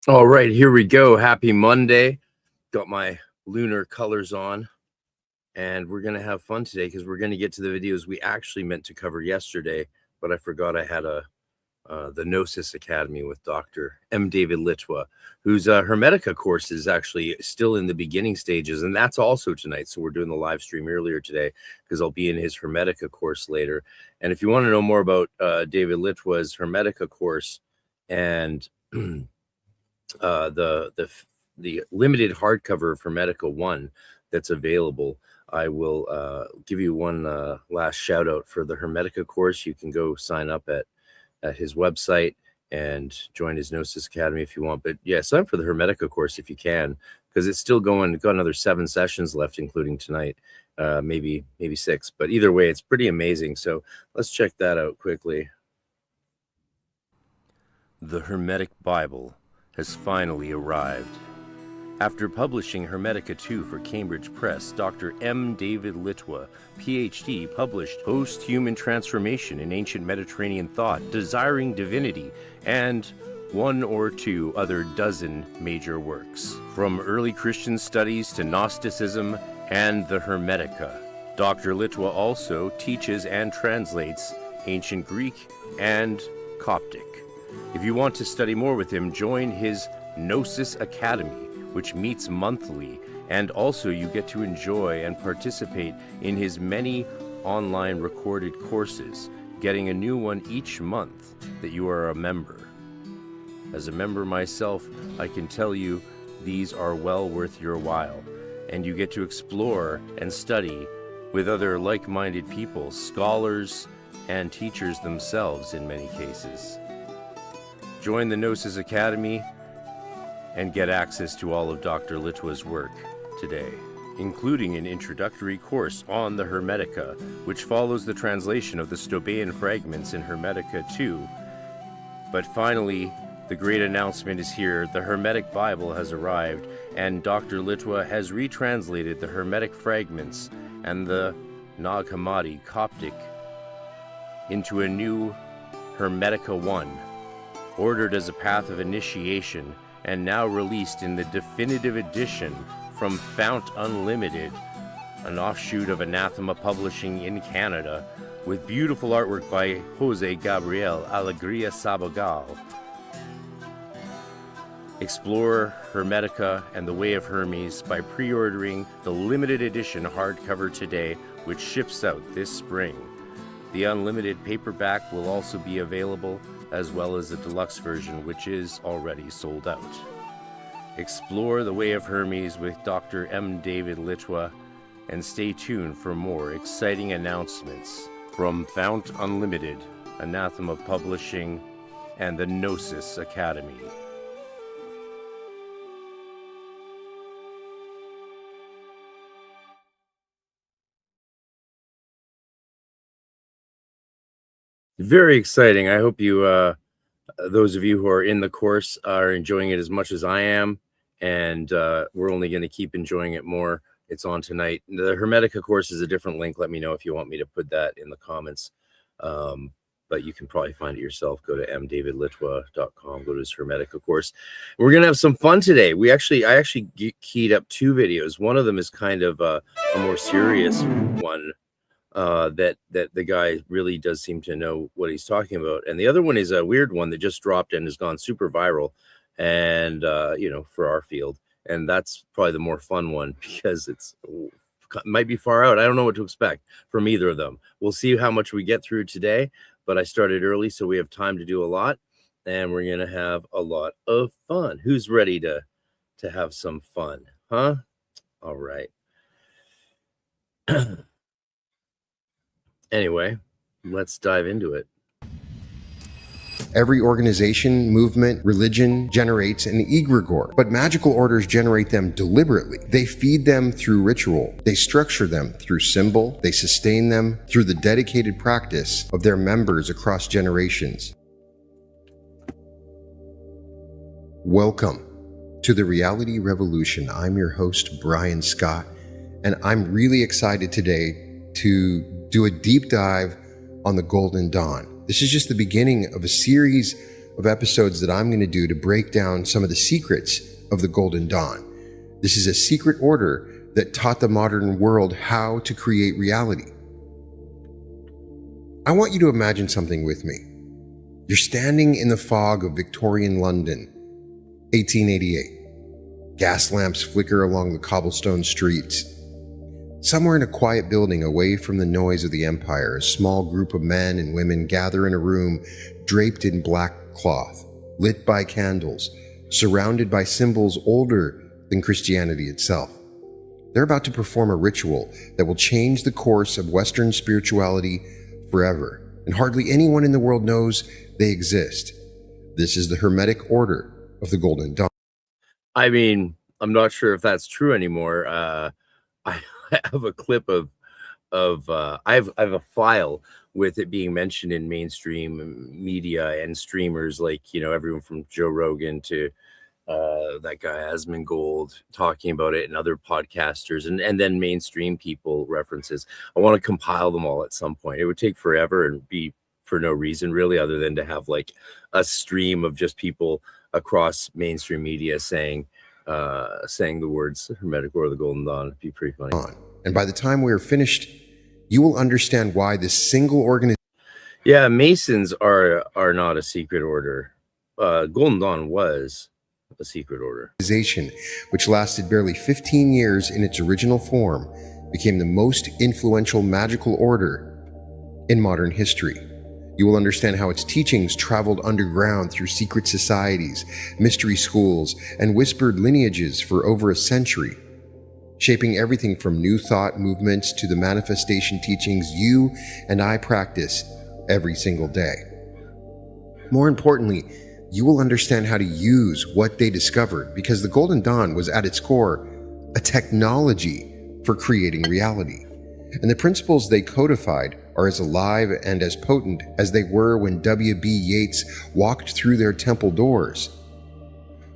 All right, here we go. Happy Monday. Got my lunar colors on, and we're going to have fun today because we're going to get to the videos we actually meant to cover yesterday, but I forgot I had the Gnosis Academy with Dr. M. David Litwa, whose Hermetica course is actually still in the beginning stages, and that's also tonight. So we're doing the live stream earlier today because I'll be in his Hermetica course later. And if you want to know more about David Litwa's Hermetica course and the limited hardcover of Hermetica 1 that's available, I will give you one last shout out for the Hermetica course. You can go sign up at his website and join his Gnosis Academy if you want. But yeah, sign up for the Hermetica course if you can, because it's still going. Got another 7 sessions left, including tonight, maybe 6. But either way, it's pretty amazing. So let's check that out quickly. The Hermetic Bible has finally arrived. After publishing Hermetica 2 for Cambridge Press, Dr. M. David Litwa, Ph.D., published Post-Human Transformation in Ancient Mediterranean Thought, Desiring Divinity, and 1 or 2 other dozen major works. From early Christian studies to Gnosticism and the Hermetica. Dr. Litwa also teaches and translates Ancient Greek and Coptic. If you want to study more with him, join his Gnosis Academy, which meets monthly, and also you get to enjoy and participate in his many online recorded courses, getting a new one each month that you are a member. As a member myself, I can tell you these are well worth your while, and you get to explore and study with other like-minded people, scholars, and teachers themselves in many cases. Join the Gnosis Academy and get access to all of Dr. Litwa's work today, including an introductory course on the Hermetica, which follows the translation of the Stobaean fragments in Hermetica 2. But finally, the great announcement is here. The Hermetic Bible has arrived, and Dr. Litwa has retranslated the Hermetic fragments and the Nag Hammadi Coptic into a new Hermetica 1, ordered as a path of initiation, and now released in the definitive edition from Fount Unlimited, an offshoot of Anathema Publishing in Canada, with beautiful artwork by Jose Gabriel Alegria Sabogal. Explore Hermetica and the Way of Hermes by pre-ordering the limited edition hardcover today, which ships out this spring. The unlimited paperback will also be available, as well as the deluxe version, which is already sold out. Explore the Way of Hermes with Dr. M. David Litwa, and stay tuned for more exciting announcements from Fount Unlimited, Anathema Publishing, and the Gnosis Academy. Very exciting. I hope you, those of you who are in the course, are enjoying it as much as I am, and we're only going to keep enjoying it more. It's on tonight. The Hermetica course is a different link. Let me know if you want me to put that in the comments, but you can probably find it yourself. Go to mdavidlitwa.com, go to his Hermetica course. We're going to have some fun today. I actually keyed up 2 videos. One of them is kind of a more serious one. That the guy really does seem to know what he's talking about. And the other one is a weird one that just dropped and has gone super viral, and for our field. And that's probably the more fun one because it might be far out. I don't know what to expect from either of them. We'll see how much we get through today, but I started early, so we have time to do a lot, and we're going to have a lot of fun. Who's ready to have some fun, huh? All right. Anyway, let's dive into it. Every organization, movement, religion generates an egregore, but magical orders generate them deliberately. They feed them through ritual. They structure them through symbol. They sustain them through the dedicated practice of their members across generations. Welcome to the Reality Revolution. I'm your host, Brian Scott, and I'm really excited today to do a deep dive on the Golden Dawn. This is just the beginning of a series of episodes that I'm going to do to break down some of the secrets of the Golden Dawn. This is a secret order that taught the modern world how to create reality. I want you to imagine something with me. You're standing in the fog of Victorian London, 1888. Gas lamps flicker along the cobblestone streets. Somewhere in a quiet building away from the noise of the empire, a small group of men and women gather in a room draped in black cloth, lit by candles, surrounded by symbols older than Christianity itself. They're about to perform a ritual that will change the course of Western spirituality forever, and hardly anyone in the world knows they exist. This is the Hermetic Order of the Golden Dawn. I mean, I'm not sure if that's true anymore. I have a clip of I have a file with it being mentioned in mainstream media and streamers, like, you know, everyone from Joe Rogan to that guy Asmongold talking about it, and other podcasters, and then mainstream people references. I want to compile them all at some point. It would take forever and be for no reason really, other than to have like a stream of just people across mainstream media saying the words Hermetic Order of the Golden Dawn. It'd be pretty funny. And by the time we are finished, you will understand why this single organization. Yeah, Masons are not a secret order. Golden Dawn was a secret order. Which lasted barely 15 years in its original form, became the most influential magical order in modern history. You will understand how its teachings traveled underground through secret societies, mystery schools, and whispered lineages for over a century, shaping everything from new thought movements to the manifestation teachings you and I practice every single day. More importantly, you will understand how to use what they discovered, because the Golden Dawn was at its core a technology for creating reality. And the principles they codified are as alive and as potent as they were when W.B. Yeats walked through their temple doors,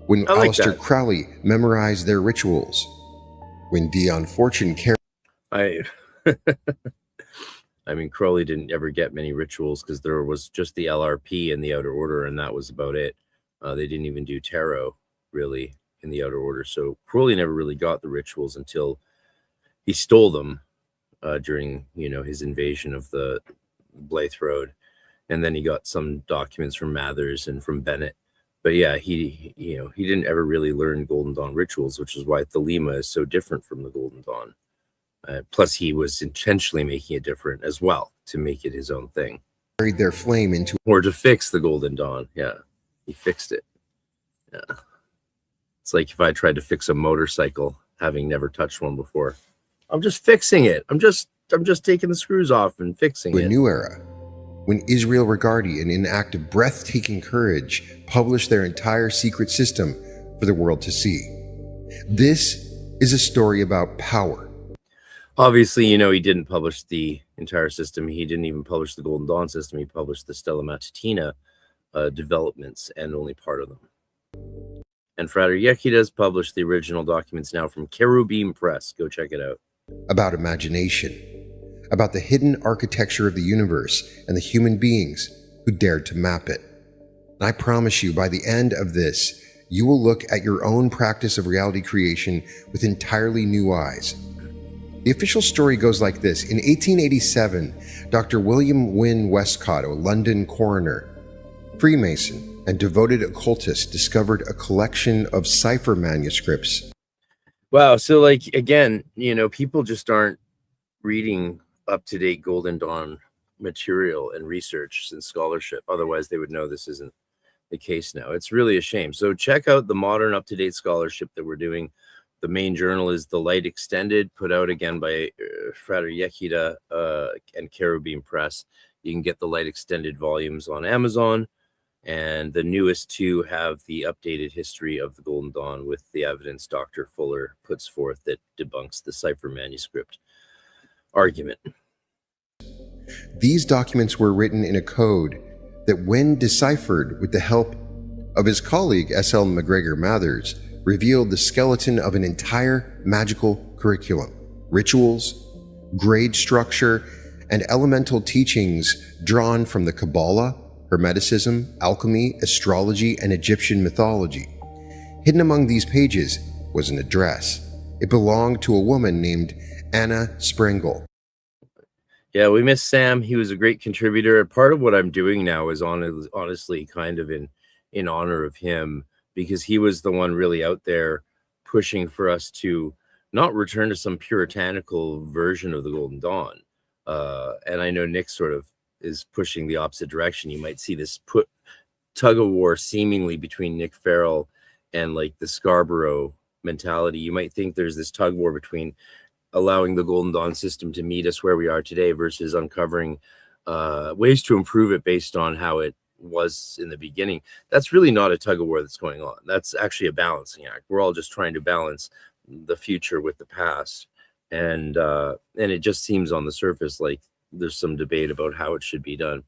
when Aleister Crowley memorized their rituals, when Dion Fortune carried... I mean, Crowley didn't ever get many rituals because there was just the LRP and the Outer Order, and that was about it. They didn't even do tarot, really, in the Outer Order. So Crowley never really got the rituals until he stole them during, you know, his invasion of the Blythe Road. And then he got some documents from Mathers and from Bennett. But yeah, he didn't ever really learn Golden Dawn rituals, which is why Thelema is so different from the Golden Dawn. Plus, he was intentionally making it different as well to make it his own thing. Carried their flame into... Or to fix the Golden Dawn. Yeah, he fixed it. Yeah. It's like if I tried to fix a motorcycle, having never touched one before. I'm just fixing it. I'm just taking the screws off and fixing it. A new era, when Israel Regardie, in an act of breathtaking courage, published their entire secret system for the world to see. This is a story about power. Obviously, you know, he didn't publish the entire system. He didn't even publish the Golden Dawn system. He published the Stella Matutina developments, and only part of them. And Frater Yeki does publish the original documents now from Cherubim Press. Go check it out. About imagination, about the hidden architecture of the universe and the human beings who dared to map it. And I promise you, by the end of this, you will look at your own practice of reality creation with entirely new eyes. The official story goes like this. In 1887, Dr. William Wynne Westcott, a London coroner, Freemason, and devoted occultist, discovered a collection of Cipher manuscripts. Wow. So, like, again, you know, people just aren't reading up-to-date Golden Dawn material and research and scholarship. Otherwise, they would know this isn't the case now. It's really a shame. So check out the modern up-to-date scholarship that we're doing. The main journal is The Light Extended, put out again by Frater Yekida and Cherubim Press. You can get the Light Extended volumes on Amazon. And the newest two have the updated history of the Golden Dawn with the evidence Dr. Fuller puts forth that debunks the Cipher manuscript argument. These documents were written in a code that, when deciphered with the help of his colleague S.L. McGregor Mathers, revealed the skeleton of an entire magical curriculum, rituals, grade structure, and elemental teachings drawn from the Kabbalah, Hermeticism, alchemy, astrology, and Egyptian mythology. Hidden among these pages was an address. It belonged to a woman named Anna Sprengel. Yeah, we miss Sam. He was a great contributor. Part of what I'm doing now is honestly kind of in honor of him, because he was the one really out there pushing for us to not return to some puritanical version of the Golden Dawn. And I know Nick sort of is pushing the opposite direction. You might see this tug of war seemingly between Nick Farrell and like the Scarborough mentality. You might think there's this tug war between allowing the Golden Dawn system to meet us where we are today versus uncovering ways to improve it based on how it was in the beginning. That's really not a tug of war that's going on. That's actually a balancing act. We're all just trying to balance the future with the past, and it just seems on the surface like there's some debate about how it should be done.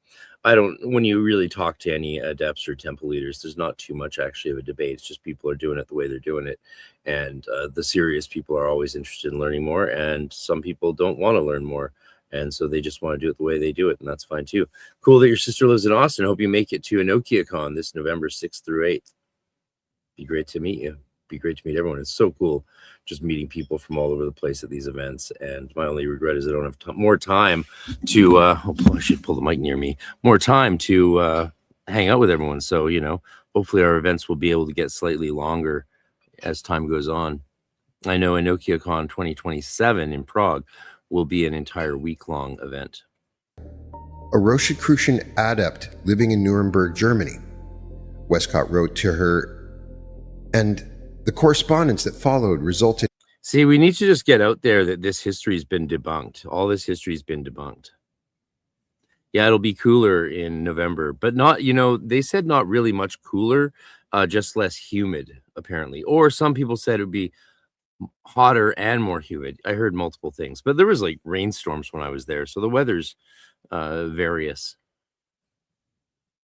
When you really talk to any adepts or temple leaders, there's not too much actually of a debate. It's just people are doing it the way they're doing it. And the serious people are always interested in learning more. And some people don't want to learn more. And so they just want to do it the way they do it. And that's fine too. Cool that your sister lives in Austin. Hope you make it to EnokiaCon this November 6th through 8th. Be great to meet you. Be great to meet everyone. It's so cool just meeting people from all over the place at these events. And my only regret is I don't have more time to I should pull the mic near me, more time to hang out with everyone. So, you know, hopefully our events will be able to get slightly longer as time goes on. I know EnokiaCon 2027 in Prague will be an entire week-long event. A Rosicrucian adept living in Nuremberg, Germany. Westcott wrote to her, and the correspondence that followed resulted. See, we need to just get out there that this history has been debunked. All this history has been debunked. Yeah, it'll be cooler in November, but not, you know, they said not really much cooler, just less humid, apparently. Or some people said it would be hotter and more humid. I heard multiple things, but there was like rainstorms when I was there. So the weather's various.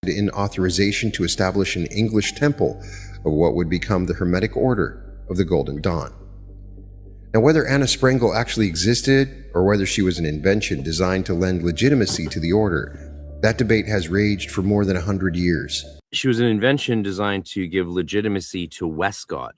In authorization to establish an English temple of what would become the Hermetic Order of the Golden Dawn. Now, whether Anna Sprengel actually existed or whether she was an invention designed to lend legitimacy to the order, that debate has raged for more than 100 years. She was an invention designed to give legitimacy to Westcott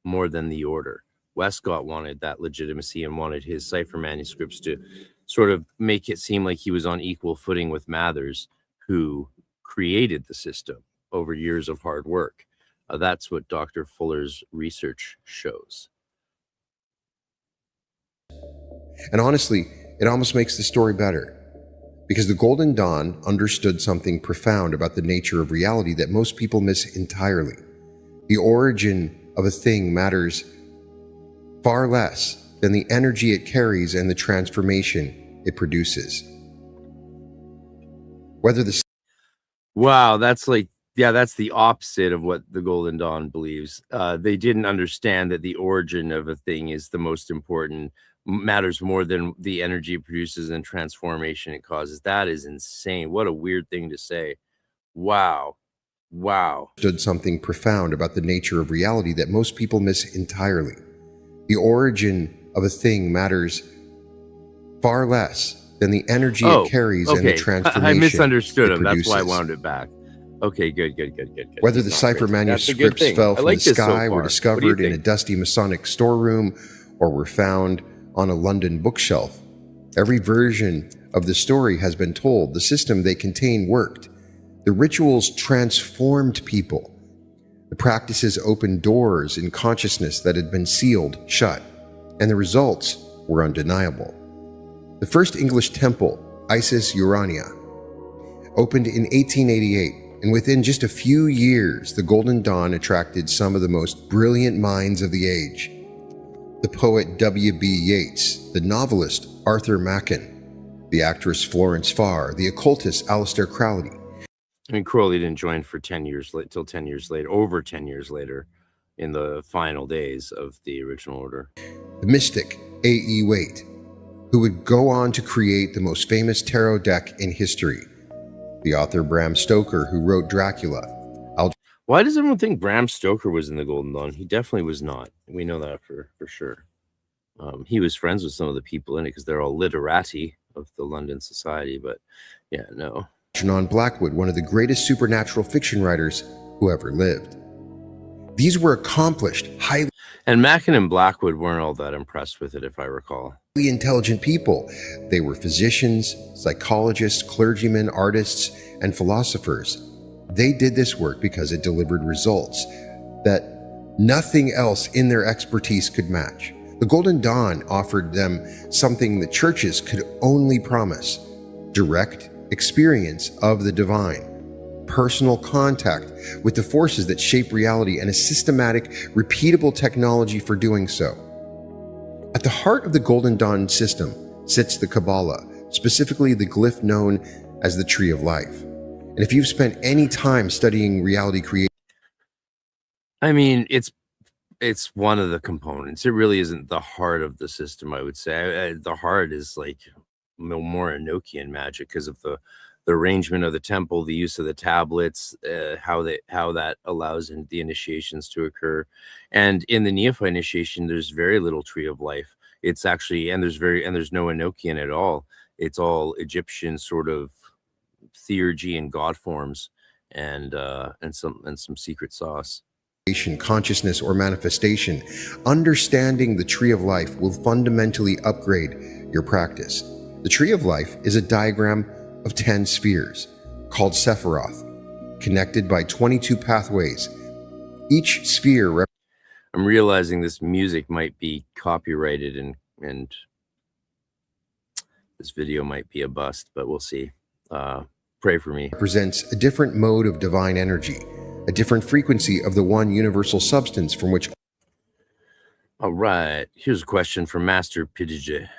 more than the order. Westcott wanted that legitimacy and wanted his Cipher manuscripts to sort of make it seem like he was on equal footing with Mathers, who created the system over years of hard work. That's what Dr. Fuller's research shows. And honestly, it almost makes the story better, because the Golden Dawn understood something profound about the nature of reality that most people miss entirely. The origin of a thing matters far less than the energy it carries and the transformation it produces. Whether the Wow, that's like, yeah, that's the opposite of what the Golden Dawn believes. They didn't understand that the origin of a thing is the most important, matters more than the energy it produces and transformation it causes. That is insane. What a weird thing to say. Wow. Wow. Understood something profound about the nature of reality that most people miss entirely. The origin of a thing matters far less than the energy it carries and the transformation I misunderstood him. produces. That's why I wound it back. Okay, good. Whether the Cipher manuscripts fell from the sky, were discovered in a dusty Masonic storeroom, or were found on a London bookshelf, every version of the story has been told. The system they contain worked. The rituals transformed people. The practices opened doors in consciousness that had been sealed shut, and the results were undeniable. The first English temple, Isis Urania, opened in 1888, and within just a few years, the Golden Dawn attracted some of the most brilliant minds of the age. The poet W.B. Yeats, the novelist Arthur Machen, the actress Florence Farr, the occultist Aleister Crowley. I mean, Crowley didn't join for 10 years till 10 years later, over 10 years later, in the final days of the original order. The mystic A.E. Waite, who would go on to create the most famous tarot deck in history. The author Bram Stoker, who wrote Dracula. Why does everyone think Bram Stoker was in the Golden Dawn? He definitely was not. We know that for sure. He was friends with some of the people in it because they're all literati of the London Society. But yeah, no. On Blackwood, one of the greatest supernatural fiction writers who ever lived. These were accomplished, highly And Mackin and Blackwood weren't all that impressed with it, if I recall. intelligent people. They were physicians, psychologists, clergymen, artists, and philosophers. They did this work because it delivered results that nothing else in their expertise could match. The Golden Dawn offered them something the churches could only promise: direct experience of the divine, personal contact with the forces that shape reality, and a systematic, repeatable technology for doing so. At the heart of the Golden Dawn system sits the Kabbalah, specifically the glyph known as the Tree of Life. And if you've spent any time studying reality creation, I mean, it's one of the components. It really isn't the heart of the system, I would say. The heart is like more Enochian magic because of the arrangement of the temple, the use of the tablets, how that allows the initiations to occur. And in the Neophyte initiation, there's very little Tree of Life. It's actually, and there's no Enochian at all. It's all Egyptian sort of theurgy and god forms, and some secret sauce. Consciousness, or manifestation. Understanding the Tree of Life will fundamentally upgrade your practice. The Tree of Life is a diagram of 10 spheres, called Sephiroth, connected by 22 pathways. Each sphere I'm realizing this music might be copyrighted and this video might be a bust, but we'll see. Pray for me. represents a different mode of divine energy, a different frequency of the one universal substance from which. All right, here's a question from Master Pidge.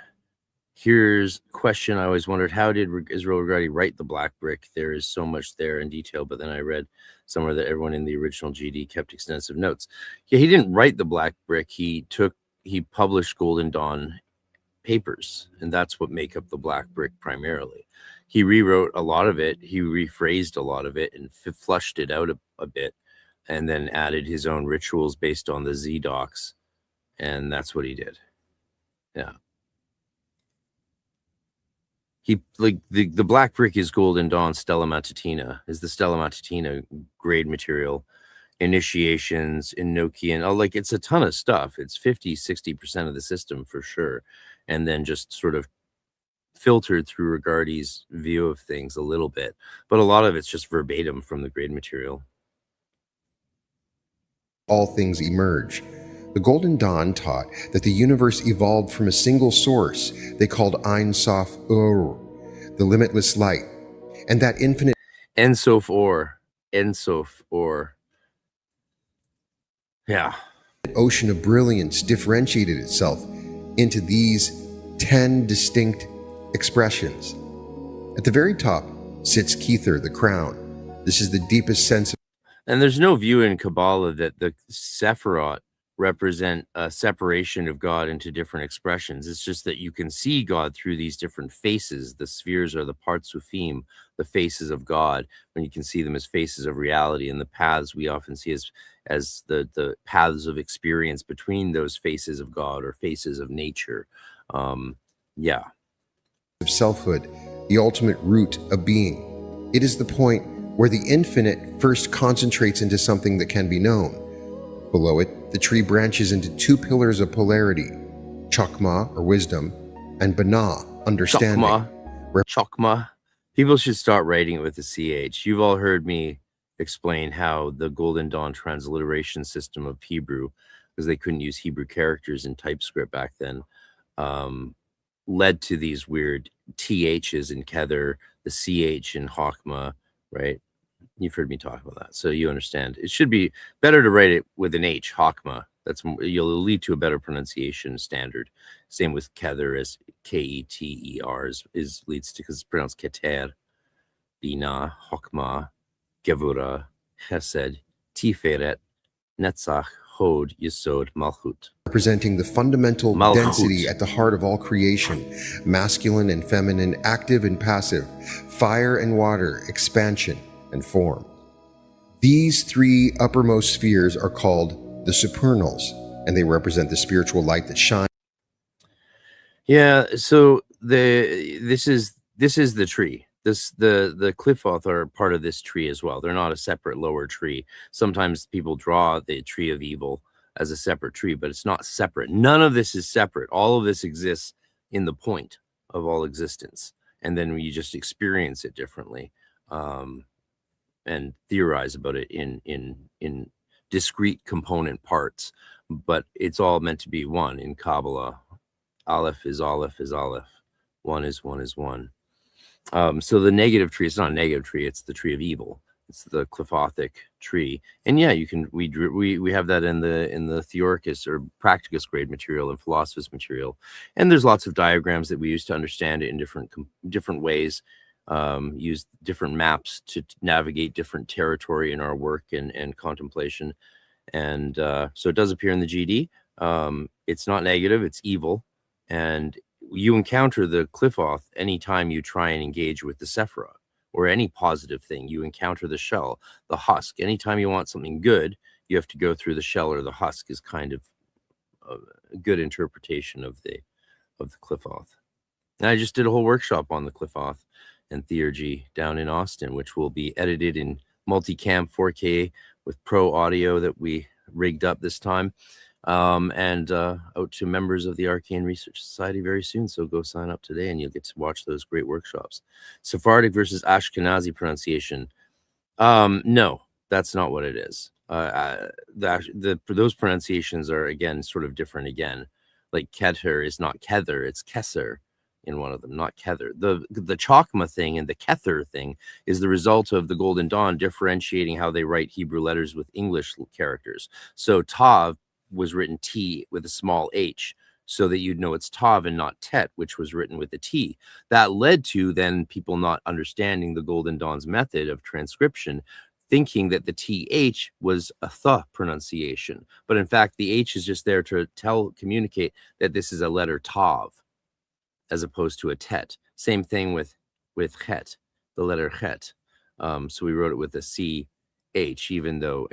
Here's a question I always wondered: how did Israel Regardie write the Black Brick? There is so much there in detail, but then I read somewhere that everyone in the original GD kept extensive notes. Yeah, he didn't write the Black Brick. He published Golden Dawn papers, and that's what make up the Black Brick primarily. He rewrote a lot of it. He rephrased a lot of it and flushed it out a bit, and then added his own rituals based on the Z docs, and that's what he did. Yeah. He, like, the Black Brick is Golden Dawn Stella Matutina, is the Stella Matutina grade material, initiations, Enochian. Oh, like, it's a ton of stuff. It's 50-60% of the system for sure, and then just sort of filtered through Regardie's view of things a little bit, but a lot of it's just verbatim from the grade material. All things emerge. The Golden Dawn taught that the universe evolved from a single source they called Ein Sof Ur, the limitless light, and that infinite Ensof Or. Yeah. ocean of brilliance differentiated itself into these 10 distinct expressions. At the very top sits Kether, the crown. This is the deepest sense of. And there's no view in Kabbalah that the Sephiroth represent a separation of God into different expressions. It's just that you can see God through these different faces. The spheres are the Partsufim, the faces of God, when you can see them as faces of reality, and the paths we often see as the paths of experience between those faces of God or faces of nature. Yeah. Of selfhood, the ultimate root of being. It is the point where the infinite first concentrates into something that can be known. Below it, the tree branches into two pillars of polarity: Chokmah, or wisdom, and Binah, understanding. Chokmah. People should start writing it with the CH. You've all heard me explain how the Golden Dawn transliteration system of Hebrew, because they couldn't use Hebrew characters in TypeScript back then, led to these weird THs in Kether, the CH in Chokmah, right? You've heard me talk about that, so you understand. It should be better to write it with an H, Chokmah. You'll lead to a better pronunciation standard. Same with Kether, as Keter leads to, because it's pronounced Keter. Binah, Chokmah, Gevurah, Chesed, Tiferet, Netzach, Hod, Yesod, Malchut. Representing the fundamental density at the heart of all creation: masculine and feminine, active and passive, fire and water, expansion and form. These three uppermost spheres are called the supernals, and they represent the spiritual light that shines. Yeah, so this is the tree. the Qliphoth are part of this tree as well. They're not a separate lower tree. Sometimes people draw the tree of evil as a separate tree, but it's not separate. None of this is separate. All of this exists in the point of all existence, and then you just experience it differently, and theorize about it in discrete component parts. But it's all meant to be one in Kabbalah. Aleph is Aleph is Aleph. One is one is one. So the negative tree, it's not a negative tree, it's the tree of evil. It's the Qliphothic tree. And yeah, you can we have that in the Theoricus or Practicus grade material and Philosophus material. And there's lots of diagrams that we use to understand it in different ways. Use different maps to navigate different territory in our work and contemplation. And so it does appear in the GD. It's not negative, it's evil. And you encounter the Qliphoth anytime you try and engage with the Sephirah or any positive thing. You encounter the shell, the husk. Anytime you want something good, you have to go through the shell or the husk is kind of a good interpretation of the Qliphoth. And I just did a whole workshop on the Qliphoth and theurgy down in Austin, which will be edited in multicam 4K with pro audio that we rigged up this time. And out to members of the Arcane Research Society very soon. So go sign up today and you'll get to watch those great workshops. Sephardic versus Ashkenazi pronunciation. No, that's not what it is. Those pronunciations are, again, sort of different again. Like Kether is not Kether, it's Kesser in one of them, not Kether. The Chokmah thing and the Kether thing is the result of the Golden Dawn differentiating how they write Hebrew letters with English characters. So Tav was written T with a small h, so that you'd know it's Tav and not Tet, which was written with a T. That led to then people not understanding the Golden Dawn's method of transcription, thinking that the TH was a th pronunciation. But in fact, the H is just there to communicate that this is a letter Tav, as opposed to a Tet. Same thing with Chet, the letter Chet. So we wrote it with a CH, even though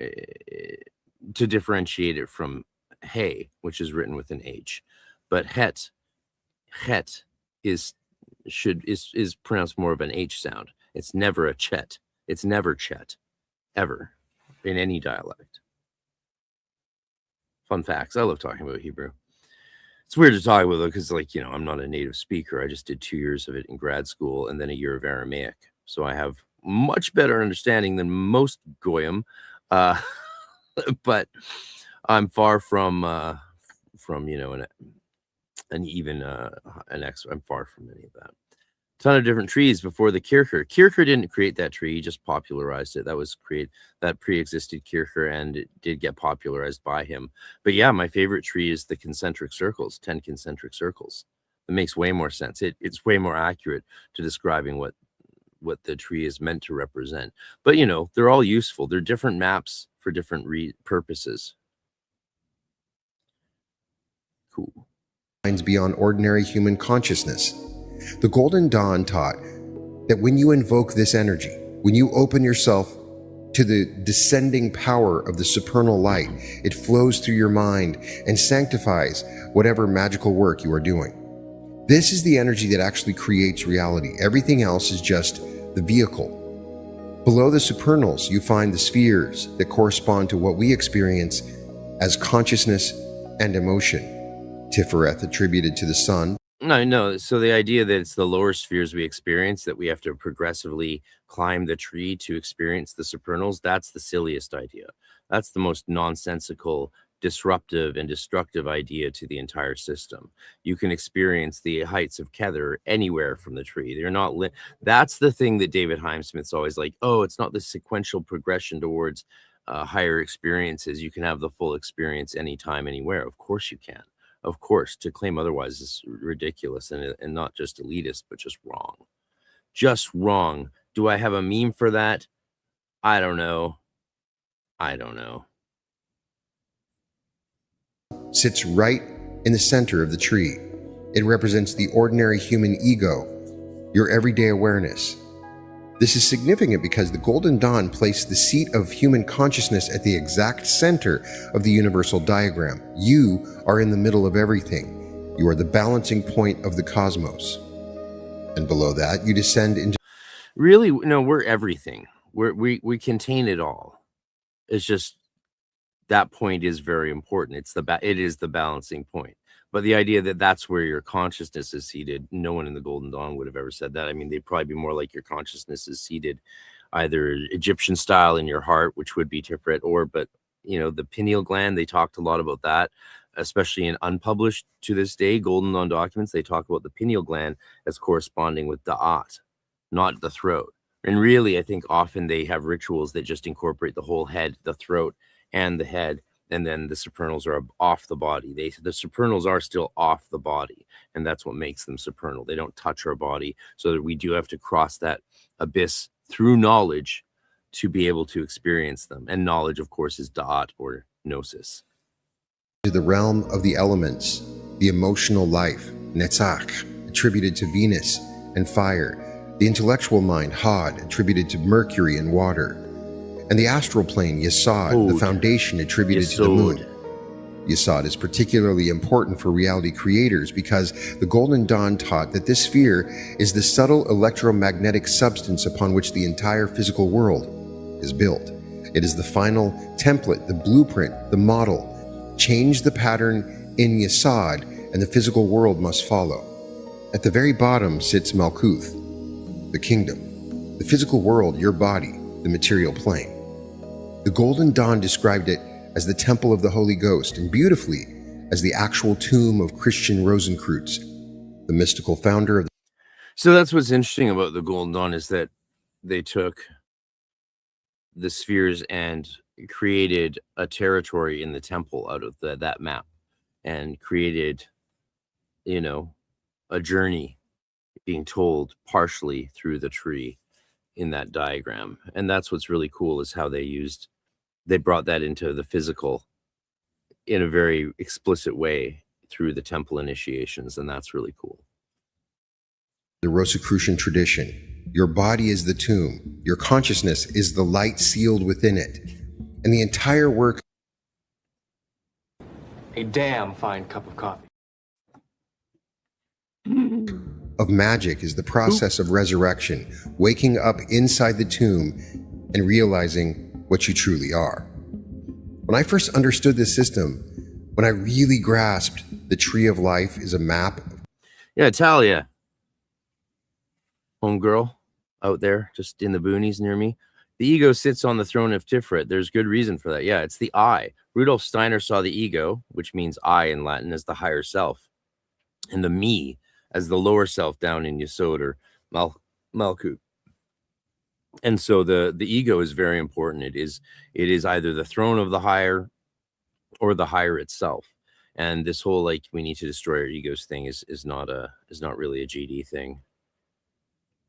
to differentiate it from Hey, which is written with an H. But Het is pronounced more of an H sound. It's never a Chet. It's never Chet, ever, in any dialect. Fun facts. I love talking about Hebrew. It's weird to talk about though, because I'm not a native speaker. I just did 2 years of it in grad school and then a year of Aramaic. So I have much better understanding than most Goyim. But I'm far from an expert. I'm far from any of that. Ton of different trees before the Kircher. Kircher didn't create that tree; he just popularized it. That pre-existed Kircher, and it did get popularized by him. But yeah, my favorite tree is the concentric circles, 10 concentric circles. It makes way more sense. It's way more accurate to describing what the tree is meant to represent. But they're all useful. They're different maps for different purposes. Cool. Minds beyond ordinary human consciousness. The Golden Dawn taught that when you invoke this energy, when you open yourself to the descending power of the supernal light, it flows through your mind and sanctifies whatever magical work you are doing. This is the energy that actually creates reality. Everything else is just the vehicle. Below the supernals, you find the spheres that correspond to what we experience as consciousness and emotion. Tifereth attributed to the sun. No. So the idea that it's the lower spheres we experience, that we have to progressively climb the tree to experience the supernals, that's the silliest idea. That's the most nonsensical, disruptive, and destructive idea to the entire system. You can experience the heights of Kether anywhere from the tree. They're not that's the thing that David Heimsmith's always like, oh, it's not the sequential progression towards higher experiences. You can have the full experience anytime, anywhere. Of course you can. Of course, to claim otherwise is ridiculous and not just elitist, but just wrong. Just wrong. Do I have a meme for that? I don't know. Sits right in the center of the tree. It represents the ordinary human ego, your everyday awareness. This is significant because the Golden Dawn placed the seat of human consciousness at the exact center of the universal diagram. You are in the middle of everything. You are the balancing point of the cosmos. And below that, you descend into... Really, no, we're everything. We contain it all. It's just that point is very important. It is the balancing point. But the idea that that's where your consciousness is seated, no one in the Golden Dawn would have ever said that. I mean, they'd probably be more like your consciousness is seated either Egyptian style in your heart, which would be Tiferet, but the pineal gland, they talked a lot about that, especially in unpublished to this day Golden Dawn documents. They talk about the pineal gland as corresponding with Da'at, not the throat. And really, I think often they have rituals that just incorporate the whole head, the throat, and the head, and then the supernals are off the body. The supernals are still off the body, and that's what makes them supernal. They don't touch our body, so that we do have to cross that abyss through knowledge to be able to experience them. And knowledge, of course, is Da'at or Gnosis. To the realm of the elements, the emotional life, Netzach, attributed to Venus and fire, the intellectual mind, Hod, attributed to Mercury and water, and the astral plane, Yesod, the foundation, attributed to the moon. Yesod is particularly important for reality creators because the Golden Dawn taught that this sphere is the subtle electromagnetic substance upon which the entire physical world is built. It is the final template, the blueprint, the model. Change the pattern in Yesod, and the physical world must follow. At the very bottom sits Malkuth, the kingdom, the physical world, your body, the material plane. The Golden Dawn described it as the temple of the Holy Ghost, and beautifully as the actual tomb of Christian Rosenkreutz, the mystical founder of the... So that's what's interesting about the Golden Dawn, is that they took the spheres and created a territory in the temple out of that map, and created, a journey being told partially through the tree in that diagram. And that's what's really cool, is how they brought that into the physical in a very explicit way through the temple initiations. And that's really cool. The Rosicrucian tradition. Your body is the tomb. Your consciousness is the light sealed within it. And the entire work... A damn fine cup of coffee. ...of magic is the process of resurrection, waking up inside the tomb and realizing what you truly are. When I first understood this system, when I really grasped the tree of life is a map... Yeah, Talia, homegirl out there, just in the boonies near me. The ego sits on the throne of Tiferet. There's good reason for that. Yeah, it's the I. Rudolf Steiner saw the ego, which means I in Latin, as the higher self, and the me as the lower self down in Yesod or Malkuth. And so the ego is very important. It is either the throne of the higher or the higher itself. And this whole we need to destroy our egos thing is not really a GD thing.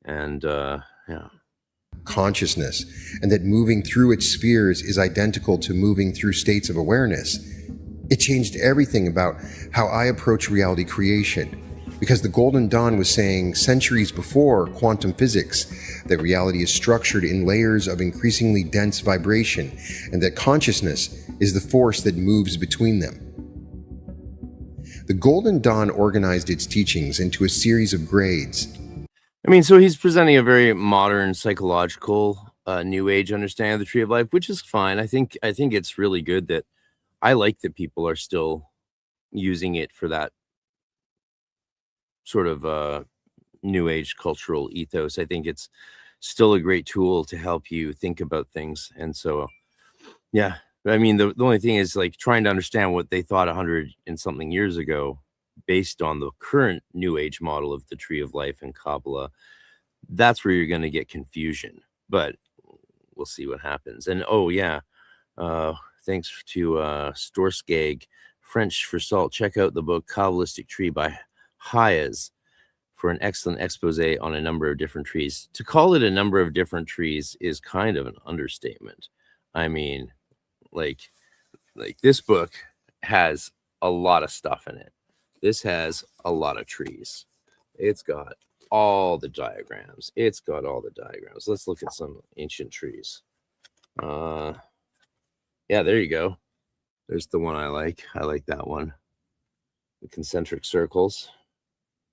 And yeah. Consciousness, and that moving through its spheres is identical to moving through states of awareness. It changed everything about how I approach reality creation, because the Golden Dawn was saying centuries before quantum physics that reality is structured in layers of increasingly dense vibration, and that consciousness is the force that moves between them. The Golden Dawn organized its teachings into a series of grades. I mean, so he's presenting a very modern psychological new age understanding of the tree of life, which is fine. I think it's really good that I like that people are still using it for that sort of new age cultural ethos. I think it's still a great tool to help you think about things. And so, yeah, I mean, the only thing is trying to understand what they thought 100 and something years ago based on the current new age model of the tree of life and Kabbalah. That's where you're going to get confusion, but we'll see what happens. And oh yeah, thanks to Storskag, French for Salt. Check out the book Kabbalistic Tree by Hayez for an excellent expose on a number of different trees. To call it a number of different trees is kind of an understatement. I mean, like this book has a lot of stuff in it. This has a lot of trees. It's got all the diagrams. Let's look at some ancient trees. Yeah, there you go. There's the one I like. I like that one. The concentric circles.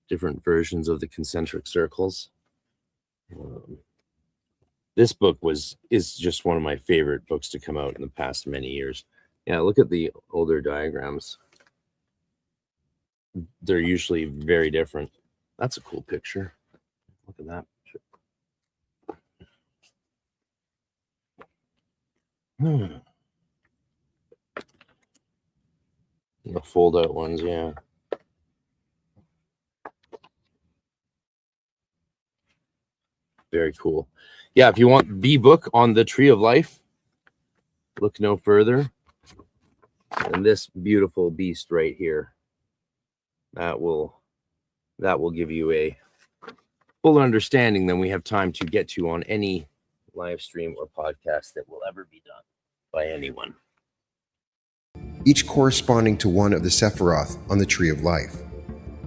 Different versions of the concentric circles. This book is just one of my favorite books to come out in the past many years. Yeah, look at the older diagrams. They're usually very different. That's a cool picture. Look at that. The fold out ones, yeah. Very cool. Yeah, if you want the book on the Tree of Life, look no further than this beautiful beast right here. That will give you a fuller understanding than we have time to get to on any live stream or podcast that will ever be done by anyone. Each corresponding to one of the Sephiroth on the Tree of Life.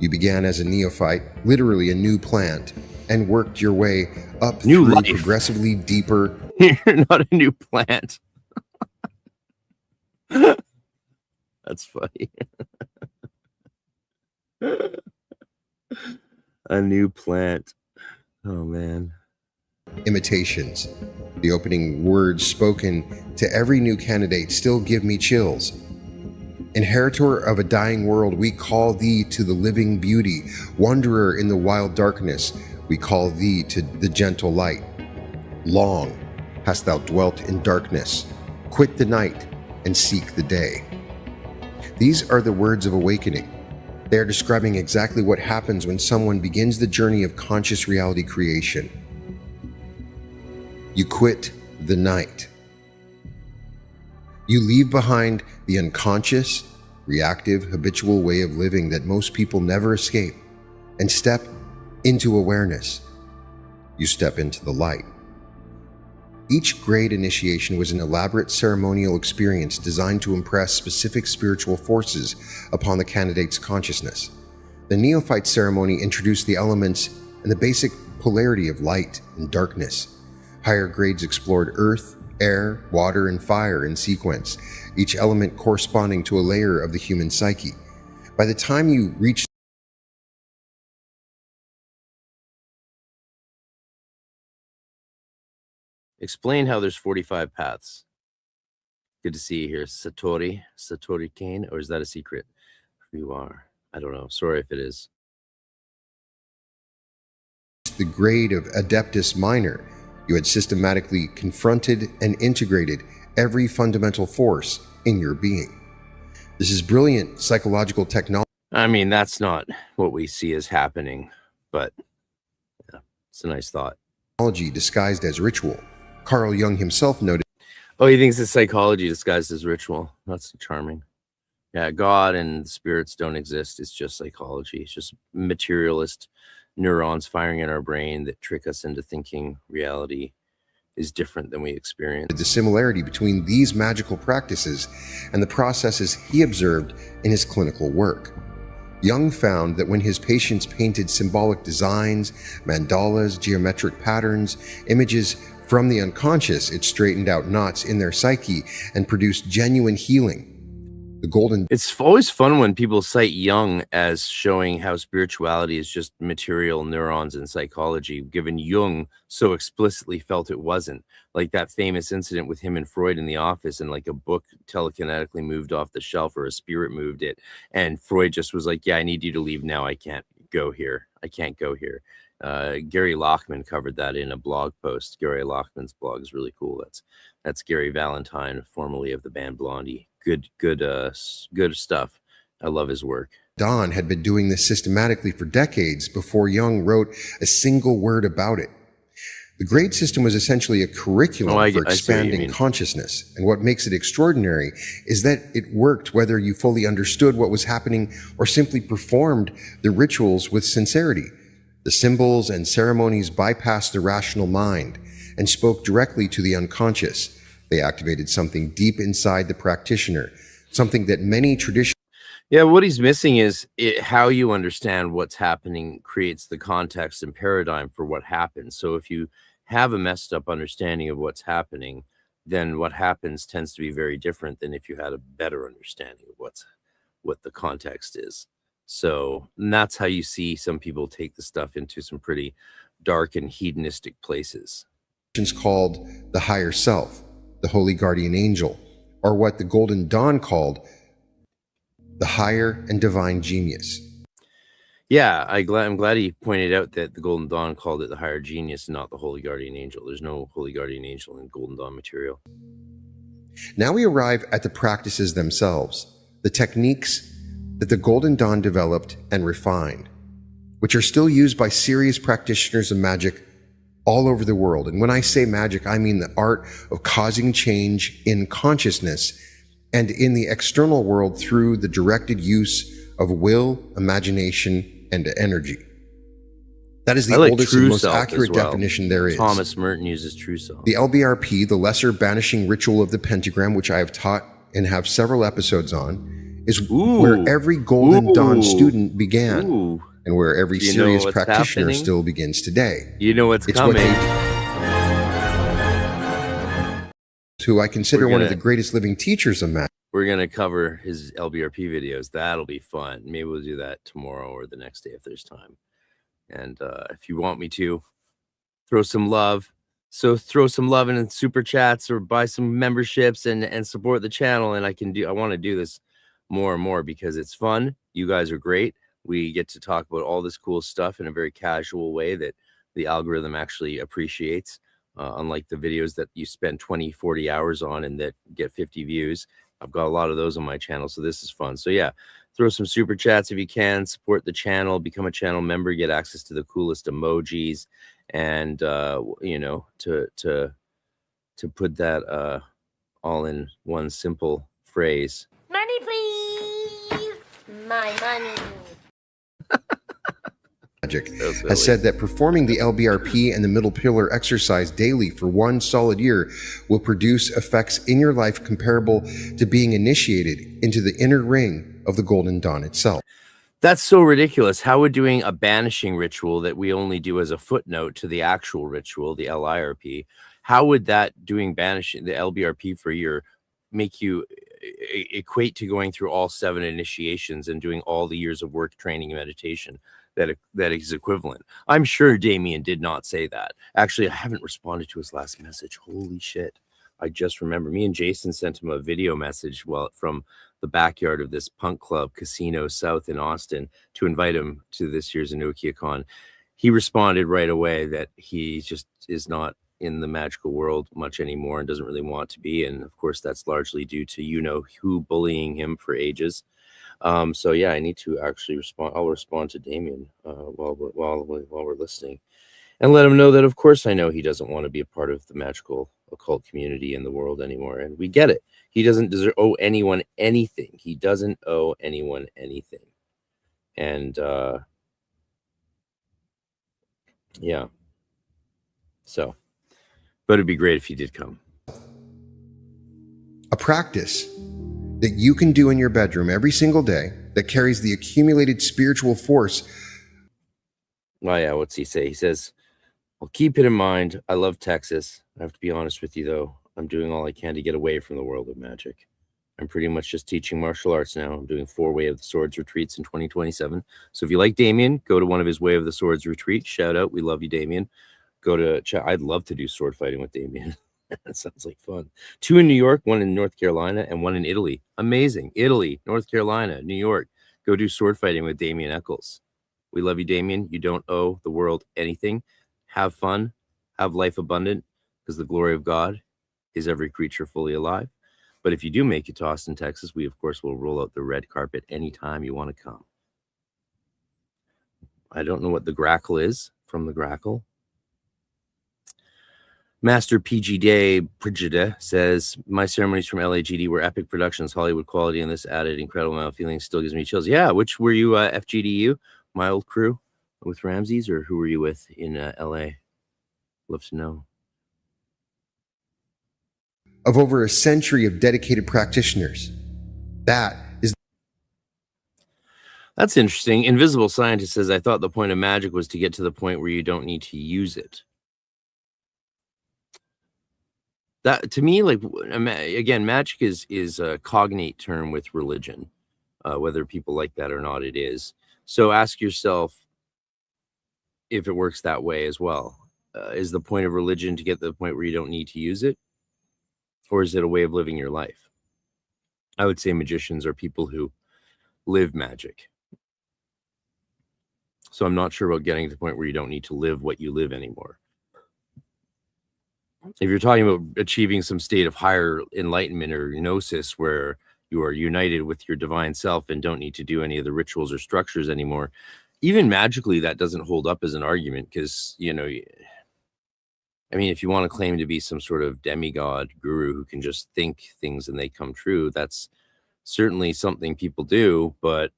You began as a neophyte, literally a new plant, and worked your way up through progressively deeper. You're not a new plant. That's funny. A new plant. Oh, man. Imitations. The opening words spoken to every new candidate still give me chills. Inheritor of a dying world, we call thee to the living beauty. Wanderer in the wild darkness, we call thee to the gentle light. Long hast thou dwelt in darkness. Quit the night and seek the day. These are the words of awakening. They are describing exactly what happens when someone begins the journey of conscious reality creation. You quit the night. You leave behind the unconscious, reactive, habitual way of living that most people never escape and step into awareness. You step into the light. Each grade initiation was an elaborate ceremonial experience designed to impress specific spiritual forces upon the candidate's consciousness. The neophyte ceremony introduced the elements and the basic polarity of light and darkness. Higher grades explored earth, air, water, and fire in sequence, each element corresponding to a layer of the human psyche. By the time you reach Explain how there's 45 paths. Good to see you here. Satori Kane, or is that a secret? You are. I don't know. Sorry if it is. the grade of Adeptus Minor, you had systematically confronted and integrated every fundamental force in your being. This is brilliant psychological technology. I mean, that's not what we see as happening, but yeah, it's a nice thought. Technology disguised as ritual. Carl Jung himself noted. Oh, he thinks it's psychology disguised as ritual. That's charming. Yeah, God and spirits don't exist. It's just psychology. It's just materialist neurons firing in our brain that trick us into thinking reality is different than we experience. The similarity between these magical practices and the processes he observed in his clinical work. Jung found that when his patients painted symbolic designs, mandalas, geometric patterns, images from the unconscious, it straightened out knots in their psyche and produced genuine healing. The golden... It's always fun when people cite Jung as showing how spirituality is just material neurons and psychology, given Jung so explicitly felt it wasn't. Like that famous incident with him and Freud in the office, and like a book telekinetically moved off the shelf, or a spirit moved it, and Freud just was like, yeah, I need you to leave now. I can't go here. I can't go here. Gary Lachman covered that in a blog post. Gary Lachman's blog is really cool. That's Gary Valentine, formerly of the band Blondie. Good stuff. I love his work. Don had been doing this systematically for decades before Jung wrote a single word about it. The grade system was essentially a curriculum for expanding consciousness, and what makes it extraordinary is that it worked whether you fully understood what was happening or simply performed the rituals with sincerity. The symbols and ceremonies bypassed the rational mind and spoke directly to the unconscious. They activated something deep inside the practitioner, something that many traditions... Yeah, what he's missing is how you understand what's happening creates the context and paradigm for what happens. So if you have a messed up understanding of what's happening, then what happens tends to be very different than if you had a better understanding of what the context is. So that's how you see some people take the stuff into some pretty dark and hedonistic places. called the higher self, the holy guardian angel, or what the Golden Dawn called the higher and divine genius. Yeah, I'm glad he pointed out that the Golden Dawn called it the higher genius, not the holy guardian angel. There's no holy guardian angel in Golden Dawn material. Now we arrive at the practices themselves, the techniques that the Golden Dawn developed and refined, which are still used by serious practitioners of magic all over the world. And when I say magic, I mean the art of causing change in consciousness and in the external world through the directed use of will, imagination, and energy. That is the oldest and most accurate definition there is. Thomas Merton uses true self. The LBRP, the lesser banishing ritual of the pentagram, which I have taught and have several episodes on, is where every Golden Dawn student began and where every serious practitioner still begins today. You know what's coming. Who I consider one of the greatest living teachers of magic. We're going to cover his LBRP videos. That'll be fun. Maybe we'll do that tomorrow or the next day if there's time. And if you want me to, throw some love. So throw some love in super chats or buy some memberships and support the channel. And I want to do this more and more because it's fun. You guys are great. We get to talk about all this cool stuff in a very casual way that the algorithm actually appreciates. Unlike the videos that you spend 20, 40 hours on and that get 50 views. I've got a lot of those on my channel, so this is fun. So yeah, throw some super chats if you can, support the channel, become a channel member, get access to the coolest emojis, and you know, to put that all in one simple phrase. Money, please. My money. Magic has said that performing the LBRP and the middle pillar exercise daily for 1 solid year will produce effects in your life comparable to being initiated into the inner ring of the Golden Dawn itself. That's so ridiculous. How would doing a banishing ritual that we only do as a footnote to the actual ritual, the LIRP, how would that doing banishing the LBRP for a year make you equate to going through all 7 initiations and doing all the years of work, training, and meditation? That is equivalent. I'm sure Damien did not say that. Actually, I haven't responded to his last message. Holy shit. I just remember me and Jason sent him a video message from the backyard of this punk club Casino South in Austin to invite him to this year's EnokiaCon. He responded right away that he just is not in the magical world much anymore and doesn't really want to be. And of course, that's largely due to you-know-who bullying him for ages. So yeah, I need to actually respond. I'll respond to Damien while we're listening, and let him know that of course I know he doesn't want to be a part of the magical occult community in the world anymore, and we get it. He doesn't owe anyone anything. He doesn't owe anyone anything, and yeah. So, but it'd be great if he did come. A practice that you can do in your bedroom every single day that carries the accumulated spiritual force. Oh yeah, what's he say? He says, well, keep it in mind. I love Texas. I have to be honest with you, though. I'm doing all I can to get away from the world of magic. I'm pretty much just teaching martial arts now. I'm doing 4 Way of the Swords retreats in 2027. So if you like Damien, go to one of his Way of the Swords retreats. Shout out. We love you, Damien. Go to, I'd love to do sword fighting with Damien. That sounds like fun. 2 in New York, 1 in North Carolina, and 1 in Italy. Amazing. Italy, North Carolina, New York. Go do sword fighting with Damien Echols. We love you, Damien. You don't owe the world anything. Have fun. Have life abundant, because the glory of God is every creature fully alive. But if you do make it to Austin, Texas, we, of course, will roll out the red carpet anytime you want to come. I don't know what the Grackle is from the Grackle. Master PG Day Brigida says, my ceremonies from LAGD were epic productions, Hollywood quality, and this added incredible amount of feeling still gives me chills. Yeah, which were you, FGDU, my old crew with Ramses, or who were you with in LA? Love to know. Of over a century of dedicated practitioners. That's interesting. Invisible Scientist says, I thought the point of magic was to get to the point where you don't need to use it. That, to me, like, again, magic is a cognate term with religion, whether people like that or not, it is. So ask yourself if it works that way as well. is the point of religion to get to the point where you don't need to use it? Or is it a way of living your life? I would say magicians are people who live magic. So I'm not sure about getting to the point where you don't need to live what you live anymore. If you're talking about achieving some state of higher enlightenment or gnosis where you are united with your divine self and don't need to do any of the rituals or structures anymore, even magically, that doesn't hold up as an argument because, you know, I mean, if you want to claim to be some sort of demigod guru who can just think things and they come true, that's certainly something people do. But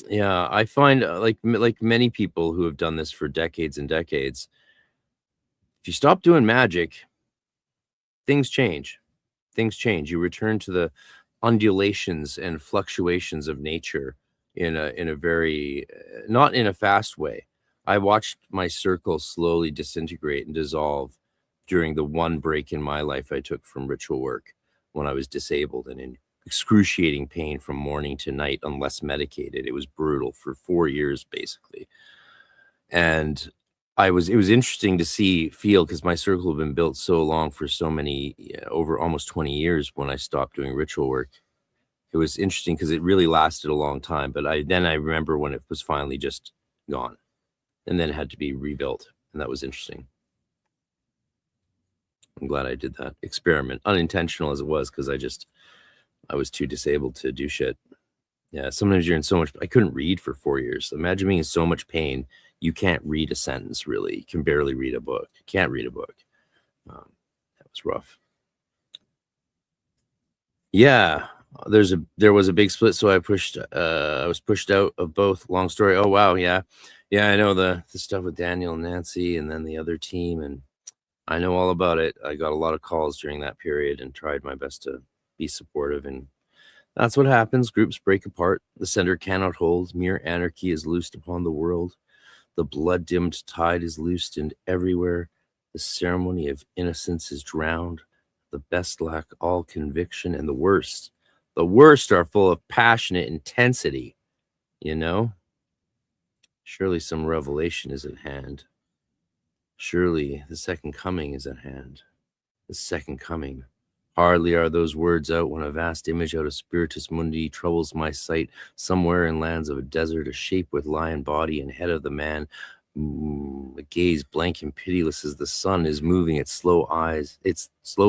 yeah, I find like many people who have done this for decades and decades, if you stop doing magic, things change. Things change. You return to the undulations and fluctuations of nature in a very, not in a fast way. I watched my circle slowly disintegrate and dissolve during the one break in my life I took from ritual work when I was disabled and in excruciating pain from morning to night unless medicated. It was brutal for 4 years, basically. And it was interesting to feel, because my circle had been built so long for so many, over almost 20 years when I stopped doing ritual work. It was interesting because it really lasted a long time. But I remember when it was finally just gone. And then it had to be rebuilt. And that was interesting. I'm glad I did that experiment, unintentional as it was, because I was too disabled to do shit. Yeah, sometimes you're in so much, I couldn't read for 4 years. Imagine being in so much pain, you can't read a sentence, really. You can barely read a book. You can't read a book. That was rough. Yeah, there was a big split, so I was pushed out of both. Long story. Oh, wow, yeah. Yeah, I know the stuff with Daniel and Nancy and then the other team, and I know all about it. I got a lot of calls during that period and tried my best to be supportive, and that's what happens. Groups break apart. The center cannot hold. Mere anarchy is loosed upon the world. The blood-dimmed tide is loosed and everywhere. The ceremony of innocence is drowned. The best lack all conviction, and the worst are full of passionate intensity, you know? Surely some revelation is at hand. Surely the second coming is at hand. The second coming. Hardly are those words out when a vast image out of Spiritus Mundi troubles my sight. Somewhere in lands of a desert, a shape with lion body and head of the man, a gaze blank and pitiless as the sun is moving its slow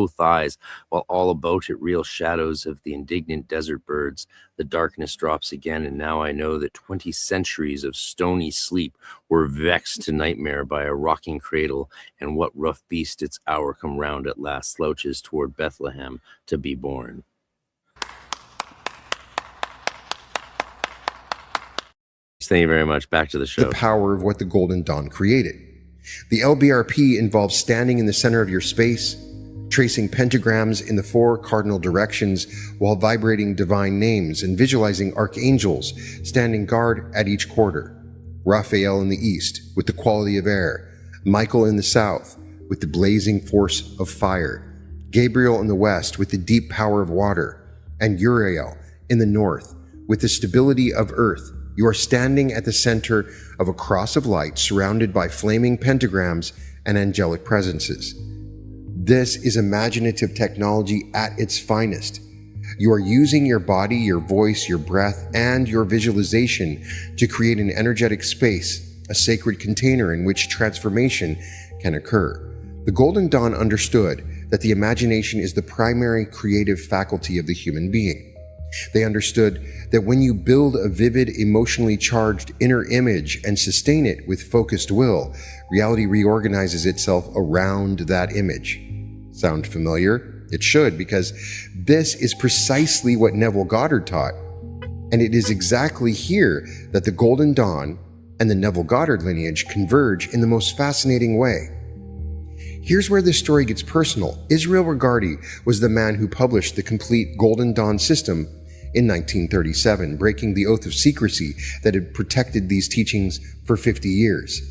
thighs, while all about it real shadows of the indignant desert birds. The darkness drops again, and now I know that 20 centuries of stony sleep were vexed to nightmare by a rocking cradle, and what rough beast its hour come round at last slouches toward Bethlehem to be born. Thank you very much. Back to the show. The power of what the Golden Dawn created. The LBRP involves standing in the center of your space, tracing pentagrams in the 4 cardinal directions while vibrating divine names and visualizing archangels standing guard at each quarter. Raphael in the east with the quality of air, Michael in the south with the blazing force of fire, Gabriel in the west with the deep power of water, and Uriel in the north with the stability of earth. You are standing at the center of a cross of light surrounded by flaming pentagrams and angelic presences. This is imaginative technology at its finest. You are using your body, your voice, your breath, and your visualization to create an energetic space, a sacred container in which transformation can occur. The Golden Dawn understood that the imagination is the primary creative faculty of the human being. They understood that when you build a vivid, emotionally charged inner image and sustain it with focused will, reality reorganizes itself around that image. Sound familiar? It should, because this is precisely what Neville Goddard taught. And it is exactly here that the Golden Dawn and the Neville Goddard lineage converge in the most fascinating way. Here's where this story gets personal. Israel Regardie was the man who published the complete Golden Dawn system in 1937, breaking the oath of secrecy that had protected these teachings for 50 years.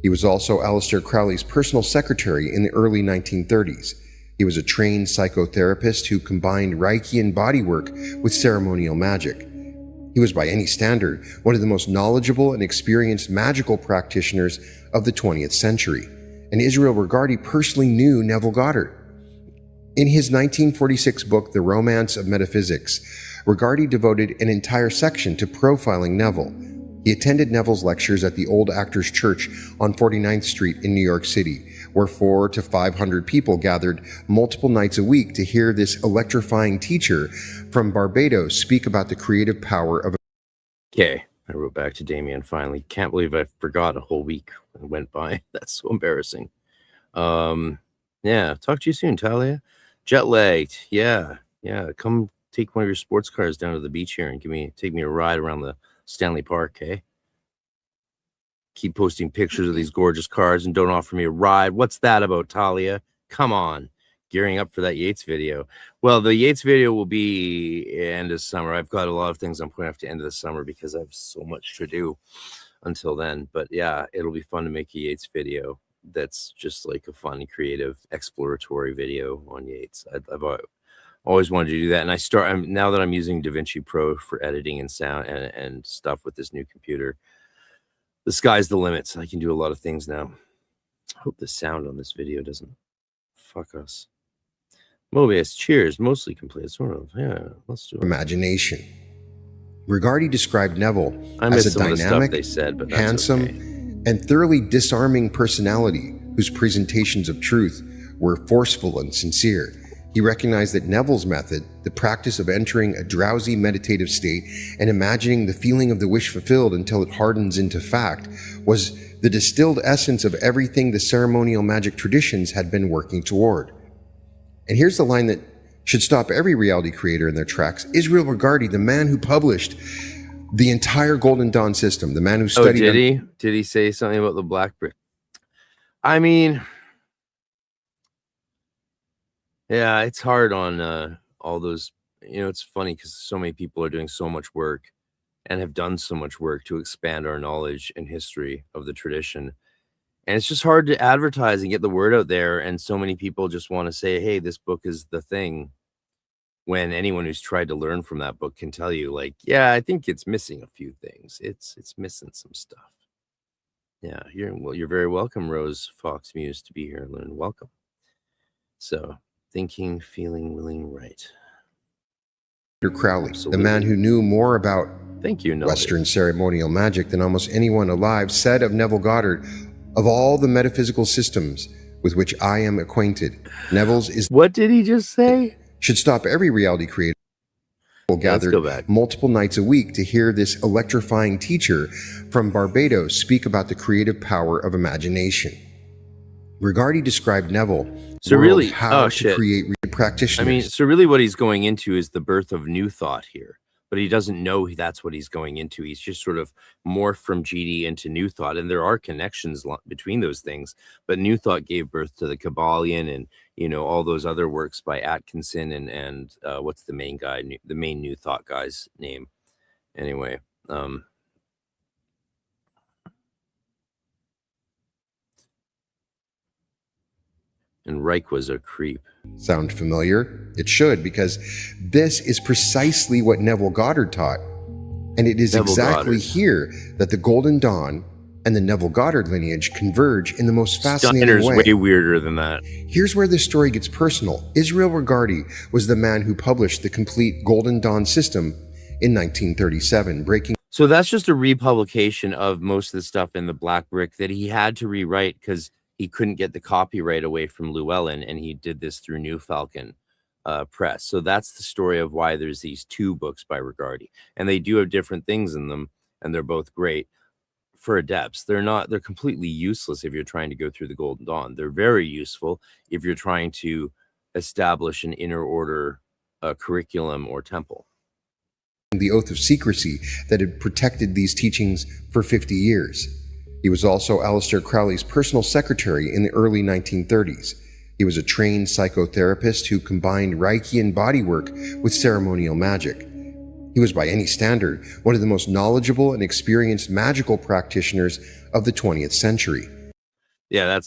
He was also Aleister Crowley's personal secretary in the early 1930s. He was a trained psychotherapist who combined Reichian bodywork with ceremonial magic. He was, by any standard, one of the most knowledgeable and experienced magical practitioners of the 20th century. and Israel Regardie personally knew Neville Goddard. In his 1946 book, The Romance of Metaphysics, Regardie devoted an entire section to profiling Neville. He attended Neville's lectures at the Old Actors Church on 49th Street in New York City, where 400 to 500 people gathered multiple nights a week to hear this electrifying teacher from Barbados speak about the creative power of... Okay, I wrote back to Damien finally. Can't believe I forgot a whole week went by. That's so embarrassing. Yeah, talk to you soon, Talia. Jet lagged. Yeah. Come take one of your sports cars down to the beach here and take me a ride around the Stanley Park, eh? Keep posting pictures of these gorgeous cars and don't offer me a ride. What's that about, Talia? Come on. Gearing up for that Yeats video. Well, the Yeats video will be end of summer. I've got a lot of things I'm putting off to end of the summer because I have so much to do until then. But yeah, it'll be fun to make a Yeats video that's just like a fun, creative, exploratory video on Yeats. I've always wanted to do that, and now that I'm using DaVinci Pro for editing and sound and stuff with this new computer, the sky's the limit. So I can do a lot of things now. I hope the sound on this video doesn't fuck us. Mobius, cheers, mostly complete, sort of. Yeah, let's do it. Imagination. Regardie described Neville I as missed a some of the dynamic, stuff they said, but that's handsome, okay. and thoroughly disarming personality whose presentations of truth were forceful and sincere. He recognized that Neville's method, the practice of entering a drowsy meditative state and imagining the feeling of the wish fulfilled until it hardens into fact, was the distilled essence of everything the ceremonial magic traditions had been working toward. And here's the line that should stop every reality creator in their tracks. Israel Regardie, the man who published the entire Golden Dawn system, the man who studied... Oh, did he? Did he say something about the black brick? I mean... Yeah, it's hard on all those, it's funny because so many people are doing so much work and have done so much work to expand our knowledge and history of the tradition. And it's just hard to advertise and get the word out there. And so many people just want to say, hey, this book is the thing. When anyone who's tried to learn from that book can tell you, like, yeah, I think it's missing a few things. It's missing some stuff. Yeah, you're very welcome, Rose Fox Muse, to be here and learn. Welcome. So... thinking, feeling, willing, right. Crowley, Absolutely. the man who knew more about Western Western ceremonial magic than almost anyone alive, said of Neville Goddard, "Of all the metaphysical systems with which I am acquainted, Neville's is..." What did he just say? Should stop every reality creator gathered multiple nights a week to hear this electrifying teacher from Barbados speak about the creative power of imagination. Regardie described Neville how to create practitioners. I mean, so really what he's going into is the birth of new thought here, but he doesn't know that's what he's going into. He's just sort of morphed from GD into new thought, and there are connections between those things, but new thought gave birth to the Kabbalion and, all those other works by Atkinson and what's the main guy, the main new thought guy's name? Anyway, and Reich was a creep. Sound familiar? It should, because this is precisely what Neville Goddard taught. And it is here that the Golden Dawn and the Neville Goddard lineage converge in the most fascinating way. Way weirder than that. Here's where this story gets personal. Israel Regardie was the man who published the complete Golden Dawn system in 1937, breaking... So that's just a republication of most of the stuff in the Black Brick that he had to rewrite because he couldn't get the copyright away from Llewellyn, and he did this through New Falcon Press. So that's the story of why there's these two books by Regardie, and they do have different things in them, and they're both great for adepts. They're completely useless if you're trying to go through the Golden Dawn. They're very useful if you're trying to establish an inner order curriculum or temple. The oath of secrecy that had protected these teachings for 50 years. He was also Aleister Crowley's personal secretary in the early 1930s. He was a trained psychotherapist who combined Reichian bodywork with ceremonial magic. He was, by any standard, one of the most knowledgeable and experienced magical practitioners of the 20th century. Yeah,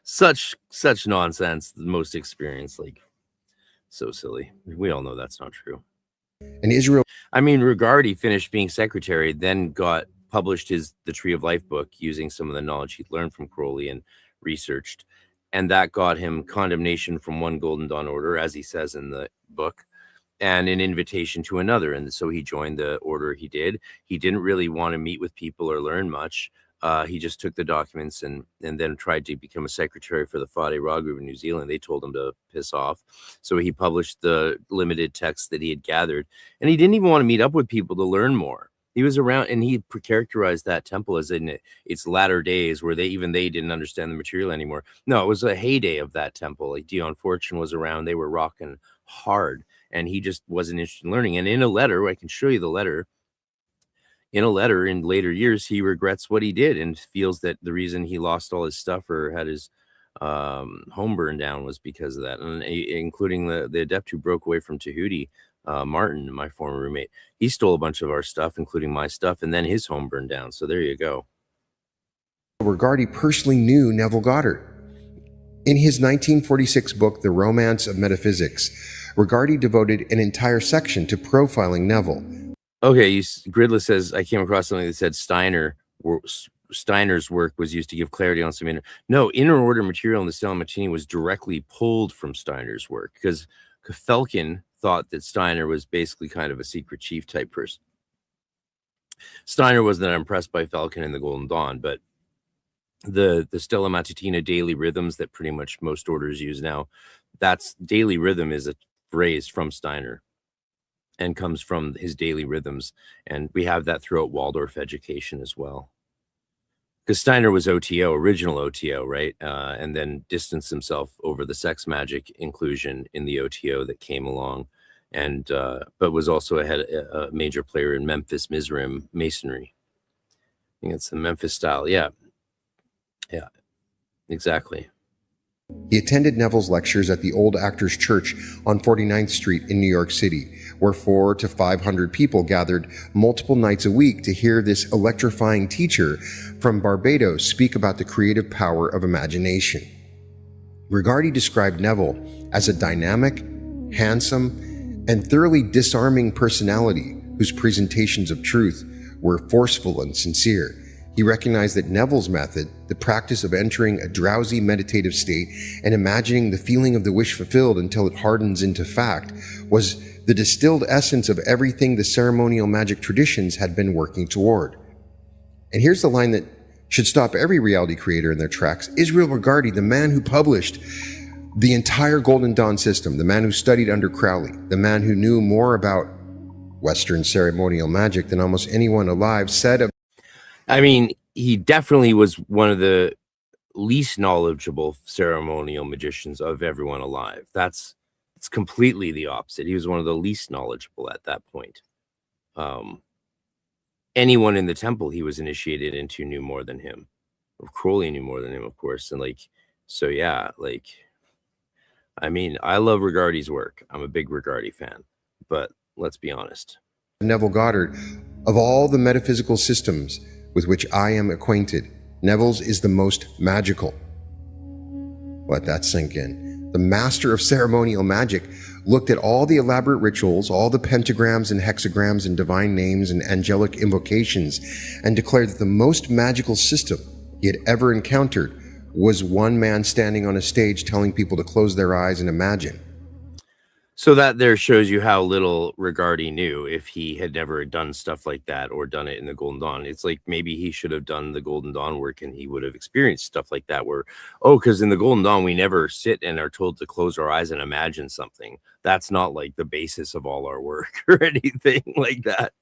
such nonsense. The most experienced, so silly. We all know that's not true. And Israel I mean, Regardie finished being secretary, then published the Tree of Life book using some of the knowledge he'd learned from Crowley and researched. And that got him condemnation from one Golden Dawn order, as he says in the book, and an invitation to another. And so he joined the order he did. He didn't really want to meet with people or learn much. He just took the documents and then tried to become a secretary for the Whare Ra group in New Zealand. They told him to piss off. So he published the limited texts that he had gathered. And he didn't even want to meet up with people to learn more. He was around, and he characterized that temple as in its latter days where they didn't understand the material anymore. No, it was a heyday of that temple. Like Dion Fortune was around. They were rocking hard, and he just wasn't interested in learning. And in a letter, I can show you the letter. In a letter in later years, he regrets what he did and feels that the reason he lost all his stuff or had his home burned down was because of that, and including the adept who broke away from Tahuti, Martin, my former roommate. He stole a bunch of our stuff, including my stuff, and then his home burned down. So there you go. Regardie personally knew Neville Goddard. In his 1946 book, The Romance of Metaphysics, Regardie devoted an entire section to profiling Neville. Okay, Gridless says, I came across something that said Steiner's work was used to give clarity on some inner order material in the Stella Martini was directly pulled from Steiner's work, because Felkin thought that Steiner was basically kind of a secret chief type person. Steiner wasn't impressed by Felkin and the Golden Dawn, but the Stella Matutina daily rhythms that pretty much most orders use now, that's daily rhythm is a phrase from Steiner and comes from his daily rhythms. And we have that throughout Waldorf education as well. Because Steiner was OTO, original OTO, right? And then distanced himself over the sex magic inclusion in the OTO that came along, and but was also a major player in Memphis Mizraim Masonry. I think it's the Memphis style. Yeah, exactly. He attended Neville's lectures at the Old Actors Church on 49th Street in New York City, where 400 to 500 people gathered multiple nights a week to hear this electrifying teacher from Barbados speak about the creative power of imagination. Regardie described Neville as a dynamic, handsome, and thoroughly disarming personality whose presentations of truth were forceful and sincere. He recognized that Neville's method, the practice of entering a drowsy meditative state and imagining the feeling of the wish fulfilled until it hardens into fact, was the distilled essence of everything the ceremonial magic traditions had been working toward. And here's the line that should stop every reality creator in their tracks. Israel Regardie, the man who published the entire Golden Dawn system, the man who studied under Crowley, the man who knew more about Western ceremonial magic than almost anyone alive, said of I mean, he definitely was one of the least knowledgeable ceremonial magicians of everyone alive. It's completely the opposite. He was one of the least knowledgeable at that point. Anyone in the temple he was initiated into knew more than him. Crowley knew more than him, of course. And I mean, I love Regardie's work. I'm a big Regardie fan, but let's be honest. Neville Goddard, of all the metaphysical systems with which I am acquainted, Neville's is the most magical. Let that sink in. The master of ceremonial magic looked at all the elaborate rituals, all the pentagrams and hexagrams and divine names and angelic invocations, and declared that the most magical system he had ever encountered was one man standing on a stage telling people to close their eyes and imagine. So that there shows you how little Regardie knew if he had never done stuff like that or done it in the Golden Dawn. It's like maybe he should have done the Golden Dawn work and he would have experienced stuff like that where, because in the Golden Dawn, we never sit and are told to close our eyes and imagine something. That's not like the basis of all our work or anything like that.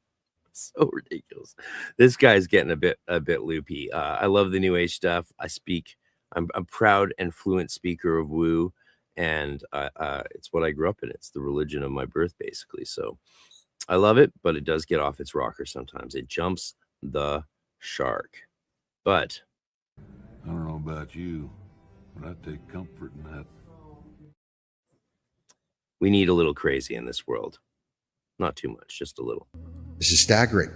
So ridiculous. This guy's getting a bit loopy. I love the New Age stuff. I'm a proud and fluent speaker of Wu. And it's what I grew up in. It's the religion of my birth, basically. So I love it, but it does get off its rocker sometimes. It jumps the shark. But I don't know about you, but I take comfort in that. We need a little crazy in this world. Not too much, just a little. This is staggering,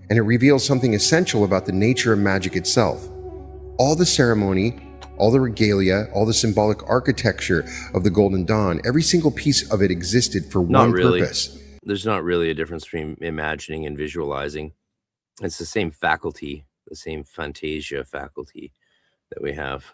and it reveals something essential about the nature of magic itself. All the ceremony, all the regalia, all the symbolic architecture of the Golden Dawn, every single piece of it existed for one purpose. there's not really a difference between imagining and visualizing. It's the same faculty, the same fantasia faculty that we have.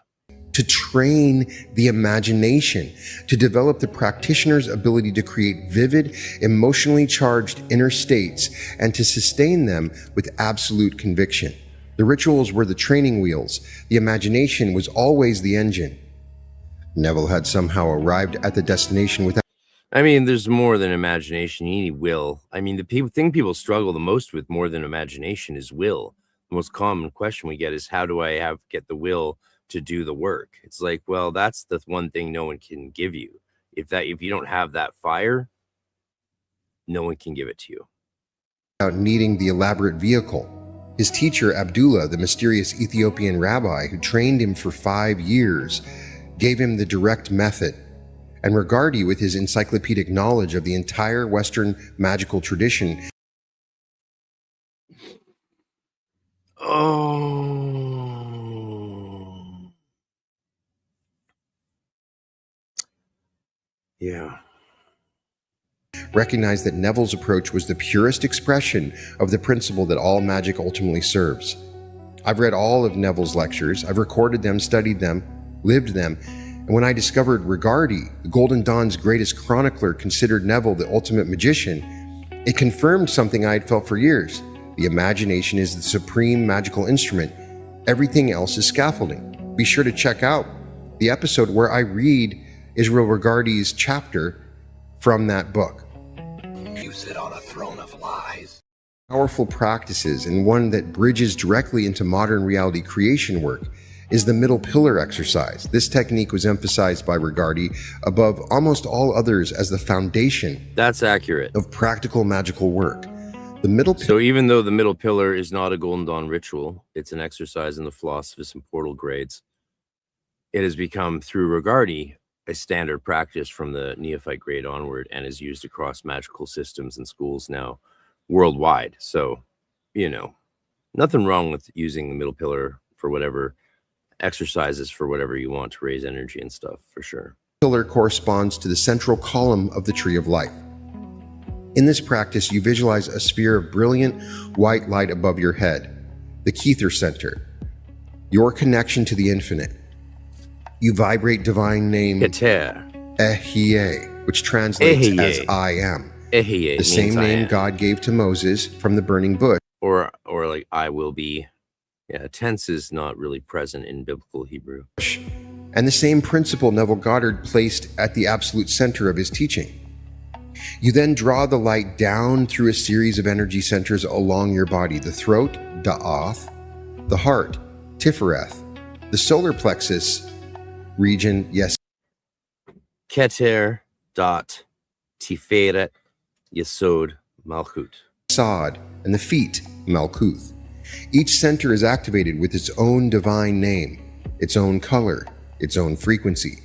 To train the imagination, to develop the practitioner's ability to create vivid, emotionally charged inner states, and to sustain them with absolute conviction. The rituals were the training wheels. The imagination was always the engine. Neville had somehow arrived at the destination without... I mean, there's more than imagination. You need will. I mean, the thing people struggle the most with more than imagination is will. The most common question we get is, how do I get the will to do the work? It's like, well, that's the one thing no one can give you. If you don't have that fire, no one can give it to you. Without needing the elaborate vehicle. His teacher, Abdullah, the mysterious Ethiopian rabbi who trained him for 5 years, gave him the direct method. And Regardie, with his encyclopedic knowledge of the entire Western magical tradition. Oh. Yeah. Recognized that Neville's approach was the purest expression of the principle that all magic ultimately serves. I've read all of Neville's lectures, I've recorded them, studied them, lived them, and when I discovered Regardie, the Golden Dawn's greatest chronicler, considered Neville the ultimate magician, it confirmed something I had felt for years. The imagination is the supreme magical instrument. Everything else is scaffolding. Be sure to check out the episode where I read Israel Regardie's chapter from that book. You sit on a throne of lies. Powerful practices, and one that bridges directly into modern reality creation work, is the middle pillar exercise. This technique was emphasized by Regardie above almost all others as the foundation. That's accurate. Of practical magical work. The middle So even though the middle pillar is not a Golden Dawn ritual, it's an exercise in the philosophy and portal grades, it has become, through Regardie, a standard practice from the neophyte grade onward, and is used across magical systems and schools now worldwide. So, nothing wrong with using the middle pillar for whatever exercises, for whatever you want to raise energy and stuff, for sure. Pillar corresponds to the central column of the tree of life. In this practice, you visualize a sphere of brilliant white light above your head, the Kether center, your connection to the infinite. You vibrate divine name Ehyeh, which translates as I am. Ehyeh, the same name God gave to Moses from the burning bush. Or like I will be. Yeah, tense is not really present in biblical Hebrew. And the same principle Neville Goddard placed at the absolute center of his teaching. You then draw the light down through a series of energy centers along your body: the throat, Da'ath, the heart, Tifereth, the solar plexus region, yes, Keter dot Tiferet Yesod Malchut, Sod, and the feet, Malkuth. Each center is activated with its own divine name, its own color, its own frequency.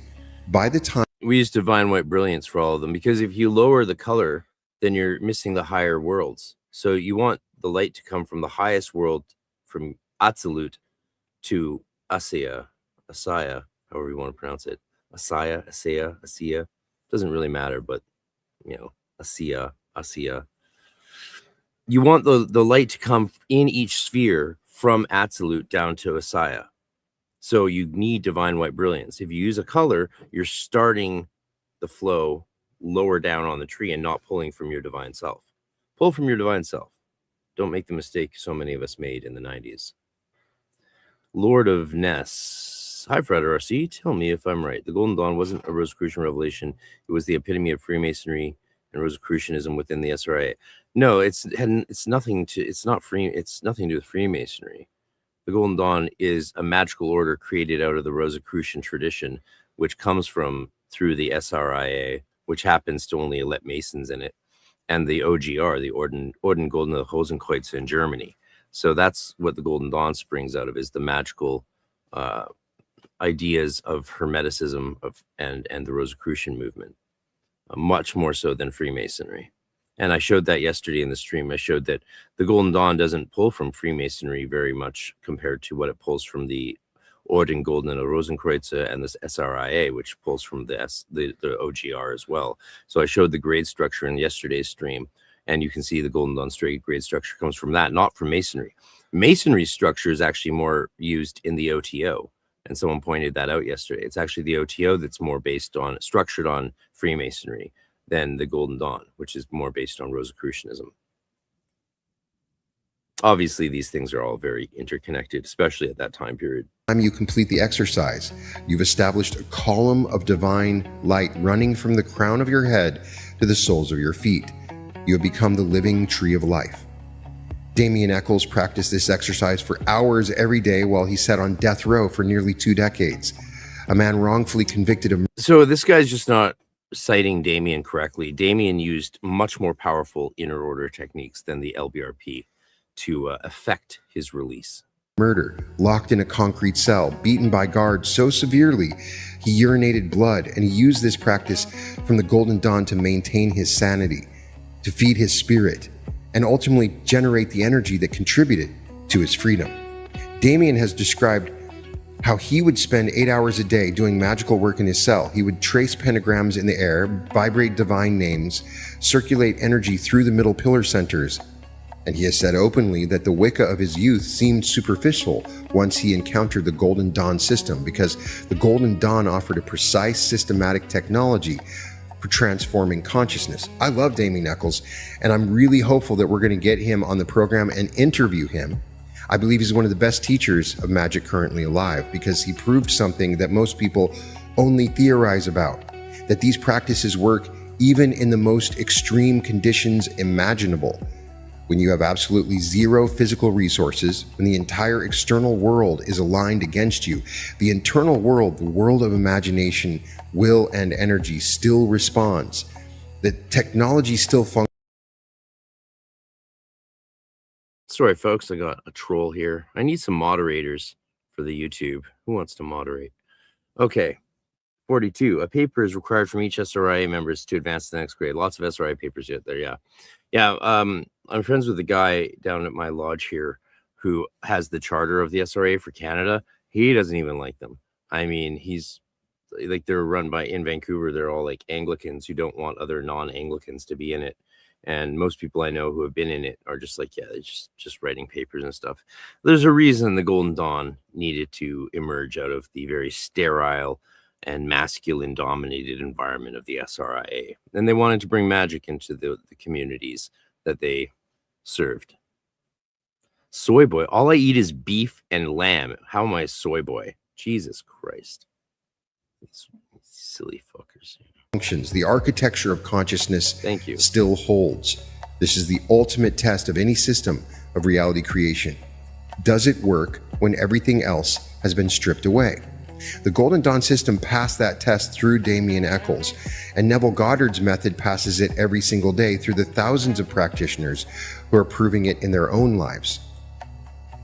By the time we use divine white brilliance for all of them, because if you lower the color, then you're missing the higher worlds. So you want the light to come from the highest world, from Atzilut to Asaya, however you want to pronounce it. Asaya, doesn't really matter, but Asaya. You want the light to come in each sphere from Atzilut down to Asaya. So you need divine white brilliance. If you use a color, you're starting the flow lower down on the tree and not pulling from your divine self. Pull from your divine self. Don't make the mistake so many of us made in the 90s. Lord of Ness. Hi, Frater RC. Tell me if I'm right. The Golden Dawn wasn't a Rosicrucian revelation. It was the epitome of Freemasonry and Rosicrucianism within the SRIA. No, it's nothing to do with Freemasonry. The Golden Dawn is a magical order created out of the Rosicrucian tradition, which comes through the SRIA, which happens to only let Masons in it, and the OGR, the Orden Goldene Hosenkreuze in Germany. So that's what the Golden Dawn springs out of, is the magical ideas of Hermeticism and the Rosicrucian movement, much more so than Freemasonry. And I showed that yesterday in the stream. I showed that the Golden Dawn doesn't pull from Freemasonry very much compared to what it pulls from the Orden Goldene Rosenkreuze and this SRIA, which pulls from the OGR as well. So I showed the grade structure in yesterday's stream, and you can see the Golden Dawn straight grade structure comes from that, not from Masonry. Masonry structure is actually more used in the OTO, and someone pointed that out yesterday. It's actually the OTO that's more structured on Freemasonry than the Golden Dawn, which is more based on Rosicrucianism. Obviously, these things are all very interconnected, especially at that time period. Time you complete the exercise, you've established a column of divine light running from the crown of your head to the soles of your feet. You have become the living tree of life. Damien Echols practiced this exercise for hours every day while he sat on death row for nearly 2 decades. A man wrongfully convicted of... So this guy's just not citing Damien correctly. Damien used much more powerful inner order techniques than the LBRP to affect his release. Murder, locked in a concrete cell, beaten by guards so severely he urinated blood, and he used this practice from the Golden Dawn to maintain his sanity, to feed his spirit, and ultimately generate the energy that contributed to his freedom. Damien has described how he would spend 8 hours a day doing magical work in his cell. He would trace pentagrams in the air, vibrate divine names, circulate energy through the middle pillar centers, and he has said openly that the Wicca of his youth seemed superficial once he encountered the Golden Dawn system, because the Golden Dawn offered a precise, systematic technology for transforming consciousness. I love Damien Echols, and I'm really hopeful that we're going to get him on the program and interview him. I believe he's one of the best teachers of magic currently alive, because he proved something that most people only theorize about, that these practices work even in the most extreme conditions imaginable. When you have absolutely zero physical resources, when the entire external world is aligned against you, the internal world, the world of imagination, will, and energy still responds. The technology still functions. Sorry, folks, I got a troll here. I need some moderators for the YouTube. Who wants to moderate? Okay. 42. A paper is required from each SRIA members to advance to the next grade. Lots of SRIA papers yet there, yeah. Yeah, I'm friends with a guy down at my lodge here who has the charter of the SRA for Canada. He doesn't even like them. I mean, he's like, they're run by, in Vancouver, they're all like Anglicans who don't want other non-Anglicans to be in it. And most people I know who have been in it are just like, yeah, they're just writing papers and stuff. There's a reason the Golden Dawn needed to emerge out of the very sterile and masculine dominated environment of the SRIA. And they wanted to bring magic into the communities that they served. Soy boy. All I eat is beef and lamb. How am I a soy boy? Jesus Christ. These silly fuckers. Functions. The architecture of consciousness Thank you. Still holds. This is the ultimate test of any system of reality creation. Does it work when everything else has been stripped away? The Golden Dawn system passed that test through Damien Echols, and Neville Goddard's method passes it every single day through the thousands of practitioners who are proving it in their own lives.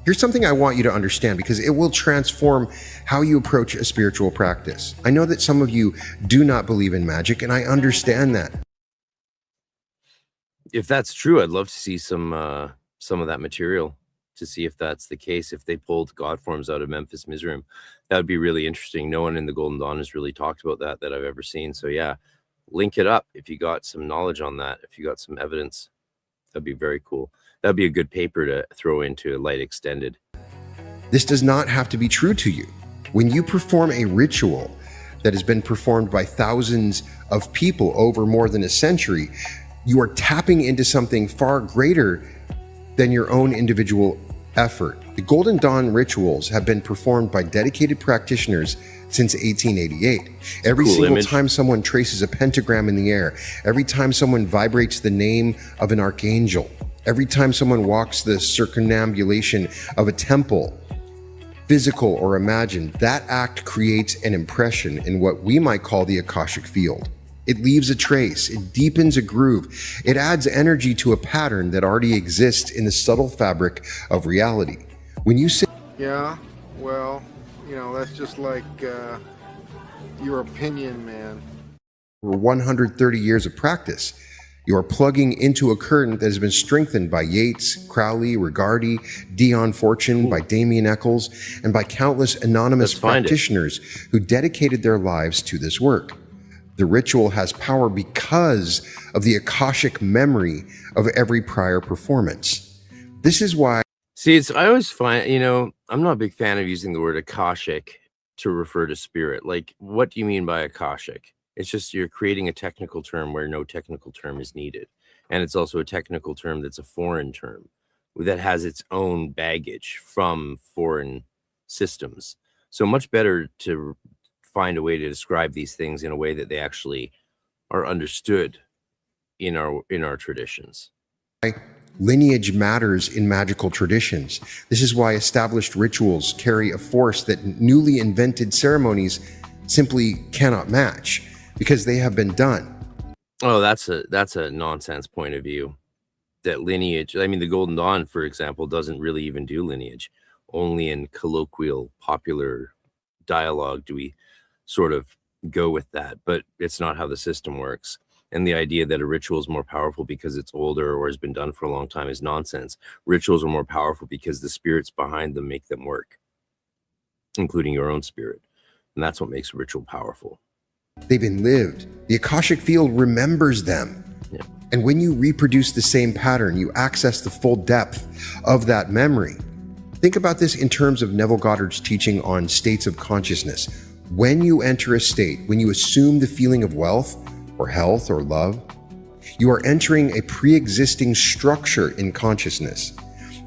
Here's something I want you to understand, because it will transform how you approach a spiritual practice. I know that some of you do not believe in magic, and I understand that. If that's true, I'd love to see some of that material, to see if that's the case, if they pulled Godforms out of Memphis Mizraim. That would be really interesting. No one in the Golden Dawn has really talked about that I've ever seen. So yeah, link it up if you got some knowledge on that, if you got some evidence. That'd be very cool. That'd be a good paper to throw into Light Extended. This does not have to be true to you. When you perform a ritual that has been performed by thousands of people over more than a century, you are tapping into something far greater than your own individual effort. The Golden Dawn rituals have been performed by dedicated practitioners since 1888. Every single time someone traces a pentagram in the air, every time someone vibrates the name of an archangel, every time someone walks the circumambulation of a temple, physical or imagined, that act creates an impression in what we might call the Akashic field. It leaves a trace, it deepens a groove, it adds energy to a pattern that already exists in the subtle fabric of reality. When you say, yeah, well, you know, that's just like your opinion, man. For 130 years of practice, You are plugging into a current that has been strengthened by Yeats, Crowley, Regardie, Dion Fortune, by Damien Echols, and by countless anonymous practitioners who dedicated their lives to this work. The ritual has power because of the Akashic memory of every prior performance. This is why... See, I always find, I'm not a big fan of using the word Akashic to refer to spirit. Like, what do you mean by Akashic? It's just you're creating a technical term where no technical term is needed. And it's also a technical term that's a foreign term that has its own baggage from foreign systems. So much better to find a way to describe these things in a way that they actually are understood in our traditions. Lineage matters in magical traditions. This is why established rituals carry a force that newly invented ceremonies simply cannot match, because they have been done. Oh, that's a nonsense point of view. That lineage, I mean, the Golden Dawn, for example, doesn't really even do lineage. Only in colloquial, popular dialogue do we sort of go with that, but it's not how the system works. And the idea that a ritual is more powerful because it's older or has been done for a long time is nonsense. Rituals are more powerful because the spirits behind them make them work, including your own spirit. And that's what makes a ritual powerful. They've been lived. The Akashic field remembers them. Yeah. And when you reproduce the same pattern, you access the full depth of that memory. Think about this in terms of Neville Goddard's teaching on states of consciousness. When you enter a state, when you assume the feeling of wealth or health or love, you are entering a pre-existing structure in consciousness.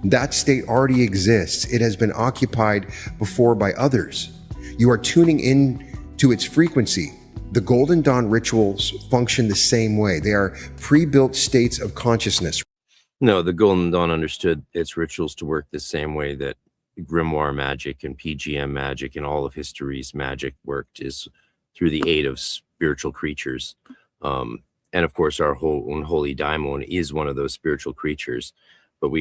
That state already exists. It has been occupied before by others. You are tuning in to its frequency. The Golden Dawn rituals function the same way. They are pre-built states of consciousness. No, the Golden Dawn understood its rituals to work the same way that grimoire magic and PGM magic and all of history's magic worked, is through the aid of spiritual creatures. And of course, our whole unholy daimon is one of those spiritual creatures. But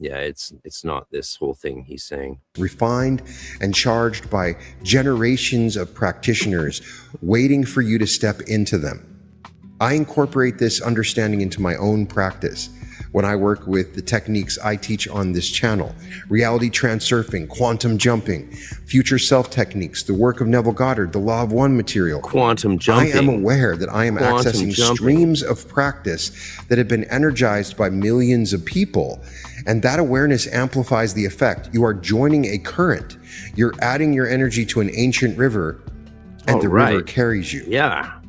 it's not this whole thing he's saying. Refined and charged by generations of practitioners waiting for you to step into them. I incorporate this understanding into my own practice when I work with the techniques I teach on this channel: reality transurfing, quantum jumping, future self techniques, the work of Neville Goddard, the Law of One material. Quantum jumping. I am aware that I am accessing streams of practice that have been energized by millions of people, and that awareness amplifies the effect. You are joining a current. You're adding your energy to an ancient river, and river carries you. Yeah.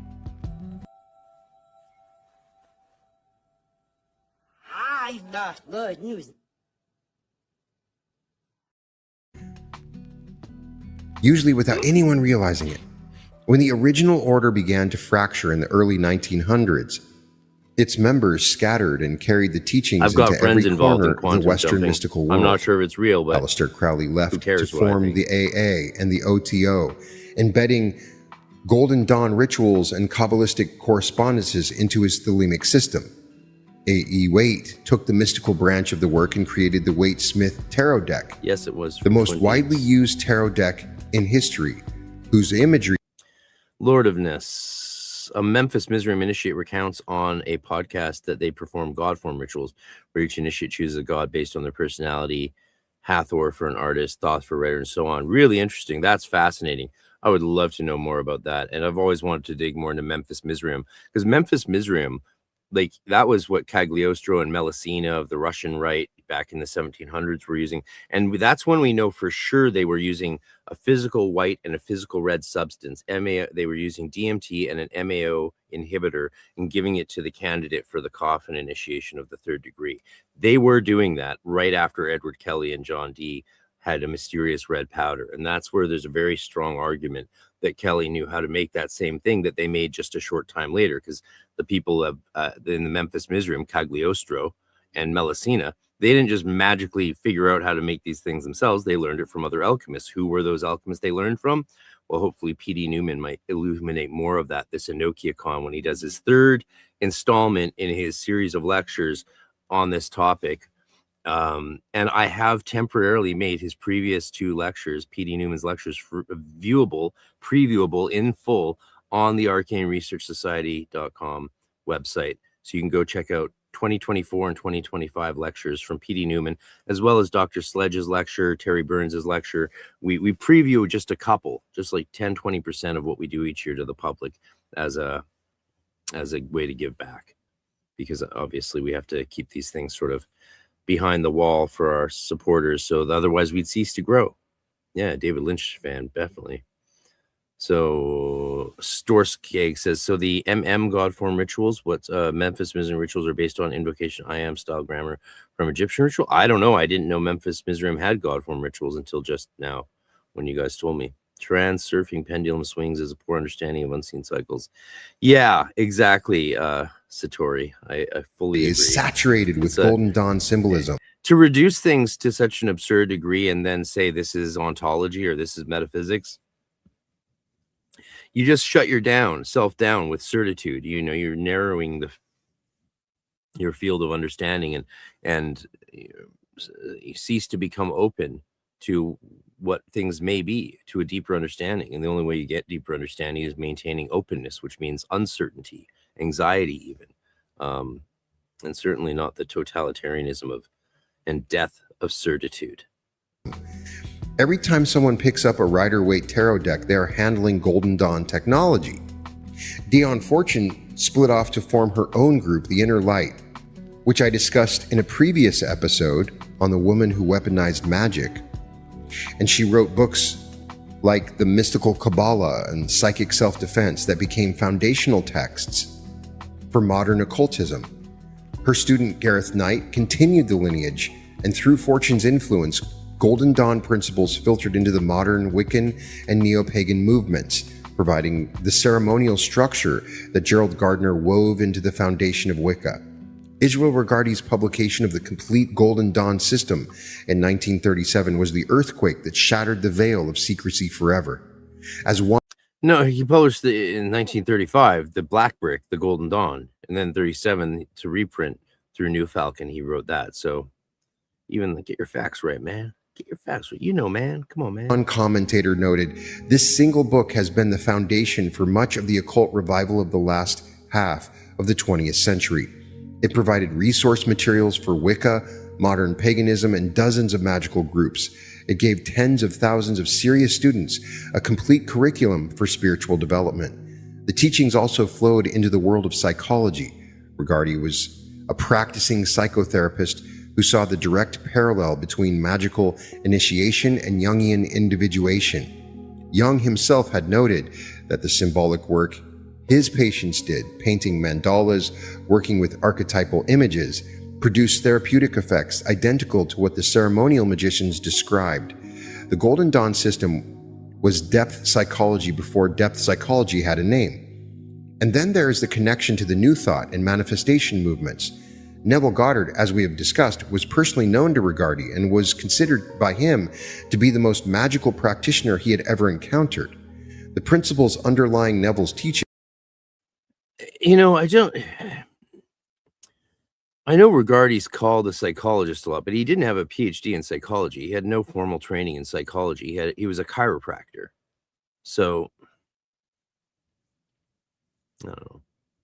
I've got good news. Usually without anyone realizing it. When the original order began to fracture in the early 1900s, its members scattered and carried the teachings into every corner of the Western mystical world. I'm not sure if it's real, but Aleister Crowley left to form the AA and the OTO, embedding Golden Dawn rituals and Kabbalistic correspondences into his thelemic system. A.E. Waite took the mystical branch of the work and created the Waite-Smith Tarot deck. Yes, it was. The most widely used tarot deck in history, whose imagery... Lord of Ness. A Memphis Mizraim initiate recounts on a podcast that they perform Godform rituals, where each initiate chooses a god based on their personality, Hathor for an artist, Thoth for a writer, and so on. Really interesting. That's fascinating. I would love to know more about that. And I've always wanted to dig more into Memphis Mizraim, because Memphis Mizraim, like, that was what Cagliostro and Melusina of the Russian Rite back in the 1700s were using. And that's when we know for sure they were using a physical white and a physical red substance. They were using DMT and an MAO inhibitor and giving it to the candidate for the coffin initiation of the 3rd degree. They were doing that right after Edward Kelly and John Dee had a mysterious red powder. And that's where there's a very strong argument that Kelly knew how to make that same thing that they made just a short time later, because the people of in the Memphis Mizraim, Cagliostro and Melusina, they didn't just magically figure out how to make these things themselves. They learned it from other alchemists. Who were those alchemists they learned from? Well, hopefully P.D. Newman might illuminate more of that this EnochiaCon when he does his 3rd installment in his series of lectures on this topic. And I have temporarily made his previous 2 lectures, P.D. Newman's lectures, previewable in full on the arcaneresearchsociety.com website. So you can go check out 2024 and 2025 lectures from P.D. Newman, as well as Dr. Sledge's lecture, Terry Burns's lecture. We preview just a couple, just like 10-20% of what we do each year to the public as a way to give back, because obviously we have to keep these things sort of behind the wall for our supporters, so otherwise we'd cease to grow. Yeah, David Lynch fan, definitely. So Storskeg says, so the God form rituals, what Memphis Mizraim rituals are based on invocation, I am style grammar from Egyptian ritual? I don't know. I didn't know Memphis Mizraim had God form rituals until just now when you guys told me. Trans-surfing pendulum swings is a poor understanding of unseen cycles. Yeah, exactly, Satori. I fully agree. Is saturated with Golden Dawn symbolism. To reduce things to such an absurd degree and then say this is ontology or this is metaphysics, you just shut yourself down with certitude. You know, you're narrowing your field of understanding, and you cease to become open to what things may be, to a deeper understanding. And the only way you get deeper understanding is maintaining openness, which means uncertainty, anxiety even, and certainly not the totalitarianism and death of certitude. Every time someone picks up a Rider-Waite tarot deck, they are handling Golden Dawn technology. Dion Fortune split off to form her own group, The Inner Light, which I discussed in a previous episode on the woman who weaponized magic. And she wrote books like The Mystical Kabbalah and Psychic Self-Defense that became foundational texts for modern occultism. Her student Gareth Knight continued the lineage, and through Fortune's influence, Golden Dawn principles filtered into the modern Wiccan and neo-pagan movements, providing the ceremonial structure that Gerald Gardner wove into the foundation of Wicca. Israel Regardie's publication of the complete Golden Dawn system in 1937 was the earthquake that shattered the veil of secrecy forever. No, he published in 1935, the Black Brick, the Golden Dawn, and then 37 to reprint through New Falcon. He wrote that. So even get your facts right, man. Get your facts right. You know, man. Come on, man. One commentator noted, this single book has been the foundation for much of the occult revival of the last half of the 20th century. It provided resource materials for Wicca, modern paganism, and dozens of magical groups. It gave tens of thousands of serious students a complete curriculum for spiritual development. The teachings also flowed into the world of psychology. Regardie was a practicing psychotherapist who saw the direct parallel between magical initiation and Jungian individuation. Jung himself had noted that the symbolic work his patients did, painting mandalas, working with archetypal images, produced therapeutic effects identical to what the ceremonial magicians described. The Golden Dawn system was depth psychology before depth psychology had a name. And then there is the connection to the New Thought and manifestation movements. Neville Goddard, as we have discussed, was personally known to Regardie and was considered by him to be the most magical practitioner he had ever encountered. The principles underlying Neville's teaching. You know, I know Regardie's called a psychologist a lot, but he didn't have a PhD in psychology. He had no formal training in psychology. He was a chiropractor. So, I don't know.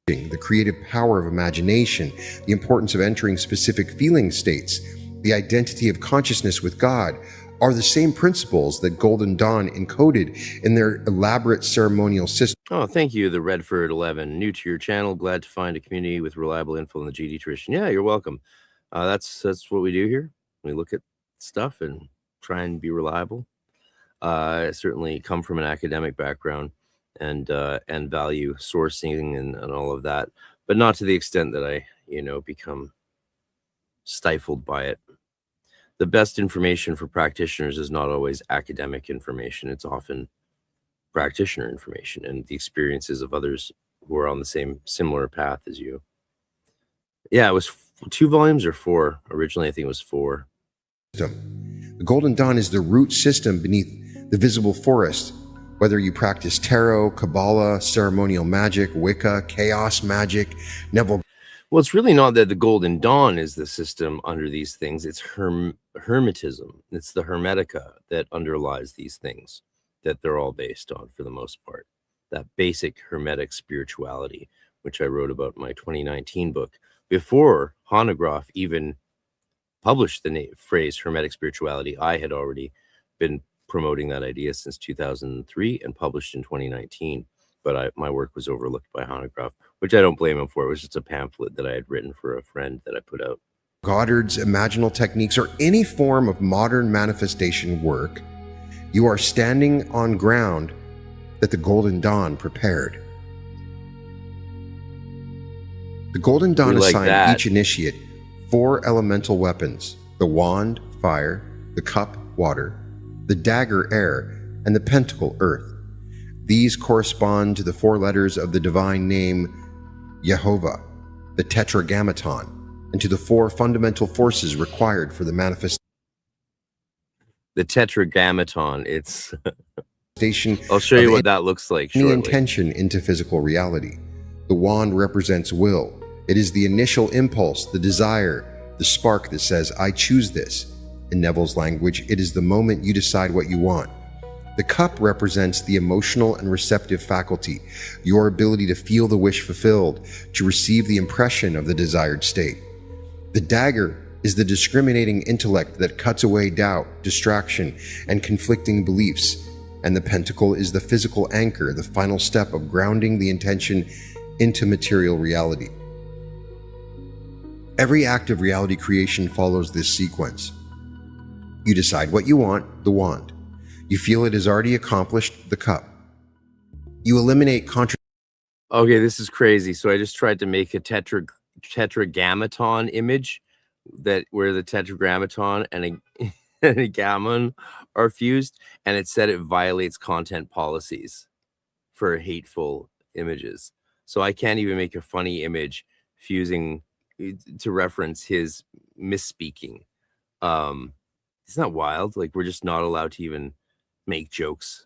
The creative power of imagination, the importance of entering specific feeling states, the identity of consciousness with God, are the same principles that Golden Dawn encoded in their elaborate ceremonial system. Oh, thank you, the Redford 11. New to your channel, glad to find a community with reliable info in the GD tradition. Yeah, you're welcome. That's what we do here. We look at stuff and try and be reliable. I certainly come from an academic background and value sourcing and all of that, but not to the extent that I, become stifled by it. The best information for practitioners is not always academic information. It's often practitioner information and the experiences of others who are on the similar path as you. Yeah, it was 2 volumes or 4. Originally, I think it was 4. The Golden Dawn is the root system beneath the visible forest. Whether you practice tarot, Kabbalah, ceremonial magic, Wicca, chaos magic, Neville. Well, it's really not that the Golden Dawn is the system under these things. It's Hermetism. It's the Hermetica that underlies these things that they're all based on for the most part. That basic Hermetic spirituality, which I wrote about in my 2019 book. Before Hanegraaff even published the phrase Hermetic spirituality, I had already been promoting that idea since 2003 and published in 2019. But my work was overlooked by Hanegraaff, which I don't blame him for. It was just a pamphlet that I had written for a friend that I put out. Goddard's imaginal techniques, or any form of modern manifestation work, you are standing on ground that the Golden Dawn prepared. The Golden Dawn assigned each initiate 4 elemental weapons: the wand, fire; the cup, water; the dagger, air; and the pentacle, earth. These correspond to the 4 letters of the divine name Yehovah, the Tetragrammaton, and to the 4 fundamental forces required for the manifestation. The Tetragrammaton, it's... I'll show you what that looks like shortly. Any intention into physical reality. The wand represents will. It is the initial impulse, the desire, the spark that says, I choose this. In Neville's language, it is the moment you decide what you want. The cup represents the emotional and receptive faculty, your ability to feel the wish fulfilled, to receive the impression of the desired state. The dagger is the discriminating intellect that cuts away doubt, distraction, and conflicting beliefs. And the pentacle is the physical anchor, the final step of grounding the intention into material reality. Every act of reality creation follows this sequence. You decide what you want, the wand. You feel it is already accomplished, the cup. You eliminate Okay, this is crazy. So I just tried to make a tetragrammaton image where the tetragrammaton and a gammon are fused, and it said it violates content policies for hateful images. So I can't even make a funny image fusing to reference his misspeaking. It's not wild. Like, we're just not allowed to even make jokes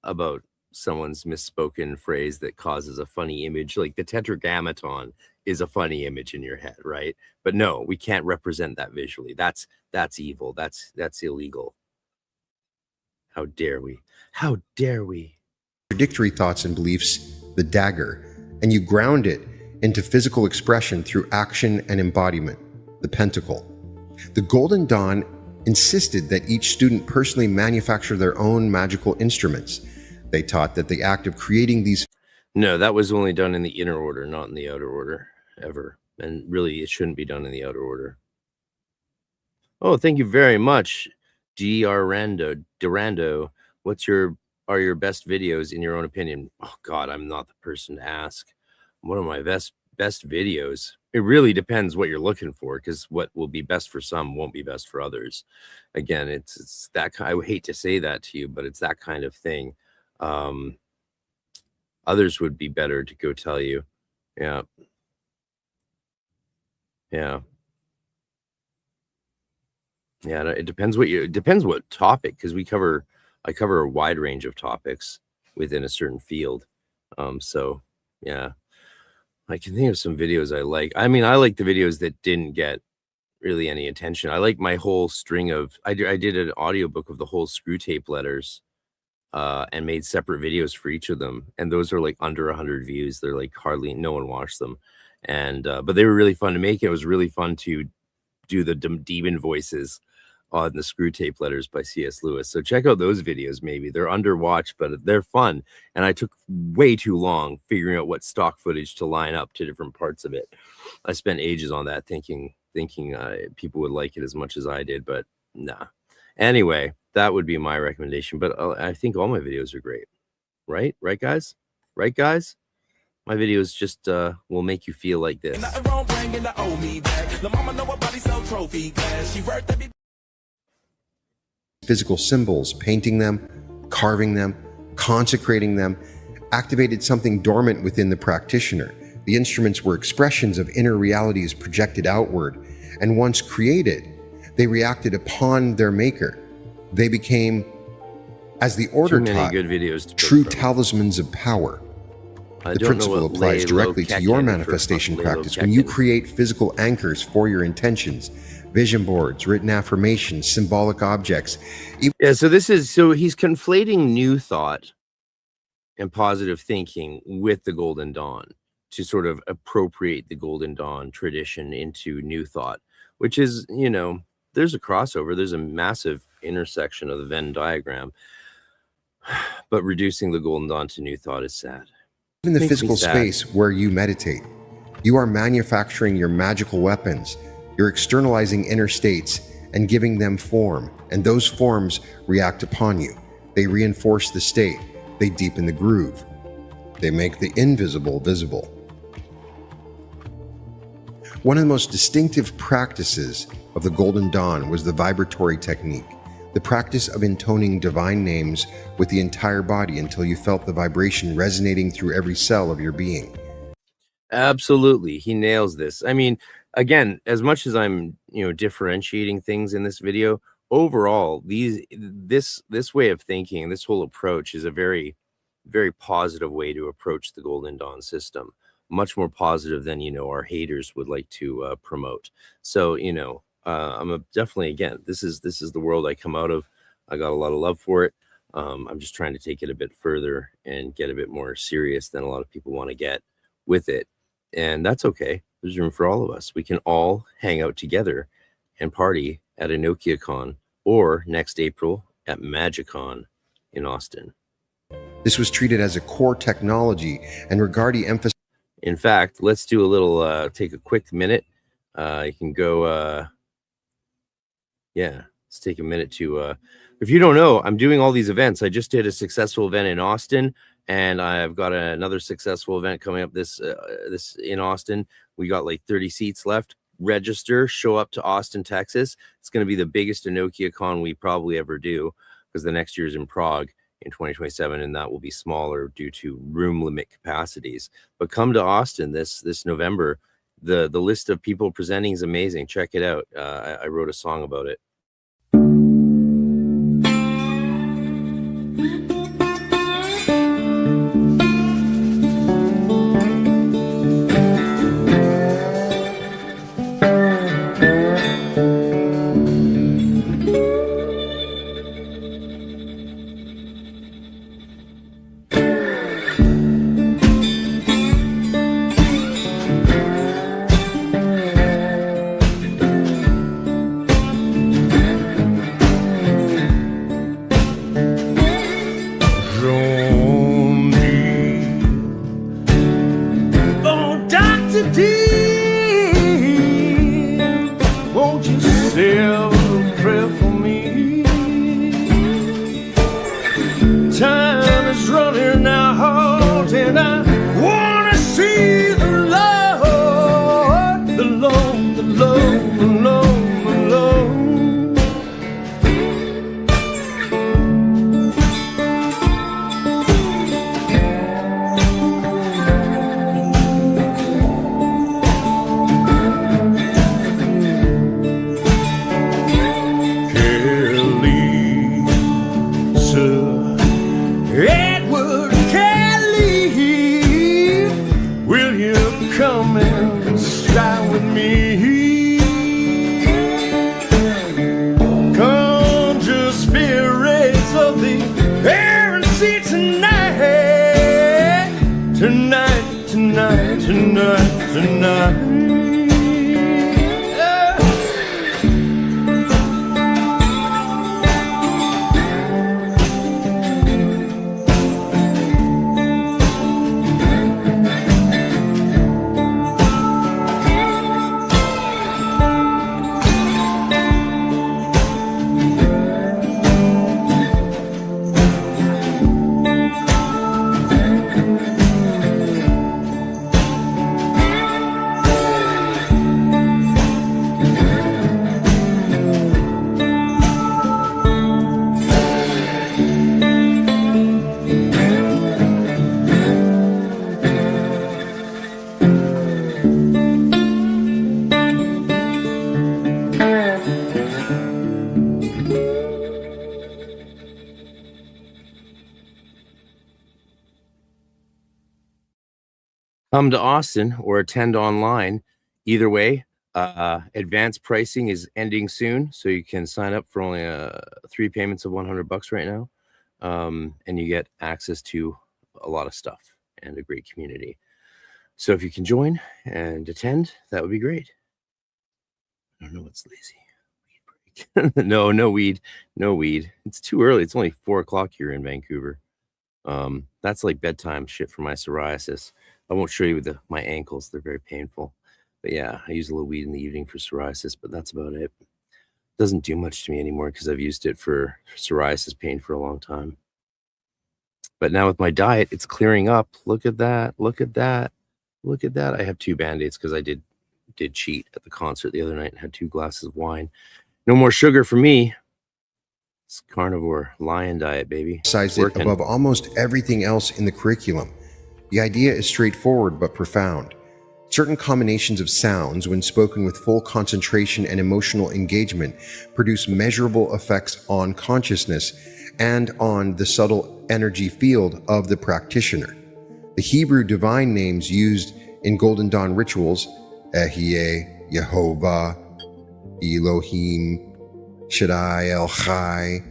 about someone's misspoken phrase that causes a funny image. Like, the tetragrammaton is a funny image in your head, right? But no, we can't represent that visually. That's evil. That's illegal. How dare we? How dare we? Contradictory thoughts and beliefs, the dagger, and you ground it into physical expression through action and embodiment, the pentacle. The Golden Dawn insisted that each student personally manufacture their own magical instruments. They taught that the act of creating these... No, that was only done in the inner order, not in the outer order, ever. And really, it shouldn't be done in the outer order. Oh, thank you very much, Durando. Are your best videos in your own opinion? Oh God, I'm not the person to ask. One of my best videos. It really depends what you're looking for, because what will be best for some won't be best for others. Again, it's that kind. I would hate to say that to you, but it's that kind of thing. Others would be better to go tell you. Yeah. It depends what topic, because I cover a wide range of topics within a certain field. So yeah, I can think of some videos I like. I mean, I like the videos that didn't get really any attention. I like my whole string of, I did an audiobook of the whole Screw Tape letters, and made separate videos for each of them. And those are like under 100 views. They're like hardly, no one watched them. And, but they were really fun to make. It was really fun to do the demon voices on the Screw Tape letters by C.S. Lewis. So check out those videos. Maybe they're underwatched, but they're fun. And I took way too long figuring out what stock footage to line up to different parts of it. I spent ages on that thinking people would like it as much as I did, but nah. Anyway, that would be my recommendation. But I think all my videos are great. Right, guys? My videos just will make you feel like this. Physical symbols, painting them, carving them, consecrating them, activated something dormant within the practitioner. The instruments were expressions of inner realities projected outward, and once created, they reacted upon their maker. They became, as the order taught, good videos true talismans of power. The principle applies directly to your manifestation practice when you create physical anchors for your intentions, vision boards, written affirmations, symbolic objects. Yeah, so he's conflating new thought and positive thinking with the Golden Dawn. to sort of appropriate the Golden Dawn tradition into New Thought, which is, you know, there's a crossover, there's a massive intersection of the Venn diagram, but reducing the Golden Dawn to New Thought is sad. In the physical space where you meditate, you are manufacturing your magical weapons. You're externalizing inner states and giving them form, and those forms react upon you. They reinforce the state. They deepen the groove. They make the invisible visible. One of the most distinctive practices of the Golden Dawn was the vibratory technique, the practice of intoning divine names with the entire body until you felt the vibration resonating through every cell of your being. Absolutely, he nails this. I mean, again, as much as I'm, you know, differentiating things in this video, overall, this way of thinking, this whole approach is a very, very positive way to approach the Golden Dawn system. Much more positive than, you know, our haters would like to promote. So, you know, definitely, again, this is the world I come out of. I got a lot of love for it. I'm just trying to take it a bit further and get a bit more serious than a lot of people want to get with it. And that's okay. There's room for all of us. We can all hang out together and party at EnokiaCon or next April at MagicCon in Austin. This was treated as a core technology, and Regardie emphasized. In fact, let's do a little, take a quick minute. You can go, yeah, let's take a minute to, if you don't know, I'm doing all these events. I just did a successful event in Austin, and I've got another successful event coming up this in Austin. We got like 30 seats left. Register, show up to Austin, Texas. It's going to be the biggest EnokiaCon we probably ever do, because the next year's in Prague in 2027, and that will be smaller due to room limit capacities. But come to Austin this November. The list of people presenting is amazing. Check it out. I wrote a song about it. Come to Austin or attend online. Either way, advanced pricing is ending soon, so you can sign up for only 3 payments of $100 right now, and you get access to a lot of stuff and a great community. So if you can join and attend, that would be great. I don't know what's lazy. Weed break. No weed. It's too early. It's only 4 o'clock here in Vancouver. That's like bedtime shit for my psoriasis. I won't show you my ankles. They're very painful. But yeah, I use a little weed in the evening for psoriasis, but that's about it. Doesn't do much to me anymore because I've used it for psoriasis pain for a long time. But now with my diet, it's clearing up. Look at that. I have 2 Band-Aids because I did cheat at the concert the other night and had 2 glasses of wine. No more sugar for me. It's carnivore lion diet, baby. Emphasized it above almost everything else in the curriculum. The idea is straightforward but profound. Certain combinations of sounds, when spoken with full concentration and emotional engagement, produce measurable effects on consciousness and on the subtle energy field of the practitioner. The Hebrew divine names used in Golden Dawn rituals, Ehyeh, Yehovah, Elohim, Shaddai El Chai,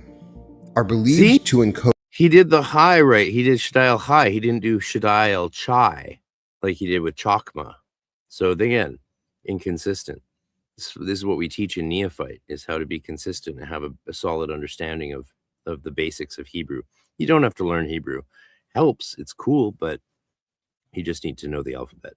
are believed to encode. He did the high right. He did Shaddai El Chai. He didn't do Shaddai El Chai like he did with Chokmah. So again, inconsistent. This is what we teach in Neophyte, is how to be consistent and have a solid understanding of the basics of Hebrew. You don't have to learn Hebrew. Helps. It's cool, but you just need to know the alphabet.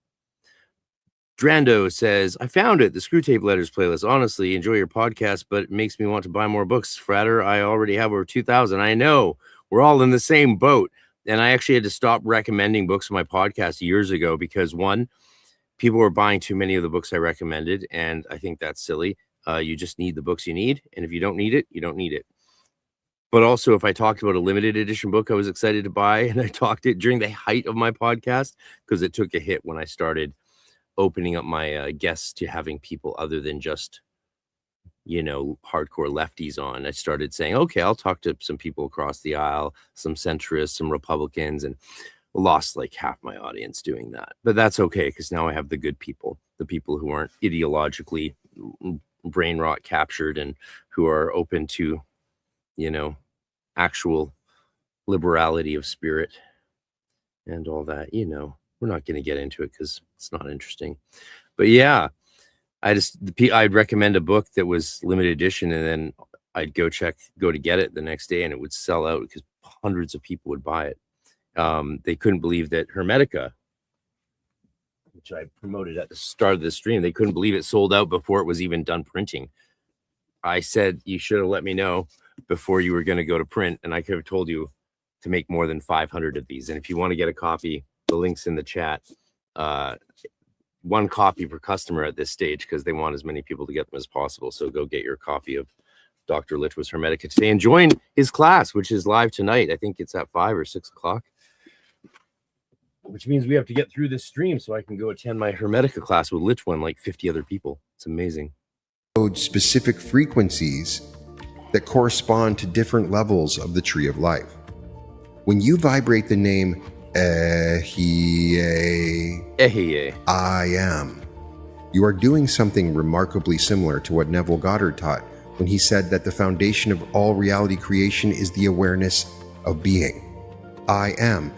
Drando says, I found it, the Screwtape Letters playlist. Honestly, enjoy your podcast, but it makes me want to buy more books. Frater, I already have over 2,000. I know. We're all in the same boat. And I actually had to stop recommending books on my podcast years ago because, one, people were buying too many of the books I recommended, and I think that's silly. You just need the books you need, and if you don't need it, you don't need it. But also, if I talked about a limited edition book I was excited to buy, and I talked it during the height of my podcast, because it took a hit when I started opening up my guests to having people other than just, hardcore lefties on. I started saying, okay, I'll talk to some people across the aisle, some centrists, some Republicans, and lost like half my audience doing that. But that's okay, because now I have the good people, the people who aren't ideologically brain rot captured and who are open to, actual liberality of spirit and all that. We're not going to get into it because it's not interesting. But yeah, I'd recommend a book that was limited edition, and then I'd go to get it the next day, and it would sell out because hundreds of people would buy it. They couldn't believe that Hermetica, which I promoted at the start of the stream, they couldn't believe it sold out before it was even done printing. I said, you should have let me know before you were going to go to print, and I could have told you to make more than 500 of these. And if you want to get a copy, the link's in the chat. 1 copy per customer at this stage, because they want as many people to get them as possible. So go get your copy of Dr. Litwa's Hermetica today and join his class, which is live tonight. I think it's at 5 or 6 o'clock. Which means we have to get through this stream so I can go attend my Hermetica class with Litwa and like 50 other people. It's amazing. Specific frequencies that correspond to different levels of the tree of life. When you vibrate the name Ehyeh, I am, you are doing something remarkably similar to what Neville Goddard taught when he said that the foundation of all reality creation is the awareness of being. I am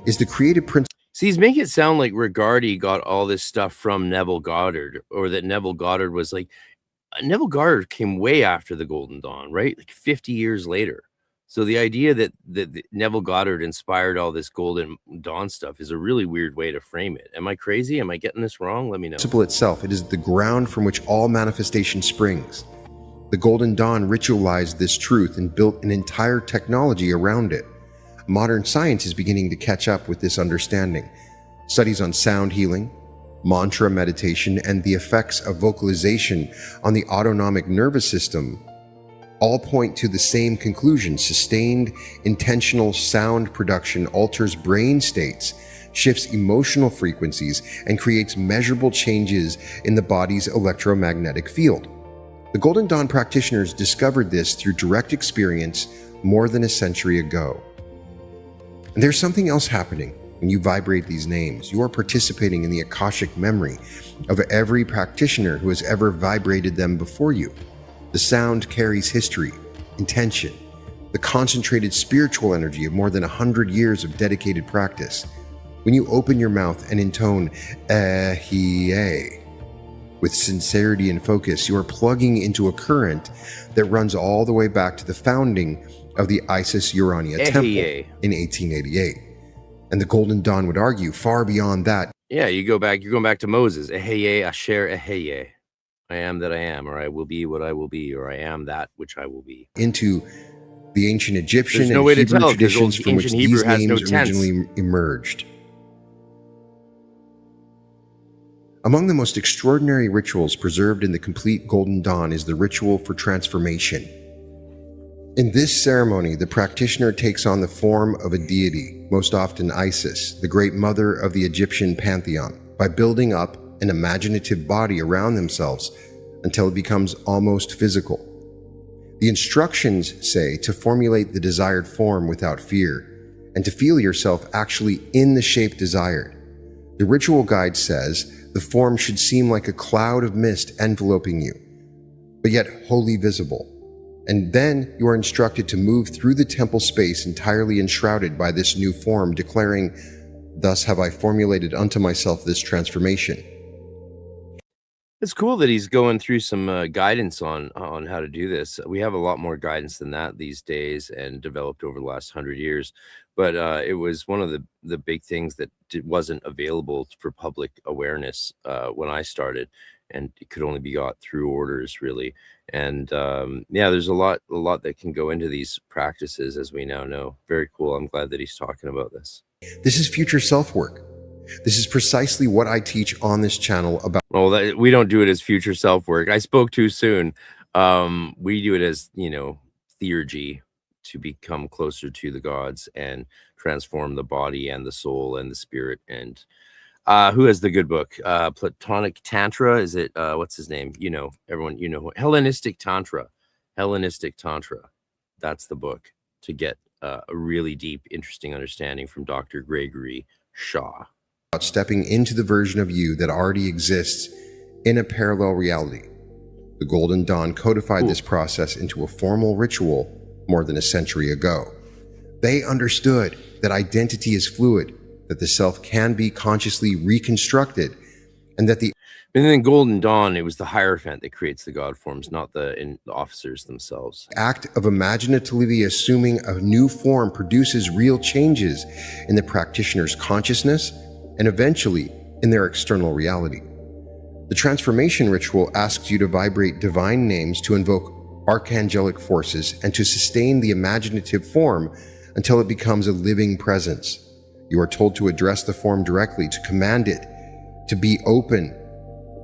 is the creative principle. See, he's making it sound like Regardie got all this stuff from Neville Goddard, or that Neville Goddard was like, Neville Goddard came way after the Golden Dawn, right? Like 50 years later. So the idea that Neville Goddard inspired all this Golden Dawn stuff is a really weird way to frame it. Am I crazy? Am I getting this wrong? Let me know. Principle itself, it is the ground from which all manifestation springs. The Golden Dawn ritualized this truth and built an entire technology around it. Modern science is beginning to catch up with this understanding. Studies on sound healing, mantra meditation, and the effects of vocalization on the autonomic nervous system all point to the same conclusion. Sustained, intentional sound production alters brain states, shifts emotional frequencies, and creates measurable changes in the body's electromagnetic field. The Golden Dawn practitioners discovered this through direct experience more than a century ago. And there's something else happening when you vibrate these names. You are participating in the Akashic memory of every practitioner who has ever vibrated them before you. The sound carries history, intention, the concentrated spiritual energy of more than 100 years of dedicated practice. When you open your mouth and intone "ehie" with sincerity and focus, you are plugging into a current that runs all the way back to the founding of the Isis Urania Temple in 1888. And the Golden Dawn would argue far beyond that. Yeah, you're going back to Moses. Eheye, Asher, Eheye. I am that I am, or I will be what I will be, or I am that which I will be. Into the ancient Egyptian no and way to Hebrew tell, traditions from which ancient Hebrew these has no names tense. originally emerged. Among the most extraordinary rituals preserved in the complete Golden Dawn is the ritual for transformation. In this ceremony, the practitioner takes on the form of a deity, most often Isis, the great mother of the Egyptian pantheon, by building up an imaginative body around themselves until it becomes almost physical. The instructions say to formulate the desired form without fear, and to feel yourself actually in the shape desired. The ritual guide says the form should seem like a cloud of mist enveloping you, but yet wholly visible. And then you are instructed to move through the temple space entirely enshrouded by this new form, declaring, "Thus have I formulated unto myself this transformation." It's cool that he's going through some guidance on how to do this. We have a lot more guidance than that these days, and developed over the last 100 years. But it was one of the big things that wasn't available for public awareness when I started, and it could only be got through orders, really. And yeah, there's a lot that can go into these practices, as we now know. Very cool. I'm glad that he's talking about this. This is future self work. This is precisely what I teach on this channel about. Well, we don't do it as future self work. I spoke too soon. We do it as, theurgy, to become closer to the gods and transform the body and the soul and the spirit. And who has the good book? Platonic Tantra, is it? What's his name? Everyone, Hellenistic Tantra. Hellenistic Tantra. That's the book to get a really deep, interesting understanding from Dr. Gregory Shaw. Stepping into the version of you that already exists in a parallel reality. The Golden Dawn codified this process into a formal ritual more than a century ago. They understood that identity is fluid, that the self can be consciously reconstructed, and that the And then Golden Dawn, it was the Hierophant that creates the God forms, not the officers themselves. act of imaginatively assuming a new form produces real changes in the practitioner's consciousness and eventually in their external reality. The transformation ritual asks you to vibrate divine names to invoke archangelic forces and to sustain the imaginative form until it becomes a living presence. You are told to address the form directly, to command it to be open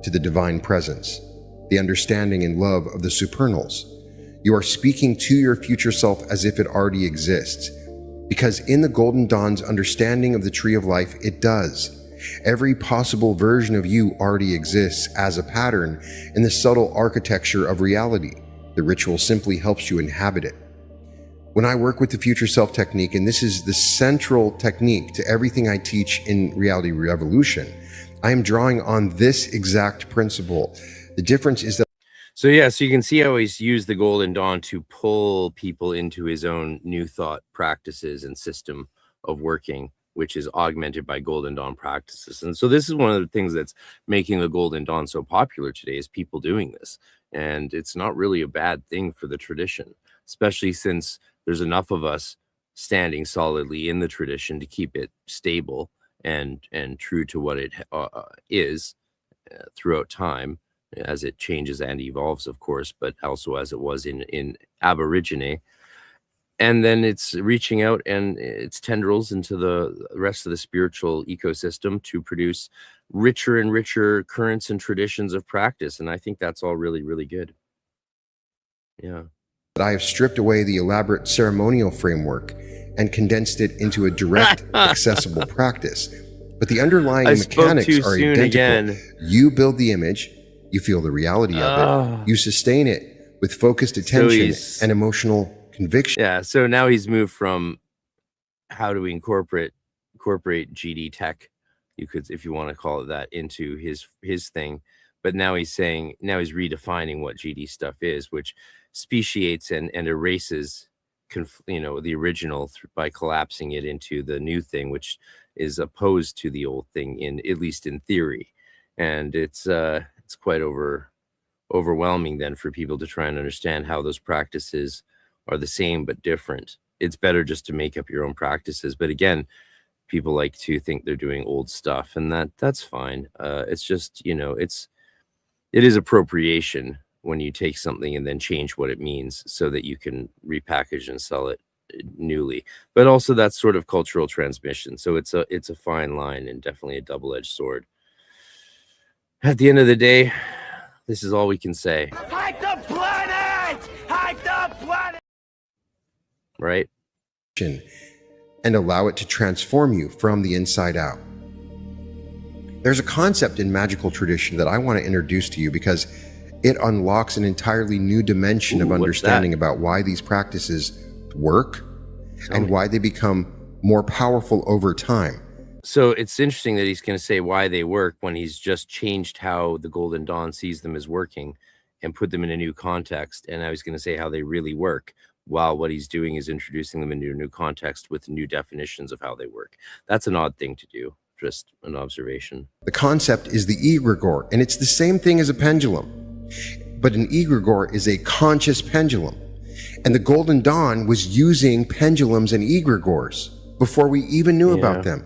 to the divine presence, the understanding and love of the supernals. You are speaking to your future self as if it already exists, because in the Golden Dawn's understanding of the Tree of Life, it does. Every possible version of you already exists as a pattern in the subtle architecture of reality. The ritual simply helps you inhabit it. When I work with the future self technique, and this is the central technique to everything I teach in Reality Revolution, I am drawing on this exact principle. The difference is that So you can see how he's used the Golden Dawn to pull people into his own new thought practices and system of working, which is augmented by Golden Dawn practices. And so this is one of the things that's making the Golden Dawn so popular today, is people doing this. And it's not really a bad thing for the tradition, especially since there's enough of us standing solidly in the tradition to keep it stable and true to what it is throughout time, as it changes and evolves, of course, but also as it was in Aborigine. And then it's reaching out and its tendrils into the rest of the spiritual ecosystem to produce richer and richer currents and traditions of practice. And I think that's all really, really good. Yeah. I have stripped away the elaborate ceremonial framework and condensed it into a direct, accessible practice. But the underlying mechanics are identical. Again. You build the image, you feel the reality of it, you sustain it with focused attention and emotional conviction. Yeah, so now he's moved from how to incorporate GD tech, you could, if you want to call it that, into his thing. But now he's redefining what GD stuff is, which speciates and erases the original by collapsing it into the new thing, which is opposed to the old thing, in at least in theory. And it's quite overwhelming then for people to try and understand how those practices are the same but different. It's better just to make up your own practices. But again, people like to think they're doing old stuff, and that's fine. It's just, you know, it is appropriation when you take something and then change what it means so that you can repackage and sell it newly. But also that's sort of cultural transmission. So it's a fine line and definitely a double-edged sword. At the end of the day, this is all we can say. Hide the planet! Hide the planet! Right? And allow it to transform you from the inside out. There's a concept in magical tradition that I want to introduce to you because it unlocks an entirely new dimension of understanding about why these practices work and why they become more powerful over time. So it's interesting that he's going to say why they work when he's just changed how the Golden Dawn sees them as working and put them in a new context. And I was going to say how they really work, while what he's doing is introducing them into a new context with new definitions of how they work. That's an odd thing to do, just an observation. The concept is the Egregore, and it's the same thing as a pendulum. But an Egregore is a conscious pendulum. And the Golden Dawn was using pendulums and Egregores before we even knew about them.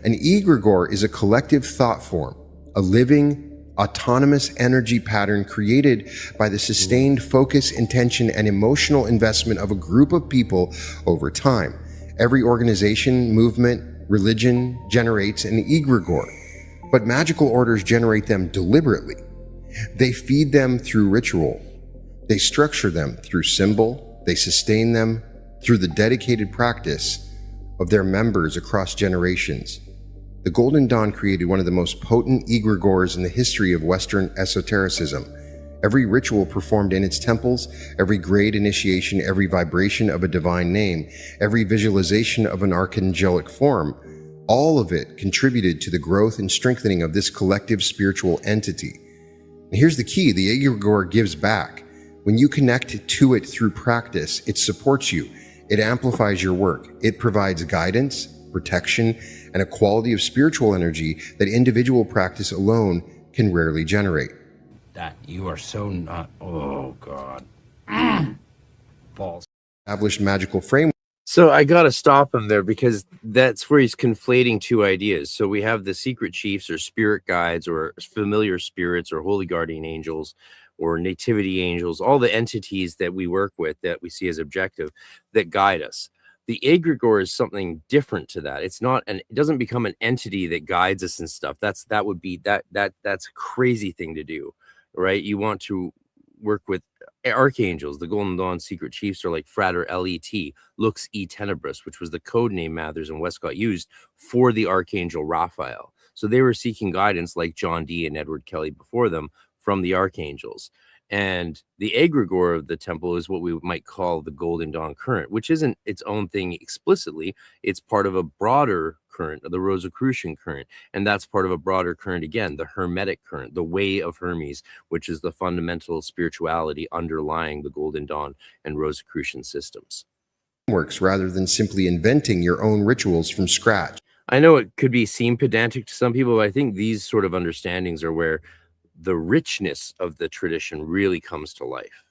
An Egregore is a collective thought form, a living, autonomous energy pattern created by the sustained focus, intention, and emotional investment of a group of people over time. Every organization, movement, religion generates an Egregore, but magical orders generate them deliberately. They feed them through ritual. They structure them through symbol. They sustain them through the dedicated practice of their members across generations. The Golden Dawn created one of the most potent egregores in the history of Western esotericism. Every ritual performed in its temples, every grade initiation, every vibration of a divine name, every visualization of an archangelic form, all of it contributed to the growth and strengthening of this collective spiritual entity. And here's the key: the egregore gives back. When you connect to it through practice, it supports you. It amplifies your work. It provides guidance, protection, and a quality of spiritual energy that individual practice alone can rarely generate. That you are so not, oh God. False. Established magical framework. So I got to stop him there because that's where he's conflating two ideas. So we have the secret chiefs or spirit guides or familiar spirits or holy guardian angels or nativity angels, all the entities that we work with that we see as objective that guide us. The egregore is something different to that. It's not it doesn't become an entity that guides us and stuff. That's a crazy thing to do, right? You want to work with archangels. The Golden Dawn secret chiefs are like Frater LET, Lux E Tenebris, which was the code name Mathers and Westcott used for the archangel Raphael. So they were seeking guidance like John Dee and Edward Kelly before them from the archangels. And the egregore of the temple is what we might call the Golden Dawn current, which isn't its own thing explicitly. It's part of a broader current, the Rosicrucian current. And that's part of a broader current again, the Hermetic current, the way of Hermes, which is the fundamental spirituality underlying the Golden Dawn and Rosicrucian systems. Works rather than simply inventing your own rituals from scratch. I know it could seem pedantic to some people, but I think these sort of understandings are where the richness of the tradition really comes to life.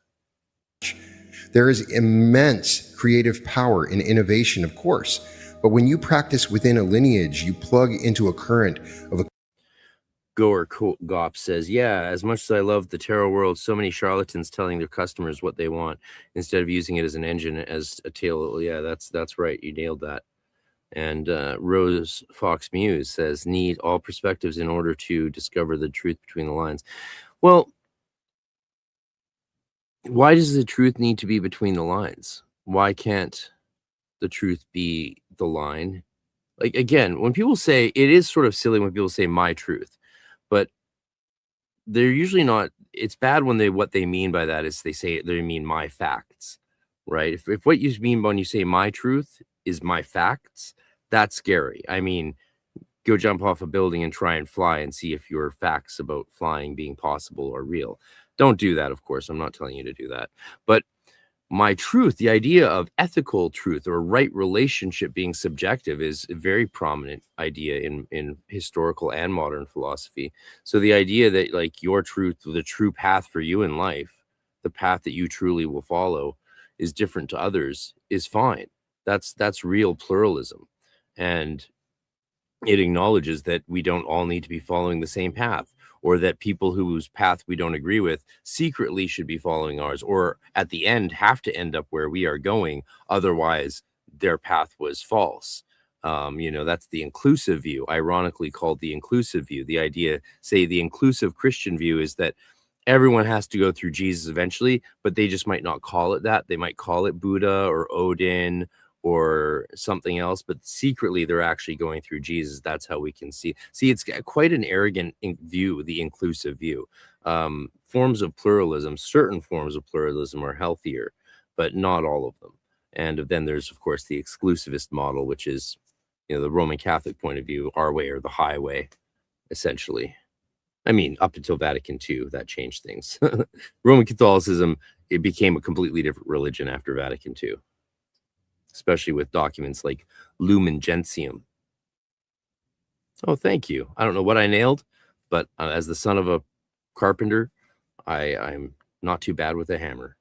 There is immense creative power in innovation, of course, but when you practice within a lineage, you plug into a current of a Goer Gop says, yeah, as much as I love the tarot world, so many charlatans telling their customers what they want instead of using it as an engine, as a tail. Yeah, that's right. You nailed that. And Rose Fox Muse says, need all perspectives in order to discover the truth between the lines. Well, why does the truth need to be between the lines? Why can't the truth be the line? Like, again, when people say, it is sort of silly when people say my truth, but they're usually not, it's bad when what they mean by that is they mean my facts, right? If what you mean when you say my truth is my facts, that's scary. I mean, go jump off a building and try and fly and see if your facts about flying being possible are real. Don't do that, of course. I'm not telling you to do that. But my truth, the idea of ethical truth or right relationship being subjective, is a very prominent idea in historical and modern philosophy. So the idea that like your truth, the true path for you in life, the path that you truly will follow, is different to others is fine. That's real pluralism. And it acknowledges that we don't all need to be following the same path, or that people whose path we don't agree with secretly should be following ours, or at the end have to end up where we are going. Otherwise, their path was false. That's the inclusive view, ironically called the inclusive view. The idea, say, the inclusive Christian view is that everyone has to go through Jesus eventually, but they just might not call it that. They might call it Buddha or Odin or something else, but secretly they're actually going through Jesus. That's how we can see. It's quite an arrogant view, the inclusive view. Forms of pluralism, certain forms of pluralism are healthier, but not all of them. And then there's, of course, the exclusivist model, which is, the Roman Catholic point of view, our way or the highway, essentially. I mean, up until Vatican II, that changed things. Roman Catholicism, it became a completely different religion after Vatican II, especially with documents like Lumen Gentium. Oh, thank you. I don't know what I nailed, but as the son of a carpenter, I'm not too bad with a hammer.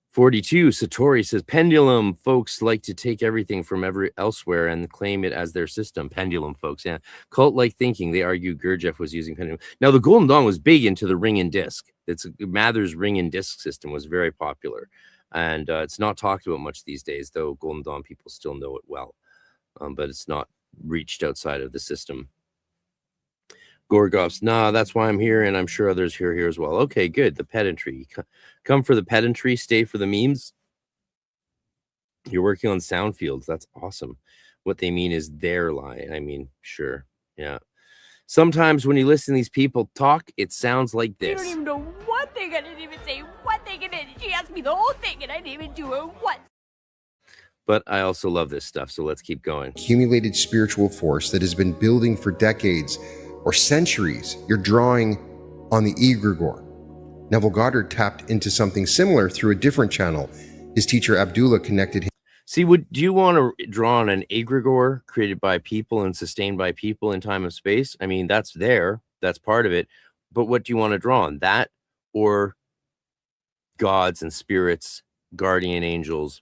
42, Satori says, pendulum folks like to take everything from elsewhere and claim it as their system. Pendulum folks, yeah. Cult-like thinking, they argue Gurdjieff was using pendulum. Now, the Golden Dawn was big into the ring and disc. Mather's ring and disc system was very popular. And it's not talked about much these days, though Golden Dawn people still know it well. But it's not reached outside of the system. Gorgov's, nah, that's why I'm here, and I'm sure others here as well. Okay, good. The pedantry. Come for the pedantry, stay for the memes. You're working on sound fields. That's awesome. What they mean is their lie. I mean, sure. Yeah. Sometimes when you listen to these people talk, it sounds like this. You don't even know what thing. I didn't even say what thing it is. She asked me the whole thing, and I didn't even do it once. But I also love this stuff, so let's keep going. Accumulated spiritual force that has been building for decades or centuries. You're drawing on the Egregore. Neville Goddard tapped into something similar through a different channel. His teacher Abdullah connected him. See, do you want to draw on an Egregore created by people and sustained by people in time and space? I mean, that's part of it. But what do you want to draw on? That or gods and spirits, guardian angels,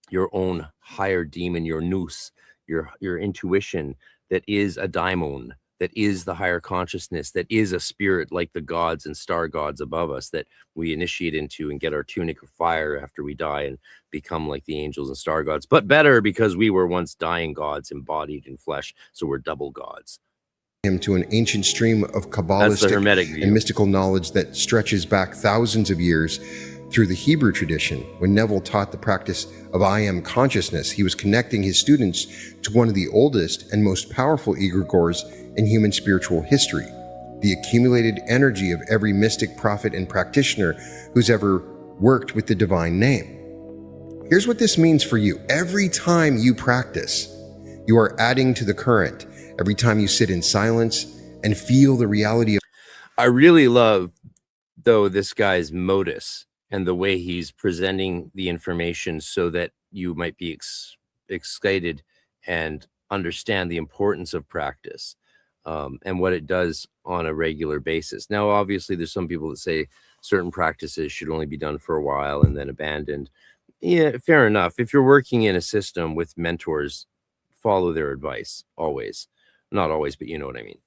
your own higher demon, your nous, your intuition that is a daimon, that is the higher consciousness, that is a spirit like the gods and star gods above us that we initiate into and get our tunic of fire after we die and become like the angels and star gods, but better because we were once dying gods embodied in flesh, so we're double gods. Him to an ancient stream of Kabbalistic and mystical knowledge that stretches back thousands of years through the Hebrew tradition. When Neville taught the practice of I am consciousness, he was connecting his students to one of the oldest and most powerful egregores in human spiritual history, the accumulated energy of every mystic, prophet, and practitioner who's ever worked with the divine name. Here's what this means for you. Every time you practice, you are adding to the current. Every time you sit in silence and feel the reality of... I really love, though, this guy's modus and the way he's presenting the information so that you might be excited and understand the importance of practice. And what it does on a regular basis. Now, obviously, there's some people that say certain practices should only be done for a while and then abandoned. Yeah, fair enough. If you're working in a system with mentors, follow their advice, always. Not always, but you know what I mean.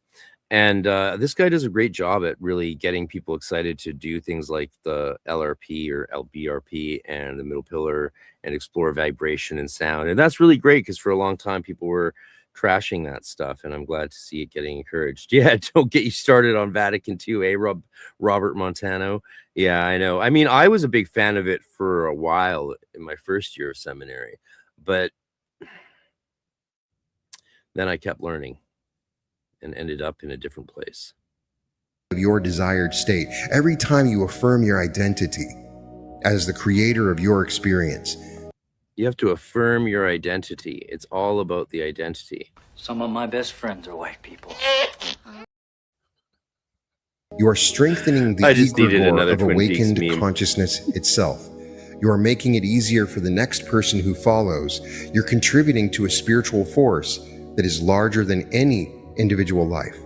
And this guy does a great job at really getting people excited to do things like the LRP or LBRP and the middle pillar and explore vibration and sound. And that's really great because for a long time, people were trashing that stuff, and I'm glad to see it getting encouraged. Yeah, don't get you started on Vatican II, Robert Montano. Yeah, I know. I mean, I was a big fan of it for a while in my first year of seminary, but then I kept learning and ended up in a different place. Your desired state. Every time you affirm your identity as the creator of your experience, you have to affirm your identity. It's all about the identity. Some of my best friends are white people. You are strengthening the egregore of awakened consciousness itself. You are making it easier for the next person who follows. You're contributing to a spiritual force that is larger than any individual life.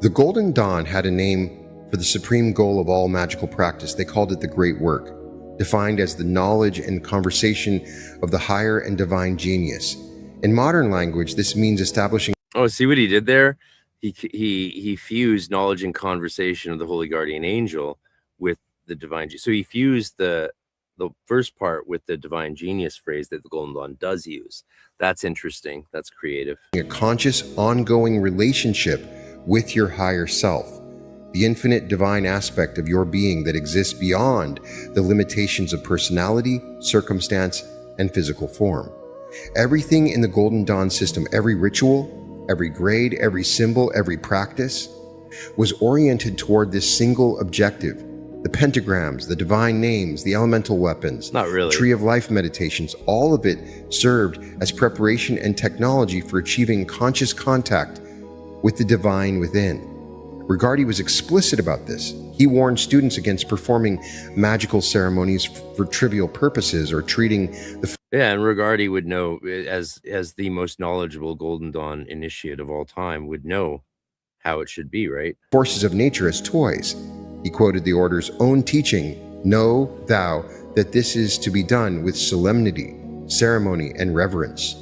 The Golden Dawn had a name for the supreme goal of all magical practice. They called it the Great Work, defined as the knowledge and conversation of the higher and divine genius. In modern language, this means establishing... Oh, see what he did there? He fused knowledge and conversation of the Holy Guardian Angel with the divine genius. So he fused the first part with the divine genius phrase that the Golden Dawn does use. That's interesting. That's creative. A conscious, ongoing relationship with your higher self, the infinite divine aspect of your being that exists beyond the limitations of personality, circumstance, and physical form. Everything in the Golden Dawn system, every ritual, every grade, every symbol, every practice, was oriented toward this single objective. The pentagrams, the divine names, the elemental weapons, Not really. Tree of Life meditations, all of it served as preparation and technology for achieving conscious contact with the divine within. Regardie was explicit about this. He warned students against performing magical ceremonies for trivial purposes or treating the... Yeah, and Regardie would know, as the most knowledgeable Golden Dawn initiate of all time, would know how it should be, right? forces of nature as toys. He quoted the Order's own teaching, "Know thou that this is to be done with solemnity, ceremony, and reverence.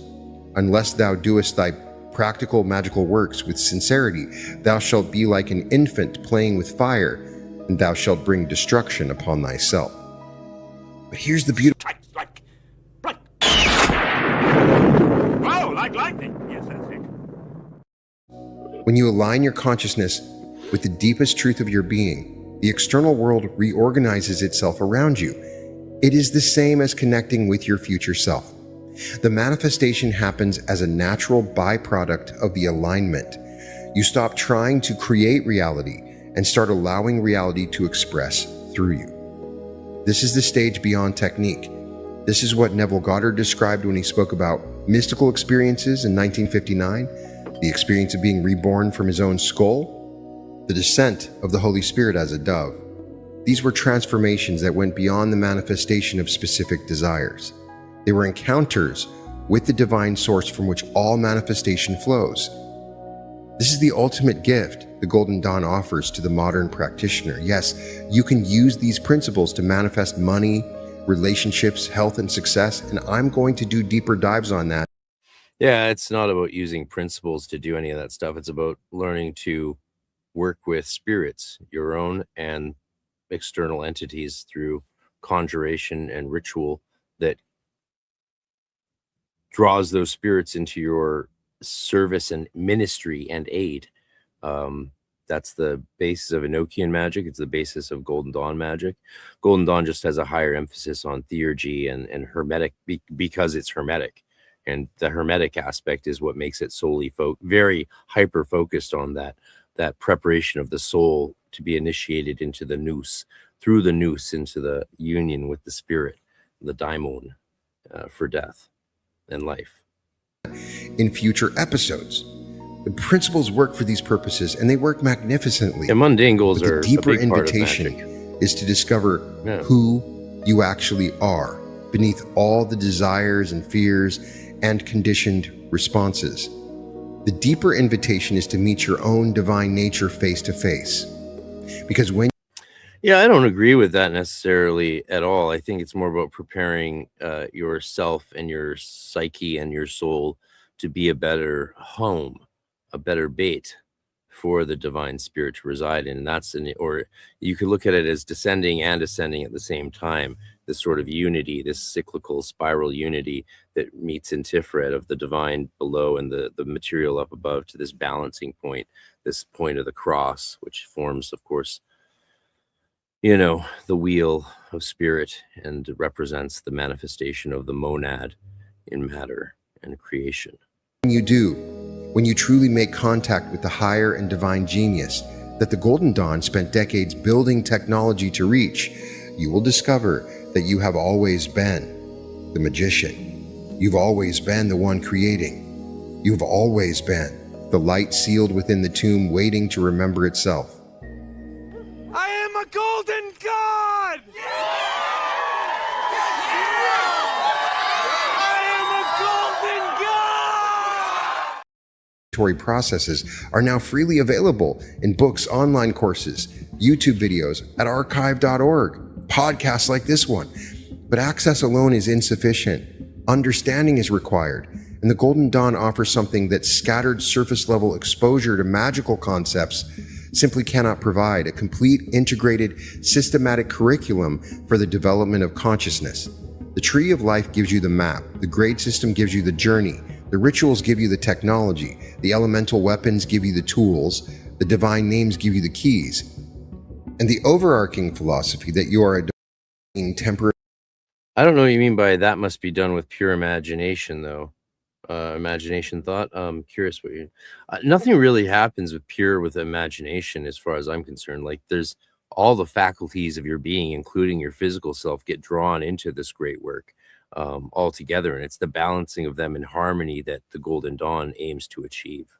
Unless thou doest thy practical magical works with sincerity, thou shalt be like an infant playing with fire, and thou shalt bring destruction upon thyself." But here's the beautiful... Oh, like lightning. Yes, that's it. When you align your consciousness with the deepest truth of your being, the external world reorganizes itself around you. It is the same as connecting with your future self. The manifestation happens as a natural byproduct of the alignment. You stop trying to create reality and start allowing reality to express through you. This is the stage beyond technique. This is what Neville Goddard described when he spoke about mystical experiences in 1959, the experience of being reborn from his own skull, the descent of the Holy Spirit as a dove. These were transformations that went beyond the manifestation of specific desires. They were encounters with the divine source from which all manifestation flows. This is the ultimate gift the Golden Dawn offers to the modern practitioner. Yes, you can use these principles to manifest money, relationships, health, and success, and I'm going to do deeper dives on that. Yeah, it's not about using principles to do any of that stuff. It's about learning to work with spirits, your own and external entities, through conjuration and ritual that draws those spirits into your service and ministry and aid. That's the basis of Enochian magic. It's the basis of Golden Dawn magic. Golden Dawn just has a higher emphasis on theurgy and hermetic because it's hermetic. And the hermetic aspect is what makes it solely very hyper focused on that preparation of the soul to be initiated into the nous, through the nous into the union with the spirit, the daimon, for death and life. In future episodes, the principles work for these purposes, and they work magnificently. And mundane goals But are the deeper a big part of invitation magic. is to discover who you actually are beneath all the desires and fears and conditioned responses. The deeper invitation is to meet your own divine nature face to face. Because when... Yeah, I don't agree with that necessarily at all. I think it's more about preparing yourself and your psyche and your soul to be a better home, a better bait for the divine spirit to reside in. And that's or you could look at it as descending and ascending at the same time. This sort of unity, this cyclical spiral unity that meets in Tiferet of the divine below and the material up above, to this balancing point, this point of the cross, which forms, of course, the wheel of spirit and represents the manifestation of the monad in matter and creation. When you truly make contact with the higher and divine genius that the Golden Dawn spent decades building technology to reach, you will discover that you have always been the magician. You've always been the one creating. You've always been the light sealed within the tomb, waiting to remember itself. I am a golden god! Processes are now freely available in books, online courses, YouTube videos, at archive.org, podcasts like this one. But access alone is insufficient. Understanding is required, and the Golden Dawn offers something that scattered surface-level exposure to magical concepts simply cannot provide: a complete, integrated, systematic curriculum for the development of consciousness. The Tree of Life gives you the map, the grade system gives you the journey, the rituals give you the technology, the elemental weapons give you the tools, the divine names give you the keys, and the overarching philosophy that you are adopting temporary. I don't know what you mean by that must be done with pure imagination, though. Imagination thought. I'm curious what you. Nothing really happens with imagination, as far as I'm concerned. Like, there's all the faculties of your being, including your physical self, get drawn into this great work all together, and it's the balancing of them in harmony that the Golden Dawn aims to achieve.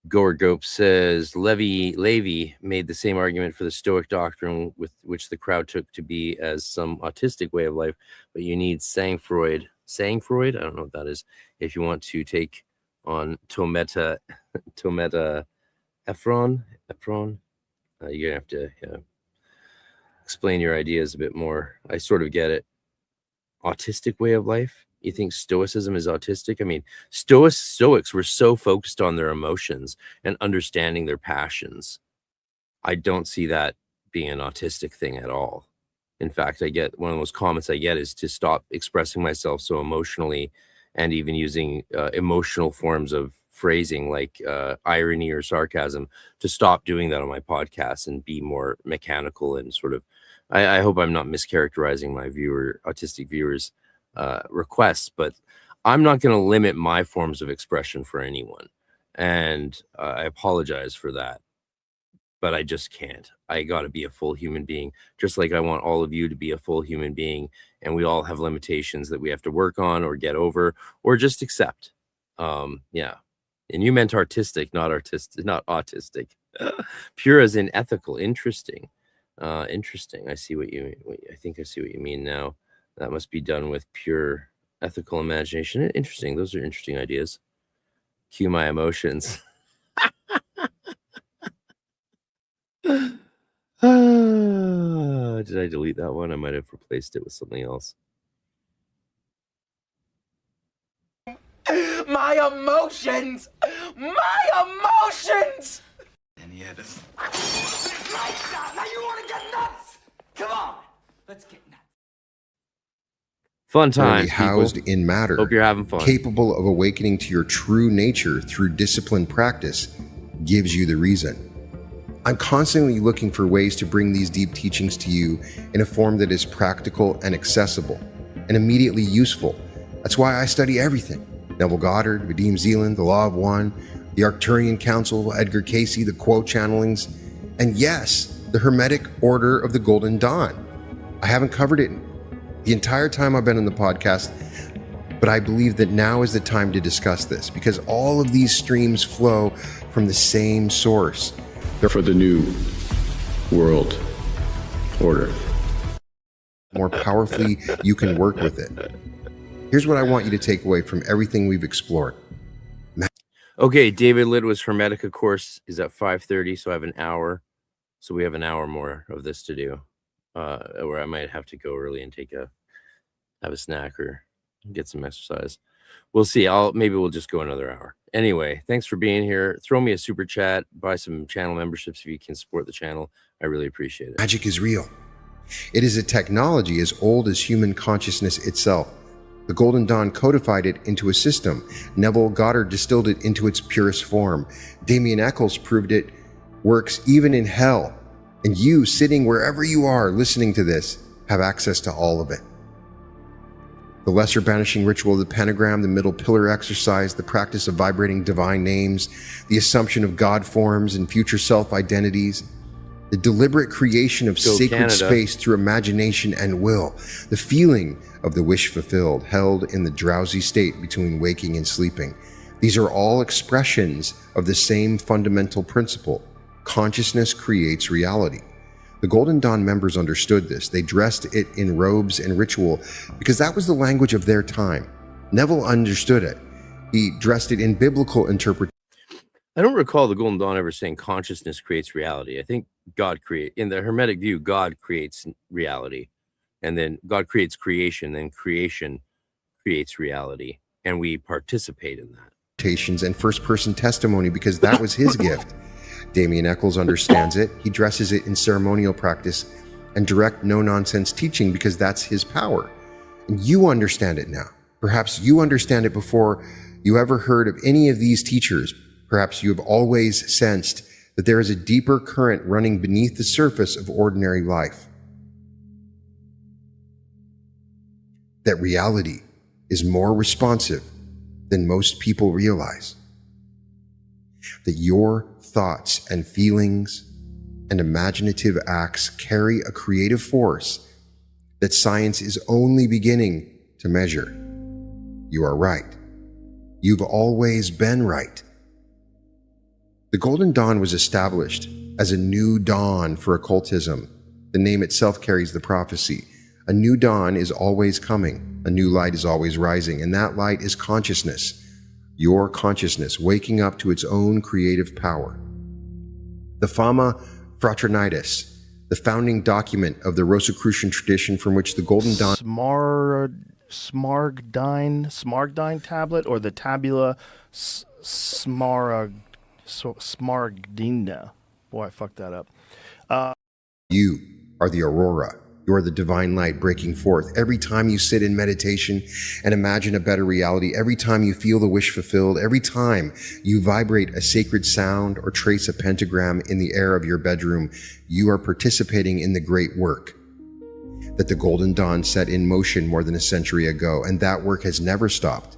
Gorgope says Levi made the same argument for the Stoic doctrine, with which the crowd took to be as some autistic way of life, but you need Sangfroid, I don't know what that is, if you want to take on Tometa Ephron. You're gonna have to explain your ideas a bit more. I sort of get it. Autistic way of life? You think Stoicism is autistic? I mean, Stoics were so focused on their emotions and understanding their passions. I don't see that being an autistic thing at all. In fact, I get one of the most comments I get is to stop expressing myself so emotionally, and even using emotional forms of phrasing like irony or sarcasm, to stop doing that on my podcast and be more mechanical and sort of. I hope I'm not mischaracterizing my autistic viewers' requests, but I'm not going to limit my forms of expression for anyone, and I apologize for that, but I just can't. I got to be a full human being, just like I want all of you to be a full human being, and we all have limitations that we have to work on or get over or just accept. Yeah, and you meant artistic, not autistic. Pure as in ethical. Interesting. Interesting. I see what you. I think I see what you mean now. That must be done with pure ethical imagination. Interesting. Those are interesting ideas. Cue my emotions. Did I delete that one? I might have replaced it with something else. My emotions! My emotions! And yet, Now you want to get nuts? Come on, let's get nuts. Fun times, housed people. in matter. Hope you're having fun. Capable of awakening to your true nature through disciplined practice, gives you the reason. I'm constantly looking for ways to bring these deep teachings to you in a form that is practical and accessible and immediately useful. That's why I study everything. Neville Goddard, Vadim Zeland, the Law of One, the Arcturian Council, Edgar Cayce, the quote channelings, and yes, the Hermetic Order of the Golden Dawn. I haven't covered it the entire time I've been on the podcast, but I believe that now is the time to discuss this, because all of these streams flow from the same source. They're for the new world order. More powerfully you can work with it. Here's what I want you to take away from everything we've explored. Okay, David Litwa's Hermetica course is at 5:30, so I have an hour. So we have an hour more of this to do, where I might have to go early and have a snack or get some exercise. We'll see. Maybe we'll just go another hour. Anyway, thanks for being here. Throw me a super chat, buy some channel memberships if you can support the channel. I really appreciate it. Magic is real. It is a technology as old as human consciousness itself. The Golden Dawn codified it into a system. Neville Goddard distilled it into its purest form. Damien Echols proved it works even in hell. And you, sitting wherever you are listening to this, have access to all of it. The lesser banishing ritual of the pentagram, the middle pillar exercise, the practice of vibrating divine names, the assumption of God forms and future self-identities, the deliberate creation of sacred space through imagination and will, the feeling of the wish fulfilled, held in the drowsy state between waking and sleeping. These are all expressions of the same fundamental principle. Consciousness creates reality. The Golden Dawn members understood this. They dressed it in robes and ritual because that was the language of their time. Neville understood it. He dressed it in biblical interpretation. I don't recall the Golden Dawn ever saying consciousness creates reality. I think in the Hermetic view, God creates reality. And then God creates creation, then creation creates reality. And we participate in that. And first-person testimony because that was his gift. Damien Echols understands it. He dresses it in ceremonial practice and direct no-nonsense teaching because that's his power. And you understand it now. Perhaps you understand it before you ever heard of any of these teachers. Perhaps you have always sensed that there is a deeper current running beneath the surface of ordinary life. That reality is more responsive than most people realize. That your thoughts and feelings and imaginative acts carry a creative force that science is only beginning to measure. You are right. You've always been right. The Golden Dawn was established as a new dawn for occultism. The name itself carries the prophecy. A new dawn is always coming. A new light is always rising, and that light is consciousness. Your consciousness waking up to its own creative power. The Fama Fraternitas, the founding document of the Rosicrucian tradition from which the Golden Dawn... Smaragdine tablet, or the Tabula Smaragdina. Boy, I fucked that up. You are the aurora. You are the divine light breaking forth. Every time you sit in meditation and imagine a better reality, every time you feel the wish fulfilled, every time you vibrate a sacred sound or trace a pentagram in the air of your bedroom, you are participating in the great work that the Golden Dawn set in motion more than a century ago, and that work has never stopped.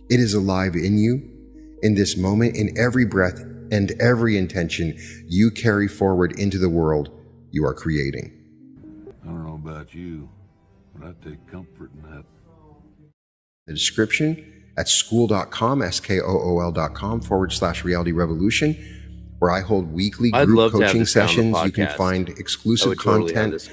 It is alive in you, in this moment, in every breath and every intention you carry forward into the world you are creating. I don't know about you, but I take comfort in that. The description at school.com, skool.com/reality revolution, where I hold weekly group coaching sessions. You can find exclusive content.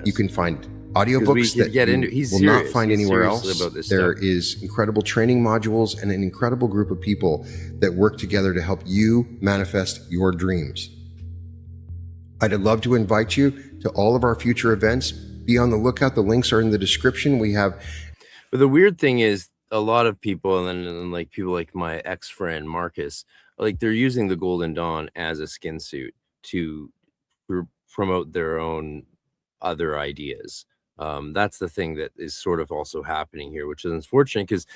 You can find audiobooks that you will not find anywhere else. There is incredible training modules and an incredible group of people that work together to help you manifest your dreams. I'd love to invite you to all of our future events. Be on the lookout. The links are in the description. But the weird thing is, a lot of people, and like people like my ex-friend Marcus, like they're using the Golden Dawn as a skin suit to promote their own other ideas. That's the thing that is sort of also happening here, which is unfortunate because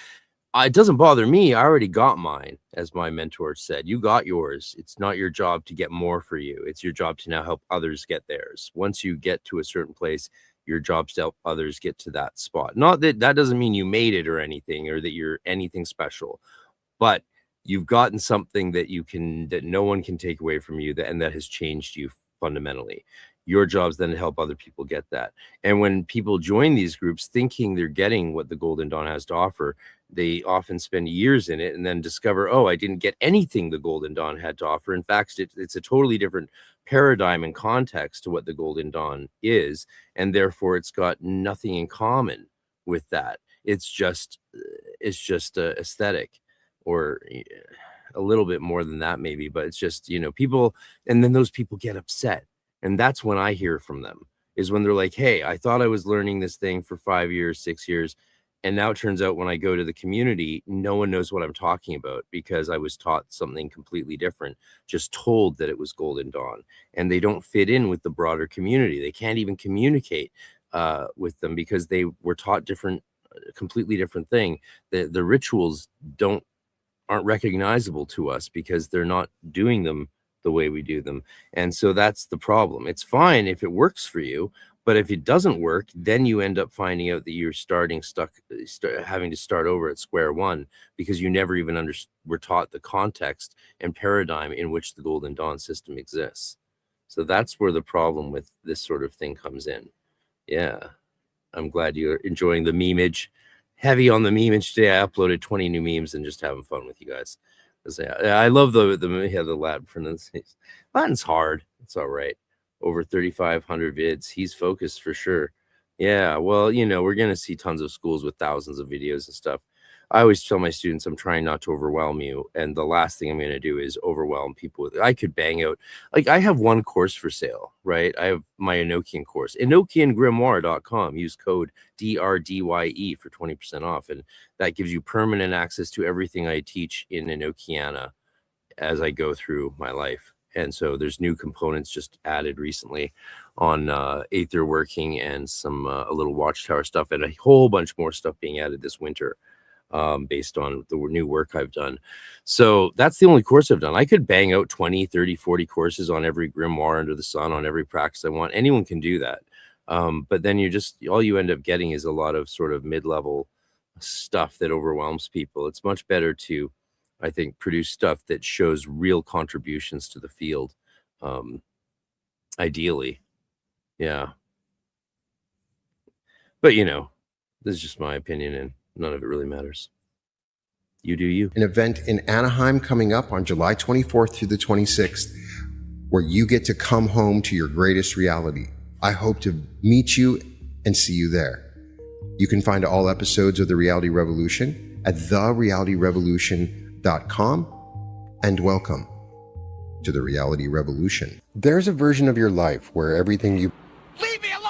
it doesn't bother me. I already got mine, as my mentor said. You got yours. It's not your job to get more for you. It's your job to now help others get theirs. Once you get to a certain place, your job's to help others get to that spot. Not that that doesn't mean you made it or anything, or that you're anything special, but you've gotten something that no one can take away from you, and that has changed you fundamentally. Your job's then to help other people get that. And when people join these groups thinking they're getting what the Golden Dawn has to offer, they often spend years in it and then discover, oh, I didn't get anything the Golden Dawn had to offer. In fact, it's a totally different paradigm and context to what the Golden Dawn is, and therefore it's got nothing in common with that. It's just aesthetic, or a little bit more than that maybe, but it's just, people, and then those people get upset. And that's when I hear from them, is when they're like, hey, I thought I was learning this thing for 5 years, 6 years. And now it turns out when I go to the community, no one knows what I'm talking about because I was taught something completely different, just told that it was Golden Dawn, and they don't fit in with the broader community. They can't even communicate with them because they were taught completely different thing. The rituals aren't recognizable to us because they're not doing them the way we do them. And so that's the problem. It's fine if it works for you, but if it doesn't work, then you end up finding out that you're having to start over at square one because you never even were taught the context and paradigm in which the Golden Dawn system exists. So that's where the problem with this sort of thing comes in. Yeah, I'm glad you're enjoying the memeage. Heavy on the memeage today. I uploaded 20 new memes and just having fun with you guys. I love the Latin pronunciation. Latin's hard. It's all right. over 3,500 vids. He's focused for sure. Yeah, well, you know, we're going to see tons of schools with thousands of videos and stuff. I always tell my students I'm trying not to overwhelm you, and the last thing I'm going to do is overwhelm people with. I could bang out, like, I have one course for sale, right? I have my Enochian course, EnochianGrimoire.com. Use code DRDYE for 20% off, and that gives you permanent access to everything I teach in Enochiana as I go through my life. And so there's new components just added recently on Aether working and some a little Watchtower stuff, and a whole bunch more stuff being added this winter. Based on the new work I've done. So that's the only course I've done. I could bang out 20, 30, 40 courses on every grimoire under the sun, on every practice I want. Anyone can do that. But then all you end up getting is a lot of sort of mid-level stuff that overwhelms people. It's much better to, I think, produce stuff that shows real contributions to the field. Ideally. Yeah. But, you know, this is just my opinion, and none of it really matters. You do you. An event in Anaheim coming up on July 24th through the 26th, where you get to come home to your greatest reality. I hope to meet you and see you there. You can find all episodes of The Reality Revolution at therealityrevolution.com, and welcome to The Reality Revolution. There's a version of your life where everything you... Leave me alone!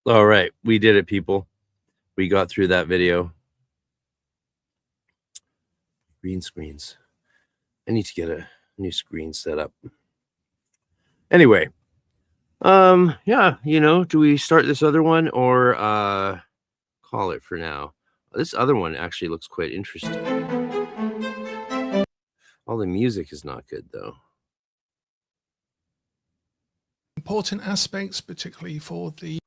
All right, we did it, people. We got through that video. Green screens. I need to get a new screen set up. Anyway, yeah, you know, do we start this other one or call it for now? This other one actually looks quite interesting. All the music is not good, though. Important aspects, particularly for the...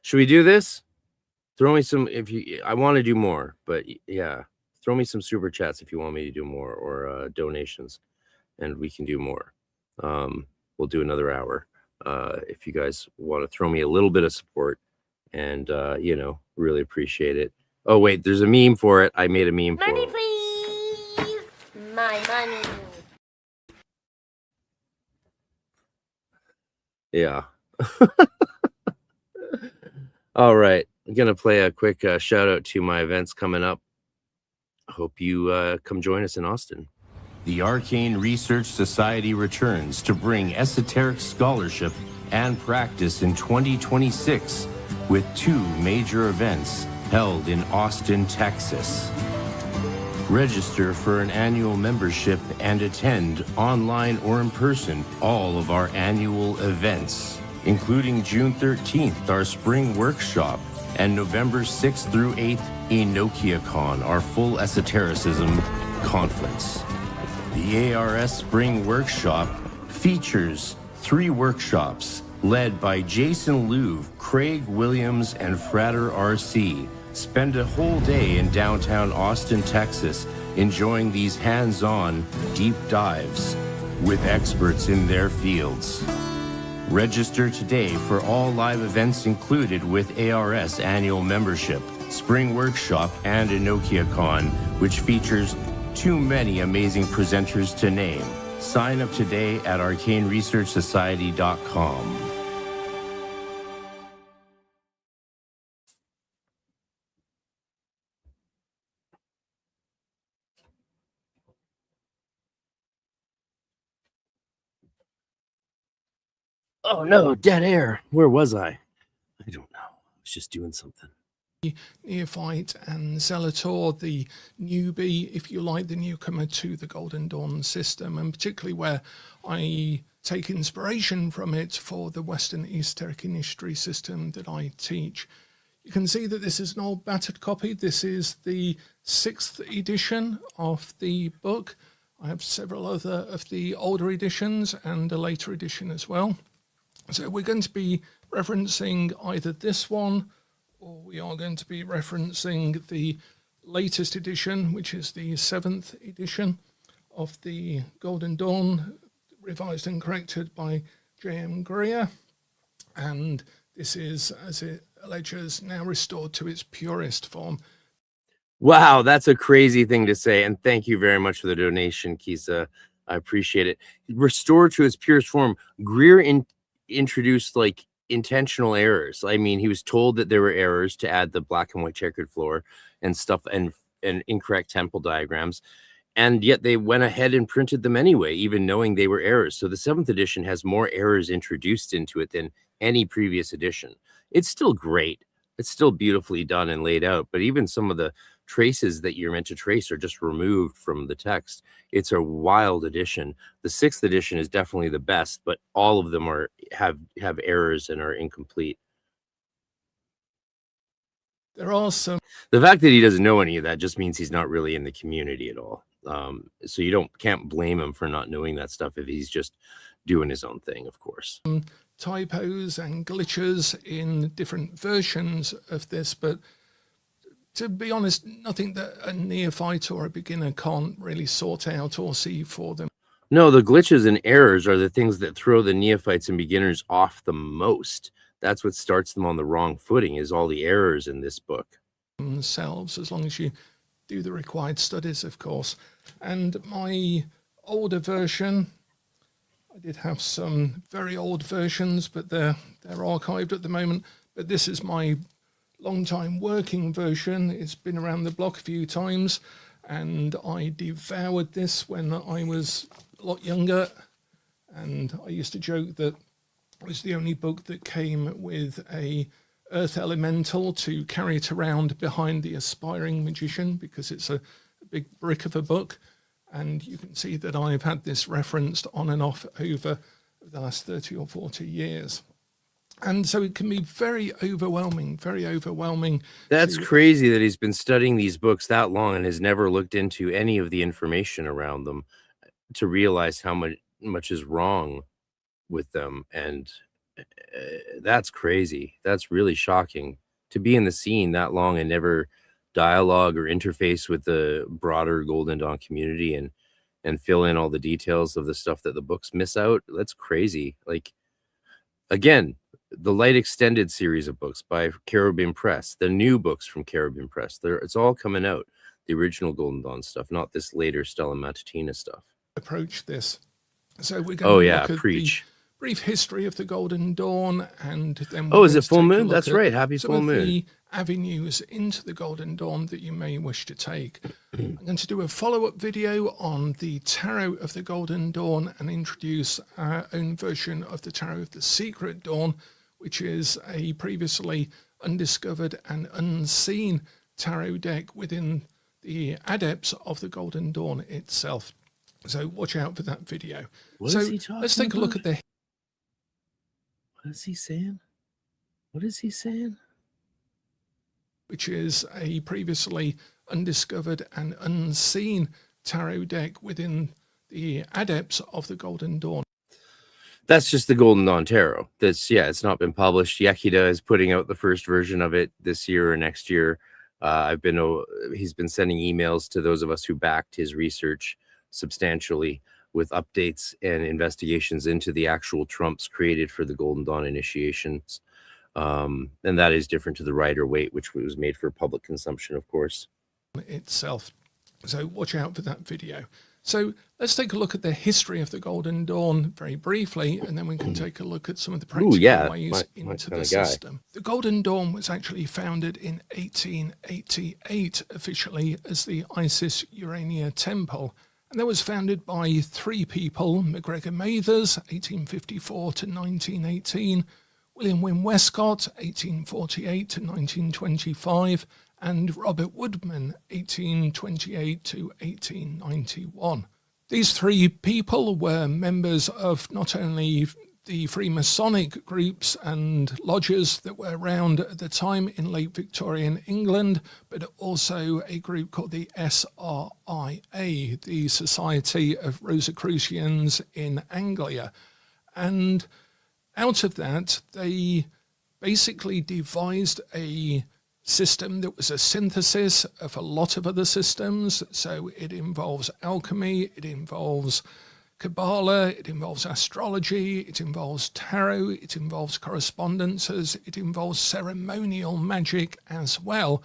Should we do this? Throw me some, I want to do more, but yeah, throw me some super chats if you want me to do more, or donations, and we can do more. We'll do another hour. If you guys want to throw me a little bit of support, and, you know, really appreciate it. Oh, wait, there's a meme for it. I made a meme for it. Money, please! My money. Yeah. All right, I'm going to play a quick shout out to my events coming up. Hope you come join us in Austin. The Arcane Research Society returns to bring esoteric scholarship and practice in 2026 with 2 major events held in Austin, Texas. Register for an annual membership and attend online or in person all of our annual events, including June 13th, our spring workshop, and November 6th through 8th, EnochiaCon, our full esotericism conference. The ARS Spring Workshop features 3 workshops led by Jason Louv, Craig Williams, and Frater RC. Spend a whole day in downtown Austin, Texas, enjoying these hands-on deep dives with experts in their fields. Register today for all live events included with ARS annual membership, spring workshop, and EnochiaCon, which features too many amazing presenters to name. Sign up today at arcaneresearchsociety.com. Oh no, dead air. Where was I? I don't know. I was just doing something. Neophyte and Zealotor, the newbie, if you like, the newcomer to the Golden Dawn system, and particularly where I take inspiration from it for the Western esoteric history system that I teach. You can see that this is an old battered copy. This is the 6th edition of the book. I have several other of the older editions and a later edition as well. So we're going to be referencing either this one, or we are going to be referencing the latest edition, which is the 7th edition of the Golden Dawn, revised and corrected by J.M. Greer. And this is, as it alleges, now restored to its purest form. Wow, that's a crazy thing to say. And thank you very much for the donation, Kisa. I appreciate it. Restored to its purest form, Greer introduced like intentional errors. I mean, he was told that there were errors to add the black and white checkered floor and stuff and incorrect temple diagrams. And yet they went ahead and printed them anyway, even knowing they were errors. So the 7th edition has more errors introduced into it than any previous edition. It's still great. It's still beautifully done and laid out, but even some of the traces that you're meant to trace are just removed from the text. It's a wild edition. The 6th edition is definitely the best, but all of them have errors and are incomplete. There are some. The fact that he doesn't know any of that just means he's not really in the community at all. So you can't blame him for not knowing that stuff if he's just doing his own thing, of course. Typos and glitches in different versions of this, but to be honest, nothing that a neophyte or a beginner can't really sort out or see for them. No, the glitches and errors are the things that throw the neophytes and beginners off the most. That's what starts them on the wrong footing, is all the errors in this book. Themselves, as long as you do the required studies, of course. And my older version, I did have some very old versions, but they're archived at the moment. But this is my long-time working version. It's been around the block a few times, and I devoured this when I was a lot younger. And I used to joke that it was the only book that came with a earth elemental to carry it around behind the aspiring magician, because it's a big brick of a book. And you can see that I've had this referenced on and off over the last 30 or 40 years. And so it can be very overwhelming, very overwhelming. That's crazy that he's been studying these books that long and has never looked into any of the information around them to realize how much is wrong with them. And that's crazy. That's really shocking to be in the scene that long and never dialogue or interface with the broader Golden Dawn community and fill in all the details of the stuff that the books miss out. That's crazy. Like, again, the Light Extended series of books by Cherubim Press, the new books from Cherubim Press, it's all coming out. The original Golden Dawn stuff, not this later Stella Matutina stuff. Approach this. So we're going to look at preach. The brief history of the Golden Dawn, and then is it full moon? That's right. Happy full moon. The avenues into the Golden Dawn that you may wish to take. I'm going to do a follow-up video on the Tarot of the Golden Dawn and introduce our own version of the Tarot of the Secret Dawn, which is a previously undiscovered and unseen tarot deck within the Adepts of the Golden Dawn itself. So watch out for that video. What is he talking let's take a look at the... What is he saying? What is he saying? Which is a previously undiscovered and unseen tarot deck within the Adepts of the Golden Dawn. That's just the Golden Dawn Tarot. It's not been published. Yekida is putting out the first version of it this year or next year. He's been sending emails to those of us who backed his research substantially with updates and investigations into the actual trumps created for the Golden Dawn initiations. And that is different to the Rider-Waite, which was made for public consumption, of course. Itself. So watch out for that video. So let's take a look at the history of the Golden Dawn very briefly, and then we can take a look at some of the practical ways into the system. The Golden Dawn was actually founded in 1888 officially as the Isis Urania Temple. And that was founded by three people: MacGregor Mathers, 1854 to 1918, William Wynne Westcott, 1848 to 1925, and Robert Woodman, 1828 to 1891. These three people were members of not only the Freemasonic groups and lodges that were around at the time in late Victorian England, but also a group called the SRIA, the Society of Rosicrucians in Anglia. And out of that, they basically devised a system that was a synthesis of a lot of other systems. So it involves alchemy, it involves Kabbalah, it involves astrology, it involves tarot, it involves correspondences, it involves ceremonial magic as well.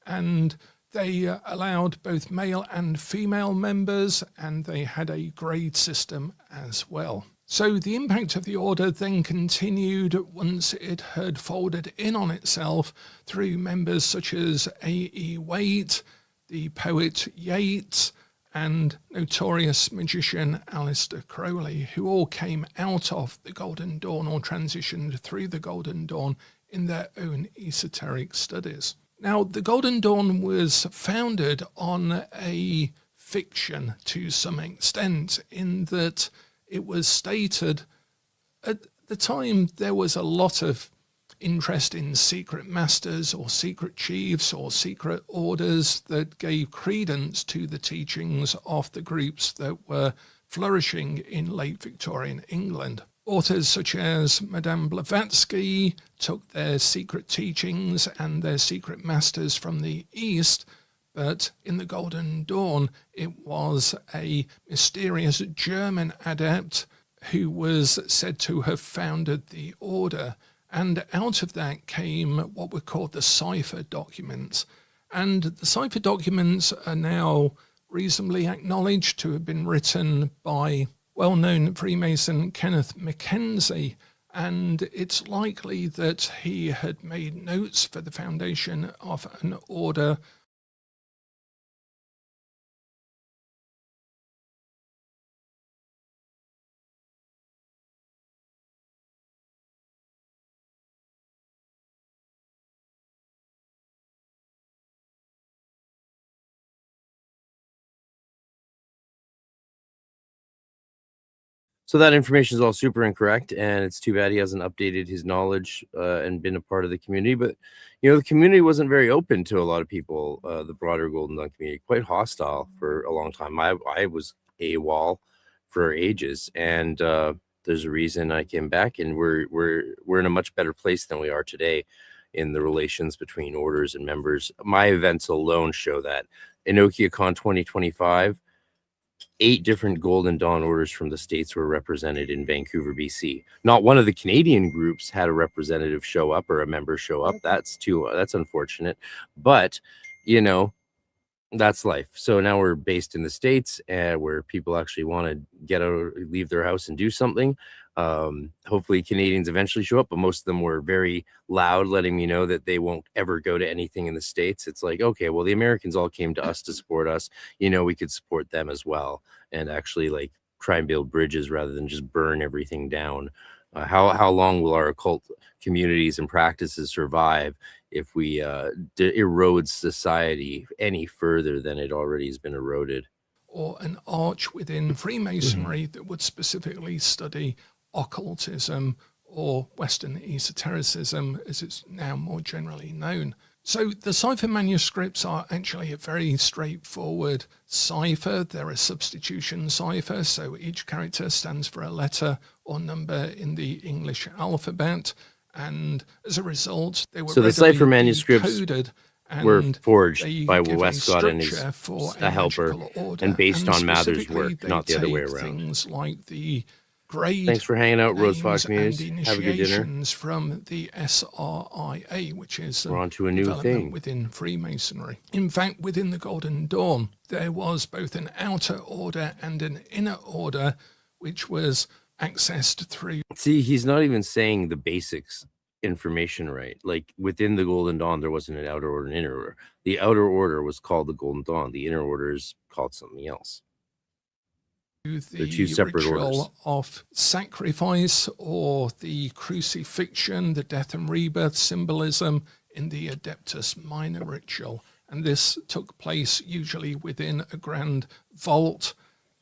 And They allowed both male and female members, and they had a grade system as well. So the impact of the order then continued once it had folded in on itself through members such as A.E. Waite, the poet Yeats, and notorious magician Aleister Crowley, who all came out of the Golden Dawn or transitioned through the Golden Dawn in their own esoteric studies. Now, the Golden Dawn was founded on a fiction to some extent, in that it was stated at the time there was a lot of interest in secret masters or secret chiefs or secret orders that gave credence to the teachings of the groups that were flourishing in late Victorian England. Authors such as Madame Blavatsky took their secret teachings and their secret masters from the East, but in the Golden Dawn it was a mysterious German adept who was said to have founded the order, and out of that came what were called the Cipher documents. And the Cipher documents are now reasonably acknowledged to have been written by well-known Freemason Kenneth Mackenzie, and it's likely that he had made notes for the foundation of an order So that information is all super incorrect, and it's too bad he hasn't updated his knowledge and been a part of the community. But, you know, the community wasn't very open to a lot of people, the broader Golden Dawn community, quite hostile for a long time. I was AWOL for ages, and there's a reason I came back, and we're in a much better place than we are today in the relations between orders and members. My events alone show that. EnochiaCon 2025, 8 different Golden Dawn orders from the States were represented in Vancouver, BC. Not one of the Canadian groups had a representative show up or a member show up. That's unfortunate. But, you know, that's life. So now we're based in the States, where people actually want to leave their house and do something. Hopefully Canadians eventually show up, but most of them were very loud, letting me know that they won't ever go to anything in the States. It's like, okay, well, the Americans all came to us to support us. You know, we could support them as well, and actually like try and build bridges rather than just burn everything down. How long will our occult communities and practices survive if we erode society any further than it already has been eroded? Or an arch within Freemasonry that would specifically study occultism or Western esotericism, as it's now more generally known. So the Cipher manuscripts are actually a very straightforward cipher. They're a substitution cipher, so each character stands for a letter or number in the English alphabet, and as a result, they were so the Cipher manuscripts were and forged by Westcott and his a helper, and based on Mather's work, not the other way around. Things like the grade Thanks for hanging out, Rose Fox names Muse. and Have a good dinner. initiations from the SRIA, which is We're on to a new development thing. within Freemasonry. In fact, within the Golden Dawn, there was both an outer order and an inner order, which was accessed through. See, he's not even saying the basics information right. Like within the Golden Dawn, there wasn't an outer order and inner order. The outer order was called the Golden Dawn. The inner order is called something else. The two separate ritual orders of sacrifice, or the crucifixion, the death and rebirth symbolism in the Adeptus Minor ritual. And this took place usually within a grand vault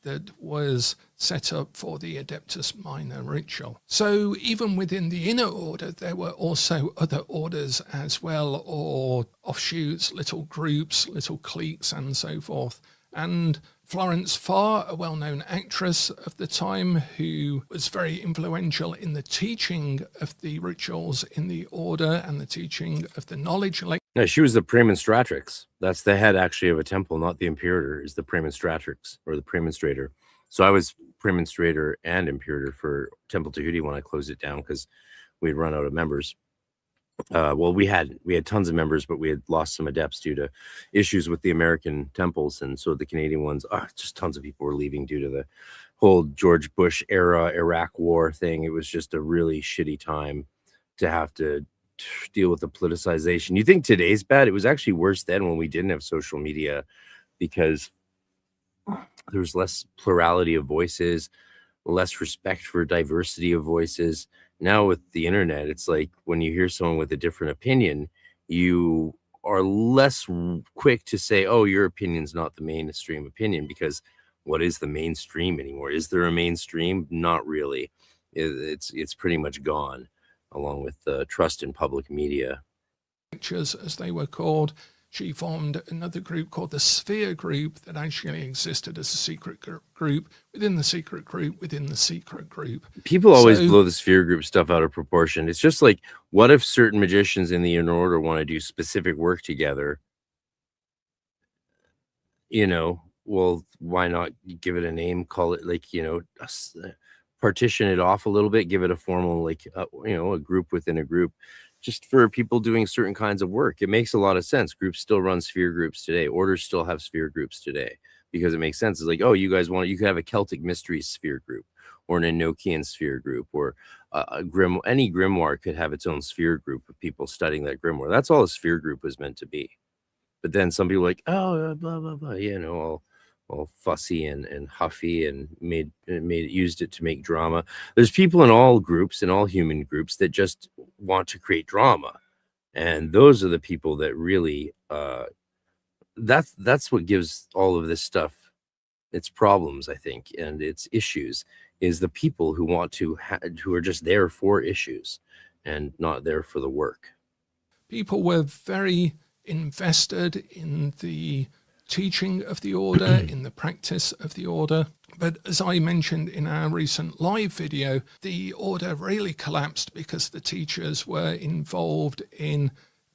that was set up for the Adeptus Minor ritual. So even within the inner order, there were also other orders as well, or offshoots, little groups, little cliques, and so forth. And Florence Farr, a well-known actress of the time who was very influential in the teaching of the rituals in the order and the teaching of the knowledge. No, she was the Praemonstratrix. That's the head actually of a temple, not the Imperator, is the Praemonstratrix or the Praemonstrator. So I was Praemonstrator and Imperator for Temple Tahuti when I closed it down because we'd run out of members. Well, we had tons of members, but we had lost some adepts due to issues with the American temples, and so the Canadian ones, just tons of people were leaving due to the whole George Bush era Iraq war thing. It was just a really shitty time to have to deal with the politicization. You think today's bad? It was actually worse then when we didn't have social media, because there was less plurality of voices, less respect for diversity of voices. Now with the internet, it's like when you hear someone with a different opinion, you are less quick to say, oh, your opinion's not the mainstream opinion, because what is the mainstream anymore? Is there a mainstream? Not really. It's pretty much gone, along with the trust in public media. Lectures, as they were called. She formed another group called the Sphere Group that actually existed as a secret group within the secret group within the secret group. People always blow the Sphere Group stuff out of proportion. It's just like, what if certain magicians in the Inner Order want to do specific work together? You know, well, why not give it a name, call it like, you know, partition it off a little bit, give it a formal, like, you know, a group within a group, just for people doing certain kinds of work. It makes a lot of sense. Groups still run Sphere Groups today. Orders still have Sphere Groups today, because it makes sense. It's like, oh, you guys want, you could have a Celtic Mysteries Sphere Group, or an Enochian Sphere Group, or any grimoire could have its own Sphere Group of people studying that grimoire. That's all a Sphere Group was meant to be. But then some people are like, oh, blah, blah, blah, you know, all fussy and huffy, and used it to make drama. There's people in all groups, in all human groups, that just want to create drama, and those are the people that really that's what gives all of this stuff its problems, I think, and its issues, is the people who want to who are just there for issues and not there for the work. People were very invested in the teaching of the order, in the practice of the order. But as I mentioned in our recent live video, the order really collapsed because the teachers were involved in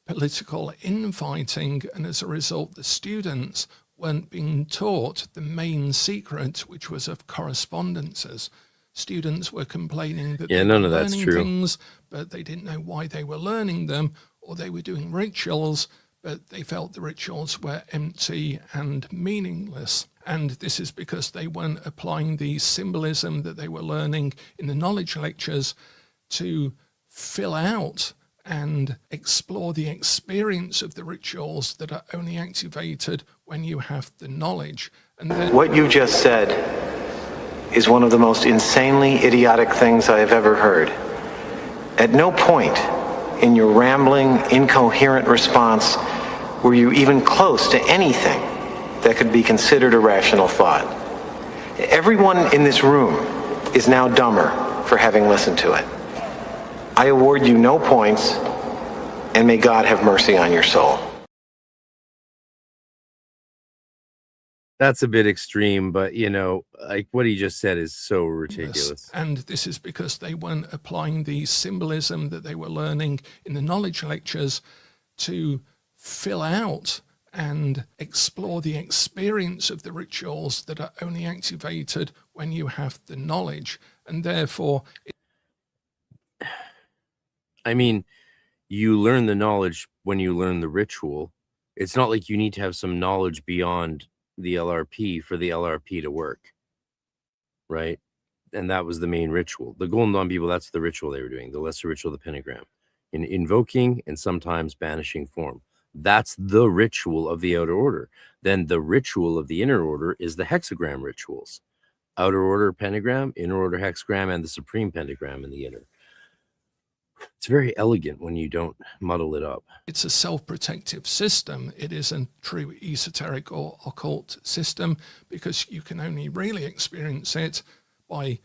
political infighting, and as a result, the students weren't being taught the main secret, which was of correspondences. Students were complaining that they were learning things, but they didn't know why they were learning them, or they were doing rituals, but they felt the rituals were empty and meaningless. And this is because they weren't applying the symbolism that they were learning in the knowledge lectures to fill out and explore the experience of the rituals that are only activated when you have the knowledge. And then what you just said is one of the most insanely idiotic things I have ever heard. At no point in your rambling, incoherent response were you even close to anything that could be considered a rational thought. Everyone in this room is now dumber for having listened to it. I award you no points, and may God have mercy on your soul. That's a bit extreme, but, you know, like what he just said is so ridiculous. And this is because they weren't applying the symbolism that they were learning in the knowledge lectures to fill out and explore the experience of the rituals that are only activated when you have the knowledge. And therefore, I mean, you learn the knowledge when you learn the ritual. It's not like you need to have some knowledge beyond the LRP for the LRP to work, right? And that was the main ritual. The Golden Dawn people, that's the ritual they were doing, the lesser ritual, the pentagram, in invoking and sometimes banishing form. That's the ritual of the outer order. Then the ritual of the inner order is the hexagram rituals: outer order pentagram, inner order hexagram, and the supreme pentagram in the inner. It's very elegant when you don't muddle it up. It's a self-protective system. It is a true esoteric or occult system, because you can only really experience it by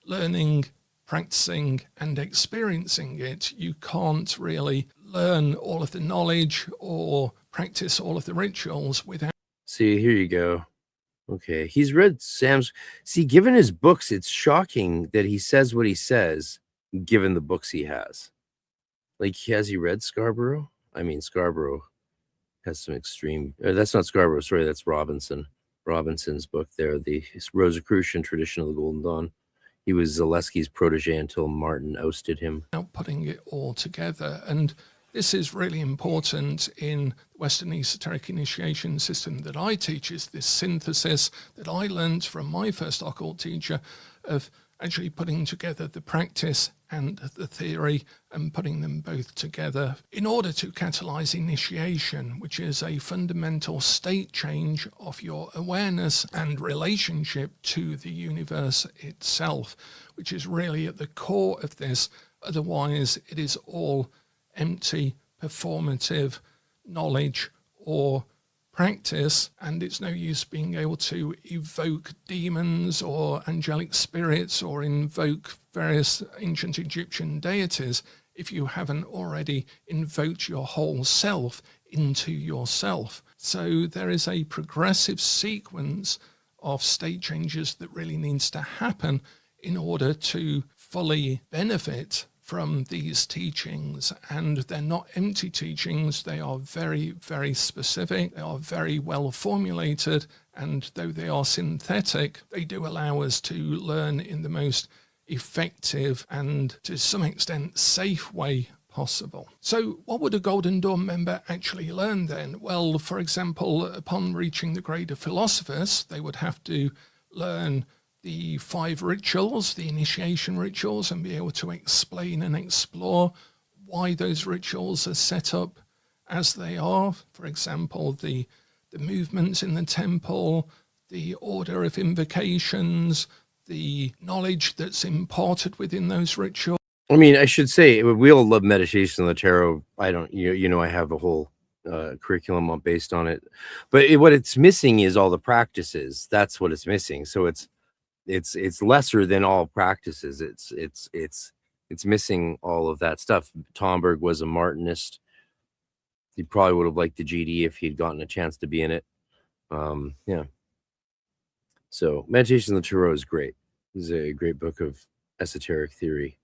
learning, practicing, and experiencing it. You can't really learn all of the knowledge or practice all of the rituals without. See, here you go. Okay, he's read Sam's. See, given his books, it's shocking that he says what he says, given the books he has. Like, has he read Scarborough? I mean, Scarborough has some extreme. That's not Scarborough. Sorry, that's Robinson. Robinson's book there, the Rosicrucian Tradition of the Golden Dawn. He was Zaleski's protege until Martin ousted him. Putting it all together. And This is really important in the Western esoteric initiation system that I teach, is this synthesis that I learned from my first occult teacher of actually putting together the practice and the theory and putting them both together in order to catalyze initiation, which is a fundamental state change of your awareness and relationship to the universe itself, which is really at the core of this. Otherwise, it is all empty, performative knowledge or practice, and it's no use being able to evoke demons or angelic spirits or invoke various ancient Egyptian deities if you haven't already invoked your whole self into yourself. So there is a progressive sequence of state changes that really needs to happen in order to fully benefit from these teachings. And they're not empty teachings. They are very, very specific. They are very well formulated. And though they are synthetic, they do allow us to learn in the most effective and to some extent safe way possible. So what would a Golden Dawn member actually learn then? Well, for example, upon reaching the grade of Philosophers, they would have to learn the 5 rituals, the initiation rituals, and be able to explain and explore why those rituals are set up as they are. For example, the movements in the temple, the order of invocations, the knowledge that's imparted within those rituals. I mean, I should say, we all love meditation on the tarot. I don't, I have a whole curriculum based on it. But what it's missing is all the practices. That's what it's missing. So it's lesser than all practices. It's missing all of that stuff. Tomberg was a Martinist. He probably would have liked the GD if he'd gotten a chance to be in it. Yeah. So Meditation on the Tarot is great. It's a great book of esoteric theory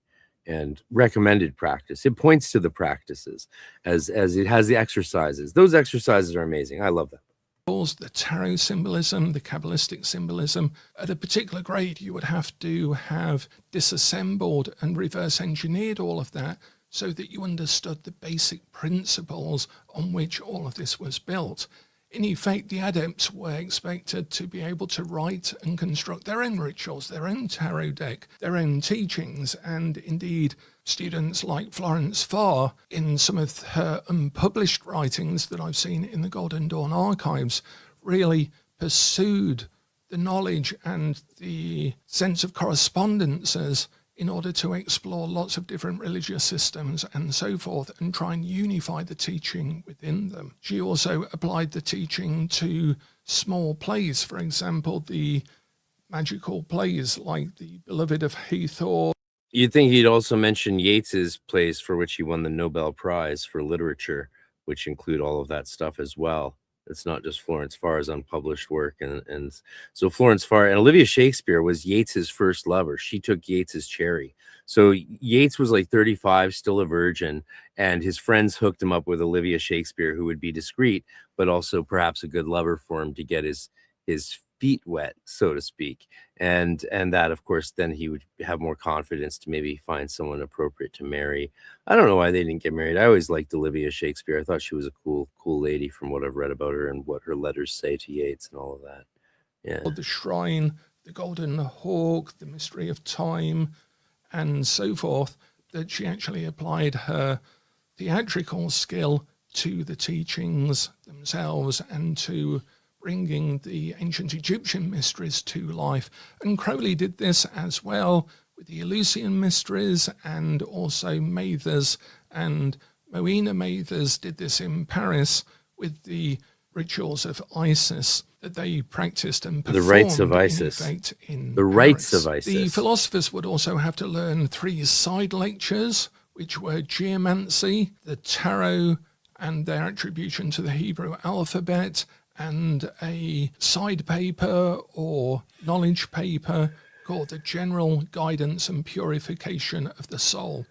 and recommended practice. It points to the practices as it has the exercises. Those exercises are amazing. I love them. The tarot symbolism, the Kabbalistic symbolism. At a particular grade, you would have to have disassembled and reverse engineered all of that so that you understood the basic principles on which all of this was built. In effect, the adepts were expected to be able to write and construct their own rituals, their own tarot deck, their own teachings, and indeed students like Florence Farr, in some of her unpublished writings that I've seen in the Golden Dawn archives, really pursued the knowledge and the sense of correspondences in order to explore lots of different religious systems and so forth and try and unify the teaching within them. She also applied the teaching to small plays, for example, the magical plays like The Beloved of Hathor. You'd think he'd also mention Yeats's plays for which he won the Nobel Prize for Literature, which include all of that stuff as well. It's not just Florence Farr's unpublished work. And so Florence Farr and Olivia Shakespeare was Yeats's first lover. She took Yeats's cherry. So Yeats was like 35, still a virgin, and his friends hooked him up with Olivia Shakespeare, who would be discreet, but also perhaps a good lover for him to get his feet wet, so to speak. And that, of course, then he would have more confidence to maybe find someone appropriate to marry. I don't know why they didn't get married. I always liked Olivia Shakespeare. I thought she was a cool lady from what I've read about her and what her letters say to Yeats and all of that. Yeah. The Shrine, the Golden Hawk, the Mystery of Time, and so forth, that she actually applied her theatrical skill to the teachings themselves and to bringing the ancient Egyptian mysteries to life. And Crowley did this as well with the Eleusinian mysteries, and also Mathers and Moina Mathers did this in Paris with the rituals of Isis that they practiced and performed. The rites of Isis. The rites of Isis. The philosophers would also have to learn 3 side lectures, which were geomancy, the tarot, and their attribution to the Hebrew alphabet, and a side paper or knowledge paper called The General Guidance and Purification of the Soul.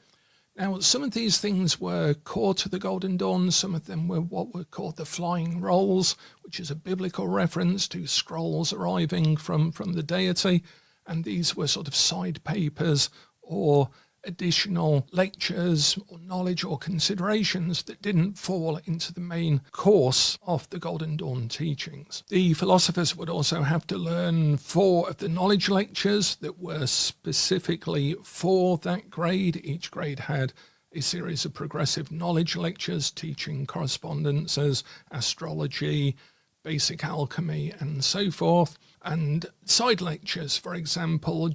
Now, some of these things were core to the Golden Dawn. Some of them were what were called the flying rolls, which is a biblical reference to scrolls arriving from the deity. And these were sort of side papers or additional lectures or knowledge or considerations that didn't fall into the main course of the Golden Dawn teachings. The philosophers would also have to learn 4 of the knowledge lectures that were specifically for that grade. Each grade had a series of progressive knowledge lectures teaching correspondences, astrology, basic alchemy, and so forth. And side lectures, for example,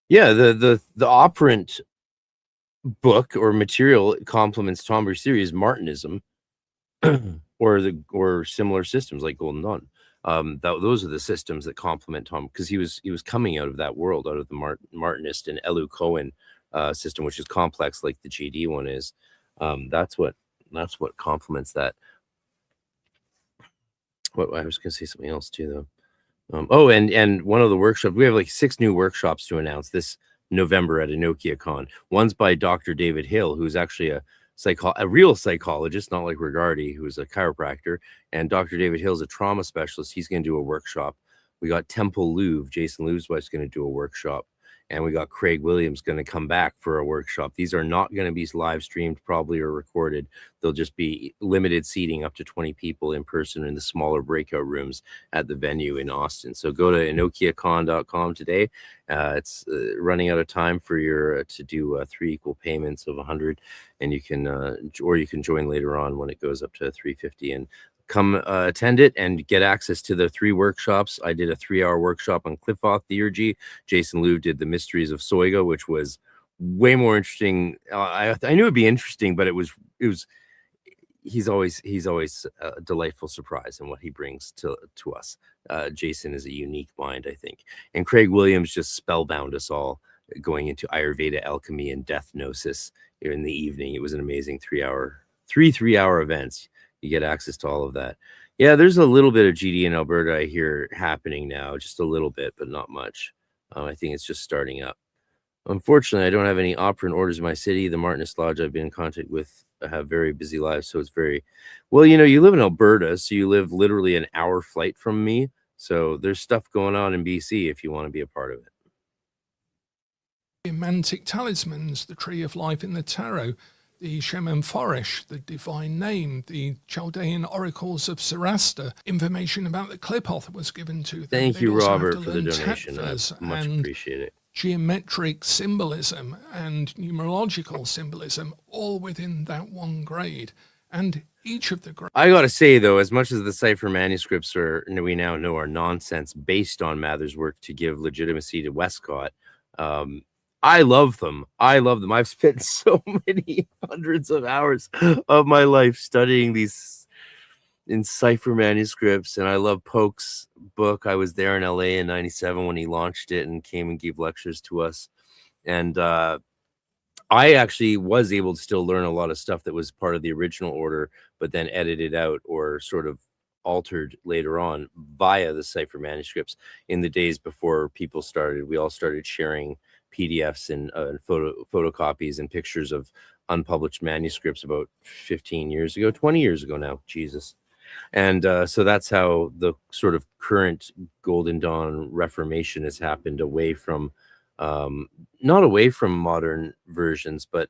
Yeah, the operant book or material complements Tomber's theory is Martinism, or similar systems like Golden Dawn. Those are the systems that complement Tom, because he was coming out of that world, out of the Martinist and Elu Cohen system, which is complex like the GD one is. That's what complements that. What I was going to say something else too, though. And one of the workshops, we have like 6 new workshops to announce this November at Enokia Con. One's by Dr. David Hill, who's actually a real psychologist, not like Regardie, who's a chiropractor. And Dr. David Hill's a trauma specialist. He's going to do a workshop. We got Temple Louvre, Jason Louve's wife's going to do a workshop. And we got Craig Williams going to come back for a workshop. These are not going to be live streamed probably or recorded. They'll just be limited seating, up to 20 people in person in the smaller breakout rooms at the venue in Austin. So go to enokiacon.com today. It's running out of time for your to do 3 equal payments of 100, and you can or you can join later on when it goes up to 350 and come attend it and get access to the 3 workshops. I did a 3-hour workshop on Qliphoth theurgy. Jason Louve did the Mysteries of Soiga, which was way more interesting. I knew it'd be interesting, but it was he's always a delightful surprise in what he brings to us. Jason is a unique mind, I think. And Craig Williams just spellbound us all going into Ayurveda, alchemy, and death gnosis in the evening. It was an amazing 3-hour events. You get access to all of that. Yeah, there's a little bit of GD in Alberta I hear happening now, just a little bit, but not much. I think it's just starting up. Unfortunately, I don't have any operant orders in my city. The Martinist Lodge I've been in contact with have very busy lives, so it's very... Well, you know, you live in Alberta, so you live literally an hour flight from me. So there's stuff going on in BC if you want to be a part of it. Romantic talismans, the Tree of Life in the Tarot, the Shemen Forish, the Divine Name, the Chaldean Oracles of Sarasta. Information about the Qliphoth was given to them. Thank you, Robert, for the donation. I much appreciate it. Geometric symbolism and numerological symbolism, all within that one grade. And each of the grades... I got to say, though, as much as the Cipher manuscripts we now know are nonsense based on Mather's work to give legitimacy to Westcott, I love them. I've spent so many hundreds of hours of my life studying these in Cipher manuscripts, and I love Polk's book. I was there in LA in '97 when he launched it and came and gave lectures to us. And I actually was able to still learn a lot of stuff that was part of the original order, but then edited out or sort of altered later on via the Cipher manuscripts in the days before people started. We all started sharing PDFs and photocopies and pictures of unpublished manuscripts about 15 years ago, 20 years ago now, Jesus. And so that's how the sort of current Golden Dawn Reformation has happened, away from, not away from modern versions, but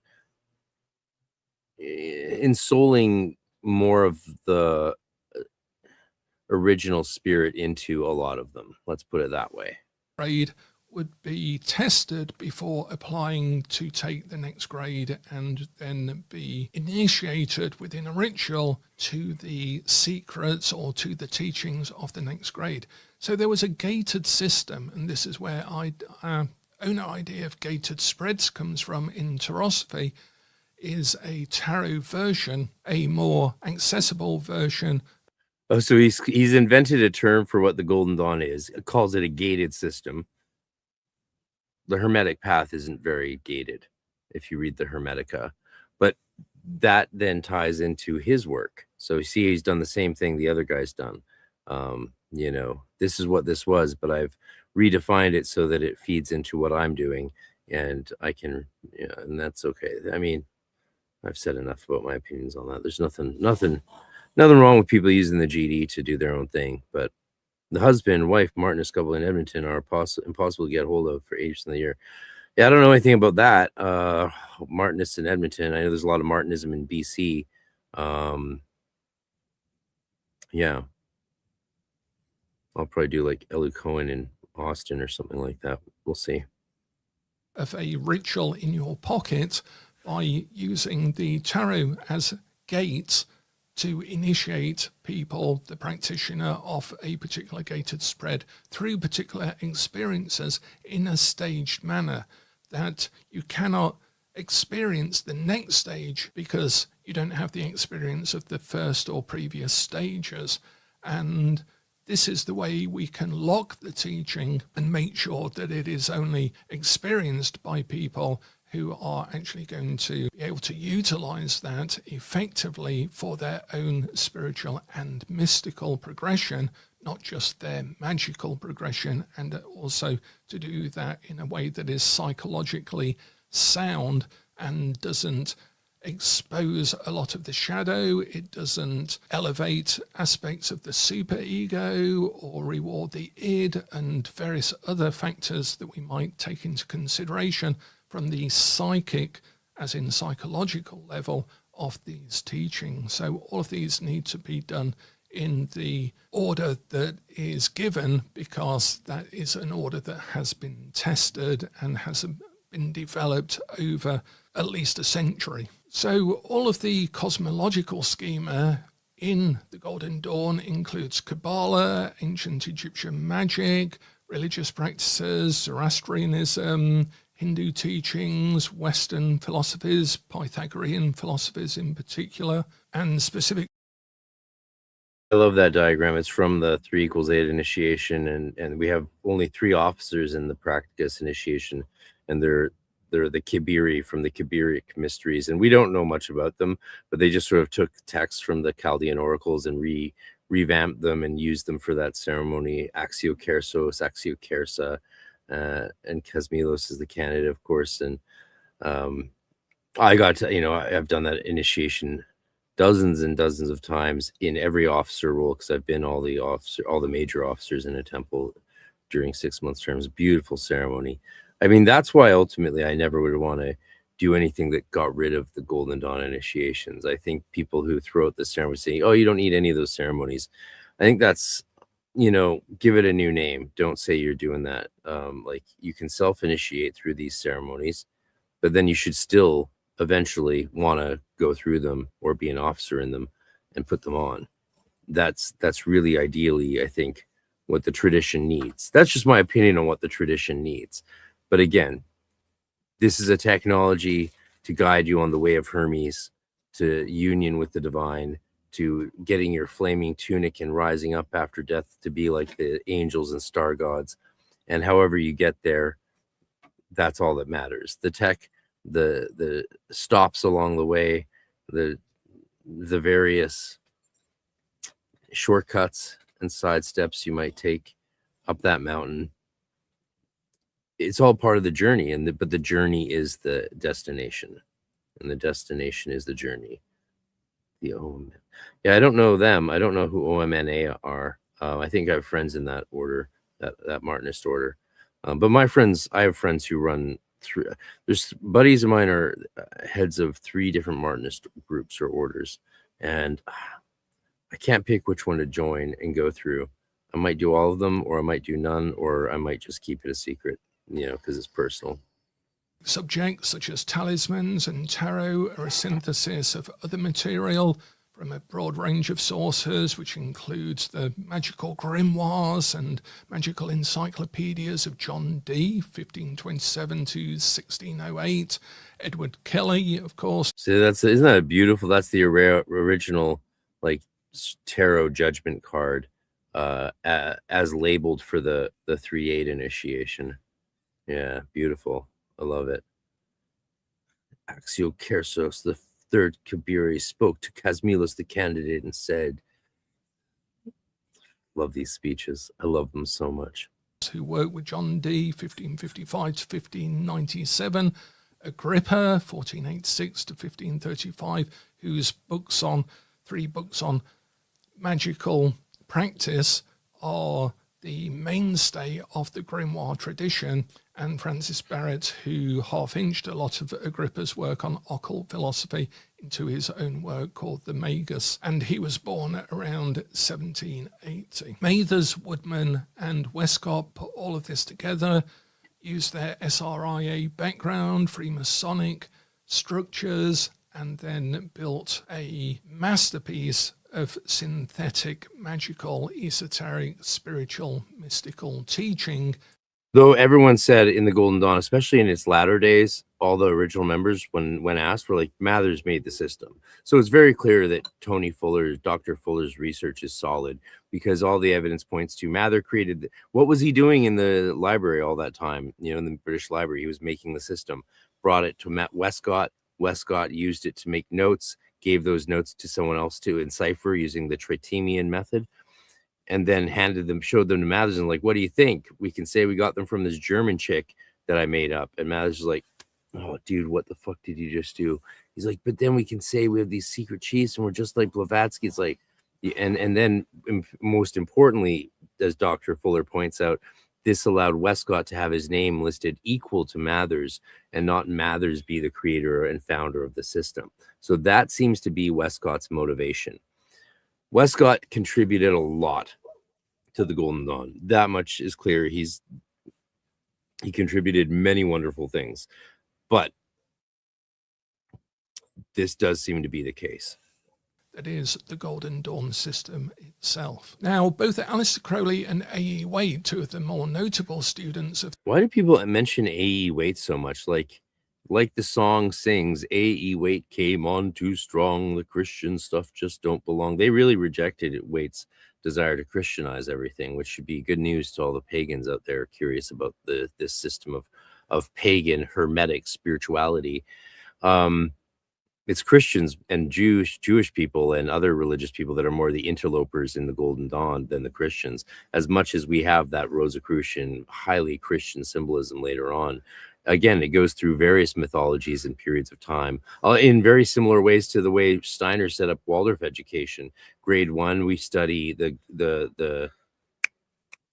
ensouling more of the original spirit into a lot of them. Let's put it that way. Grade would be tested before applying to take the next grade, and then be initiated within a ritual to the secrets or to the teachings of the next grade. So there was a gated system, and this is where our own idea of gated spreads comes from in Tarosophy, is a tarot version, a more accessible version. Oh, so he's invented a term for what the Golden Dawn is. It calls it a gated system. The Hermetic path isn't very gated if you read the Hermetica, but that then ties into his work. So you see, he's done the same thing the other guy's done. You know, this is what this was, but I've redefined it so that it feeds into what I'm doing, and I can, yeah, and that's okay. I mean, I've said enough about my opinions on that. There's nothing wrong with people using the GD to do their own thing, but the husband and wife Martinist couple in Edmonton are impossible to get hold of for 80% of the year. Yeah, I don't know anything about that. Martinists in Edmonton. I know there's a lot of Martinism in BC. Yeah. I'll probably do like Elu Cohen in Austin or something like that. We'll see. Of a ritual in your pocket by using the tarot as gates to initiate people, the practitioner, of a particular gated spread through particular experiences in a staged manner, that you cannot experience the next stage because you don't have the experience of the first or previous stages. And this is the way we can lock the teaching and make sure that it is only experienced by people who are actually going to be able to utilize that effectively for their own spiritual and mystical progression, not just their magical progression, and also to do that in a way that is psychologically sound and doesn't expose a lot of the shadow. It doesn't elevate aspects of the superego or reward the id and various other factors that we might take into consideration from the psychic, as in psychological level of these teachings. So all of these need to be done in the order that is given, because that is an order that has been tested and has been developed over at least a century. So all of the cosmological schema in the Golden Dawn includes Kabbalah, ancient Egyptian magic, religious practices, Zoroastrianism, Hindu teachings, Western philosophies, Pythagorean philosophies in particular, and specific. I love that diagram. It's from the 3 = 8 initiation, and we have only 3 officers in the practice initiation, and they're the Kibiri from the Kibiric mysteries, and we don't know much about them, but they just sort of took texts from the Chaldean oracles and revamped them and used them for that ceremony. Axiokersos, Axiokersa, and Kasmilos is the candidate, of course. And I got to, I've done that initiation dozens and dozens of times in every officer role, because I've been all the major officers in a temple during 6-month terms. Beautiful ceremony. I mean, that's why ultimately I never would want to do anything that got rid of the Golden Dawn initiations. I think people who throw out the ceremony saying, oh, you don't need any of those ceremonies, I think that's, give it a new name. Don't say you're doing that. Like, you can self-initiate through these ceremonies, but then you should still eventually want to go through them or be an officer in them and put them on. That's really ideally, I think, what the tradition needs. That's just my opinion on what the tradition needs. But again, this is a technology to guide you on the way of Hermes, to union with the divine, to getting your flaming tunic and rising up after death to be like the angels and star gods. And however you get there, that's all that matters. The tech, the stops along the way, the various shortcuts and side steps you might take up that mountain, it's all part of the journey, but the journey is the destination, and the destination is the journey. The OMN. Yeah, I don't know them. I don't know who OMNA are. I think I have friends in that order, that Martinist order. But I have friends who run through. There's buddies of mine are heads of 3 different Martinist groups or orders, and I can't pick which one to join and go through. I might do all of them, or I might do none, or I might just keep it a secret, because it's personal. Subjects such as talismans and tarot are a synthesis of other material from a broad range of sources, which includes the magical grimoires and magical encyclopedias of John Dee, 1527 to 1608, Edward Kelly, of course. So isn't that beautiful? That's the original like tarot judgment card, as labeled for the 3/8 initiation. Yeah, beautiful. I love it. Axiokersos, the 3rd Kabiri, spoke to Kasmilos, the candidate, and said, love these speeches. I love them so much. Who worked with John Dee, 1555 to 1597, Agrippa, 1486 to 1535, whose 3 books on magical practice are the mainstay of the grimoire tradition, and Francis Barrett, who half-inched a lot of Agrippa's work on occult philosophy into his own work called the Magus, and he was born around 1780. Mathers, Woodman, and Westcott put all of this together, used their SRIA background, Freemasonic structures, and then built a masterpiece of synthetic, magical, esoteric, spiritual, mystical teaching. Though everyone said in the Golden Dawn, especially in its latter days, all the original members, when asked, were like, Mathers made the system. So it's very clear that Dr. Fuller's research is solid, because all the evidence points to Mather created. What was he doing in the library all that time? You know, in the British Library, he was making the system, brought it to Westcott. Westcott used it to make notes, gave those notes to someone else to encipher using the Tritemian method, and then showed them to Mathers and like, what do you think? We can say we got them from this German chick that I made up. And Mathers was like, oh, dude, what the fuck did you just do? He's like, but then we can say we have these secret chiefs and we're just like Blavatsky. It's like, and then most importantly, as Dr. Fuller points out, this allowed Westcott to have his name listed equal to Mathers and not Mathers be the creator and founder of the system. So that seems to be Westcott's motivation. Westcott contributed a lot to the Golden Dawn. That much is clear. He contributed many wonderful things, but this does seem to be the case. That is the Golden Dawn system itself. Now, both Aleister Crowley and A.E. Waite, two of the more notable students of... Why do people mention A.E. Waite so much? Like the song sings, A.E. Waite came on too strong, the Christian stuff just don't belong. They really rejected Waite's desire to Christianize everything, which should be good news to all the pagans out there curious about this system of pagan Hermetic spirituality. It's Christians and Jewish people and other religious people that are more the interlopers in the Golden Dawn than the Christians, as much as we have that Rosicrucian, highly Christian symbolism later on. Again, it goes through various mythologies and periods of time in very similar ways to the way Steiner set up Waldorf education. Grade 1, we study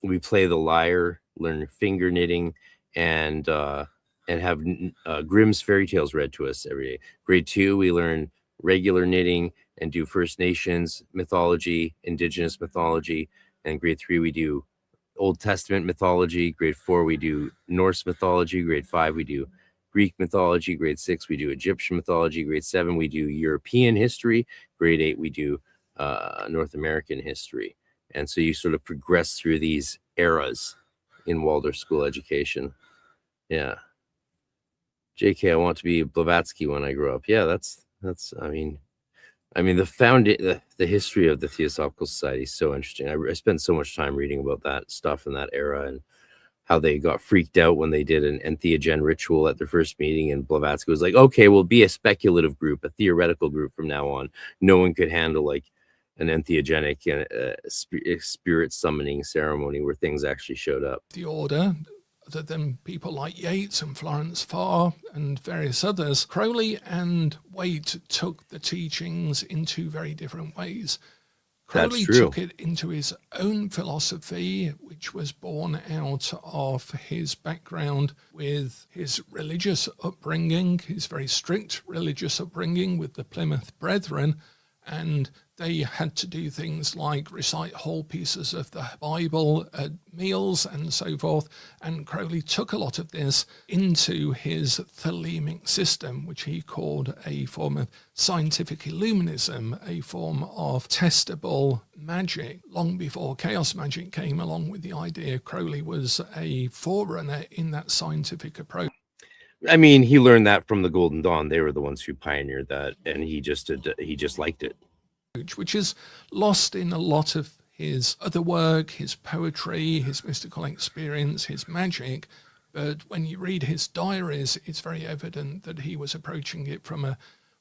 we play the lyre, learn finger knitting, and have Grimm's fairy tales read to us every day. Grade 2, we learn regular knitting and do First Nations mythology, indigenous mythology. And grade 3, we do Old Testament mythology. Grade 4, we do Norse mythology. Grade 5, we do Greek mythology. Grade 6, we do Egyptian mythology. Grade 7, we do European history. Grade 8, we do North American history. And so you sort of progress through these eras in Waldorf school education. Yeah. JK, I want to be Blavatsky when I grow up. Yeah, that's I mean the history of the Theosophical Society is so interesting. I spent so much time reading about that stuff in that era and how they got freaked out when they did an entheogen ritual at their first meeting, and Blavatsky was like, okay, we'll be a speculative group, a theoretical group from now on. No one could handle like an entheogenic spirit summoning ceremony where things actually showed up. The order, other than people like Yeats and Florence Farr and various others, Crowley and Waite took the teachings in two very different ways. Crowley took it into his own philosophy, which was born out of his background with his religious upbringing, his very strict religious upbringing with the Plymouth Brethren, and they had to do things like recite whole pieces of the Bible at meals and so forth. And Crowley took a lot of this into his thelemic system, which he called a form of scientific illuminism, a form of testable magic. Long before chaos magic came along with the idea, Crowley was a forerunner in that scientific approach. I mean, he learned that from the Golden Dawn. They were the ones who pioneered that, and he just liked it. Which is lost in a lot of his other work, his poetry, his mystical experience, his magic. But when you read his diaries, it's very evident that he was approaching it from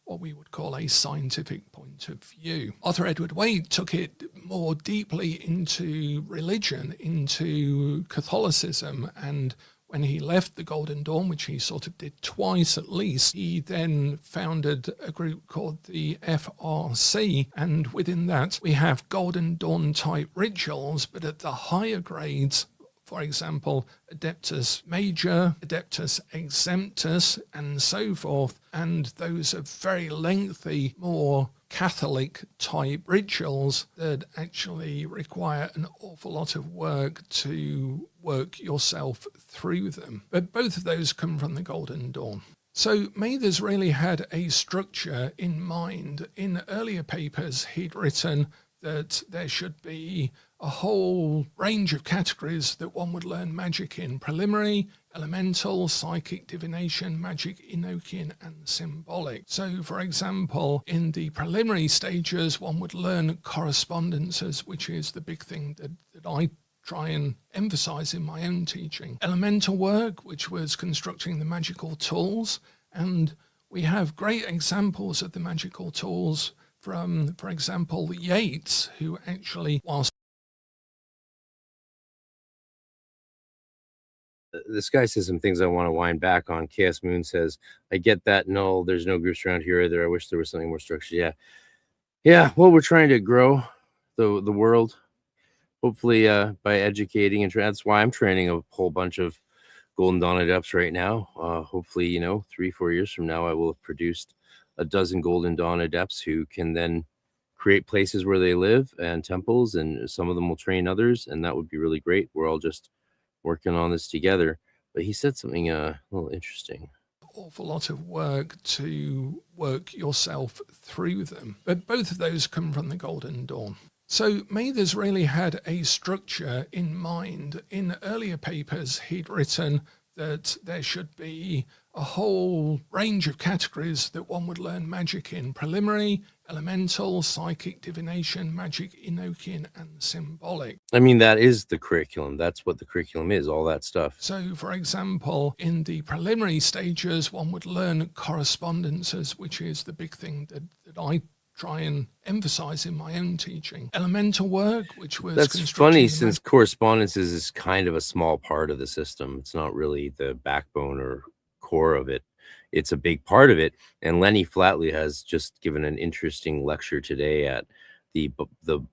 what we would call a scientific point of view. Arthur Edward Waite took it more deeply into religion, into Catholicism, and when he left the Golden Dawn, which he sort of did twice at least, he then founded a group called the FRC, and within that we have Golden Dawn type rituals, but at the higher grades, for example, Adeptus Major, Adeptus Exemptus, and so forth, and those are very lengthy, more Catholic type rituals that actually require an awful lot of work to work yourself through them. But both of those come from the Golden Dawn. So Mather's really had a structure in mind. In earlier papers, he'd written that there should be a whole range of categories that one would learn magic in: preliminary, elemental, psychic, divination, magic, Enochian, and symbolic. So, for example, in the preliminary stages, one would learn correspondences, which is the big thing that I try and emphasize in my own teaching. Elemental work, which was constructing the magical tools, and we have great examples of the magical tools from, for example, Yeats, who actually, whilst this guy says some things I want to wind back on. Chaos Moon says, I get that. No, there's no groups around here either. I wish there was something more structured. Yeah. Well, we're trying to grow the world, hopefully by educating, and that's why I'm training a whole bunch of Golden Dawn adepts right now. Hopefully, 3-4 years from now, I will have produced a dozen Golden Dawn adepts who can then create places where they live and temples, and some of them will train others, and that would be really great. We're all just working on this together. But he said something a little interesting. Awful lot of work to work yourself through them. But both of those come from the Golden Dawn. So Mather's really had a structure in mind. In earlier papers, he'd written that there should be a whole range of categories that one would learn magic in: preliminary, elemental, psychic, divination, magic, Enochian, and symbolic. I mean, that is the curriculum. That's what the curriculum is, all that stuff. So, for example, in the preliminary stages, one would learn correspondences, which is the big thing that I try and emphasize in my own teaching. Elemental work, which was... That's funny, since correspondences is kind of a small part of the system. It's not really the backbone or core of it. It's a big part of it. And Lenny Flatley has just given an interesting lecture today at the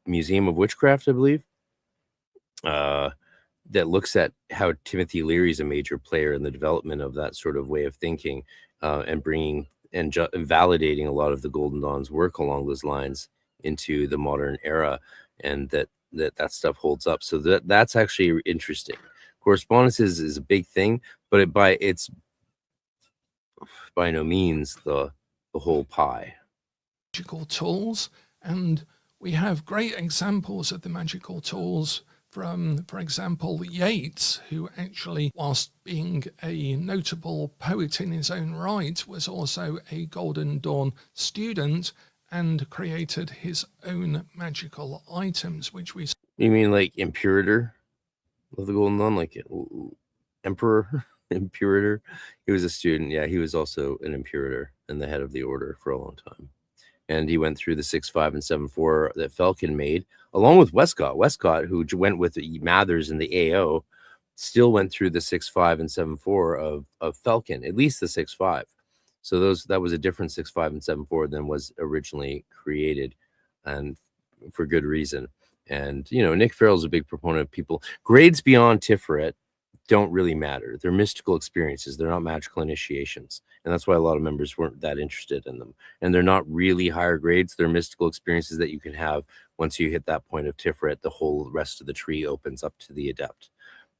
Museum of Witchcraft, I believe, that looks at how Timothy Leary is a major player in the development of that sort of way of thinking, and bringing and validating a lot of the Golden Dawn's work along those lines into the modern era, and that stuff holds up. So that's actually interesting. Correspondences is a big thing, but it's by no means the whole pie. Magical tools, and we have great examples of the magical tools from, for example, Yeats, who actually, whilst being a notable poet in his own right, was also a Golden Dawn student and created his own magical items, which we... You mean like Imperator of the Golden Dawn, like Emperor? Imperator? He was a student. Yeah, he was also an Imperator and the head of the order for a long time. And he went through the 6.5 and 7.4 that Falcon made, along with Westcott. Westcott, who went with Mathers and the AO, still went through the 6.5 and 7.4 of Falcon, at least the 6.5. So that was a different 6.5 and 7.4 than was originally created, and for good reason. And, Nick Farrell's a big proponent of people. Grades beyond Tiferet don't really matter. They're mystical experiences. They're not magical initiations. And that's why a lot of members weren't that interested in them. And they're not really higher grades. They're mystical experiences that you can have once you hit that point of Tiferet. The whole rest of the tree opens up to the adept,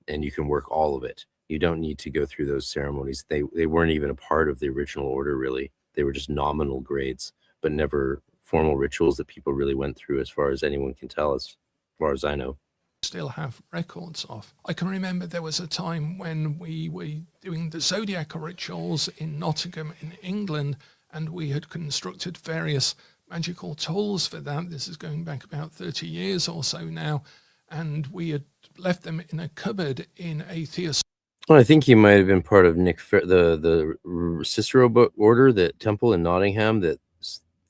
and you can work all of it. You don't need to go through those ceremonies. They weren't even a part of the original order, really. They were just nominal grades, but never formal rituals that people really went through, as far as anyone can tell, as far as I know. Still have records of. I can remember there was a time when we were doing the Zodiac rituals in Nottingham in England, and we had constructed various magical tools for that. This is going back about 30 years or so now, and we had left them in a cupboard in a Well, I think he might have been part of the Cicero book order, that temple in Nottingham that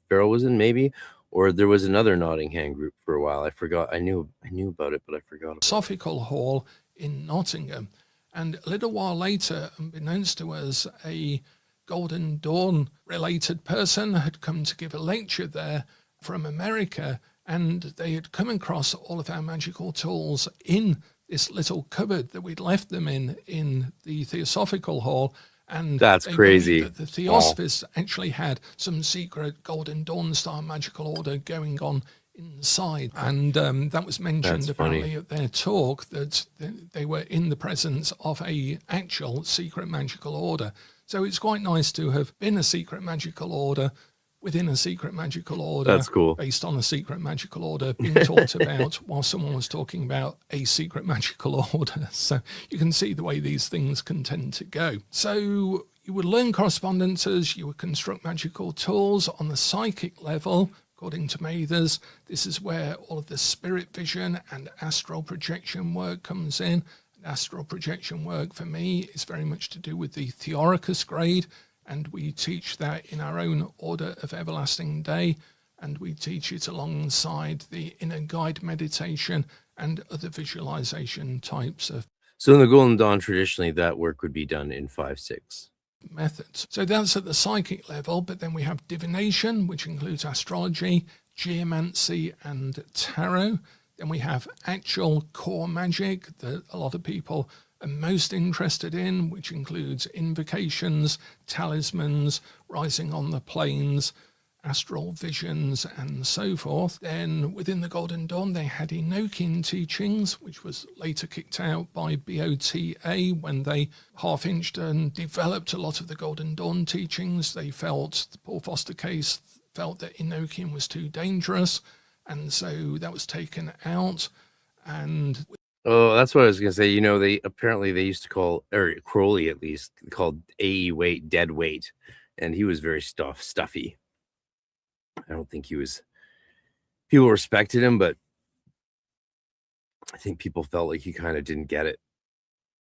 Farrell was in, maybe. Or there was another Nottingham group for a while. I forgot. I knew about it, but I forgot. Philosophical Hall in Nottingham, And a little while later, unbeknownst to us, a Golden Dawn related person had come to give a lecture there from America, and they had come across all of our magical tools in this little cupboard that we'd left them in the Theosophical Hall. And that's crazy. That the Theosophists actually had some secret Golden Dawn style magical order going on inside, and that was mentioned apparently at their talk, that they were in the presence of a actual secret magical order. So it's quite nice to have been a secret magical order within a secret magical order. That's cool. Based on a secret magical order being talked about while someone was talking about a secret magical order. So you can see the way these things can tend to go. So you would learn correspondences, you would construct magical tools on the psychic level. According to Mathers, this is where all of the spirit vision and astral projection work comes in. And astral projection work for me is very much to do with the Theoricus grade, and we teach that in our own Order of Everlasting Day, and we teach it alongside the inner guide meditation and other visualization types of. So in the Golden Dawn, traditionally, that work would be done in 5/6. Methods. So that's at the psychic level, but then we have divination, which includes astrology, geomancy, and tarot. Then we have actual core magic that a lot of people are most interested in, which includes invocations, talismans, rising on the planes, astral visions, and so forth. Then within the Golden Dawn, they had Enochian teachings, which was later kicked out by BOTA when they half-inched and developed a lot of the Golden Dawn teachings. They felt, the Paul Foster case felt that Enochian was too dangerous, and so that was taken out. And oh, that's what I was gonna say. You know, they used to call, or Crowley at least, called AE weight dead weight, and he was very stuffy. I don't think people respected him, but I think people felt like he kind of didn't get it.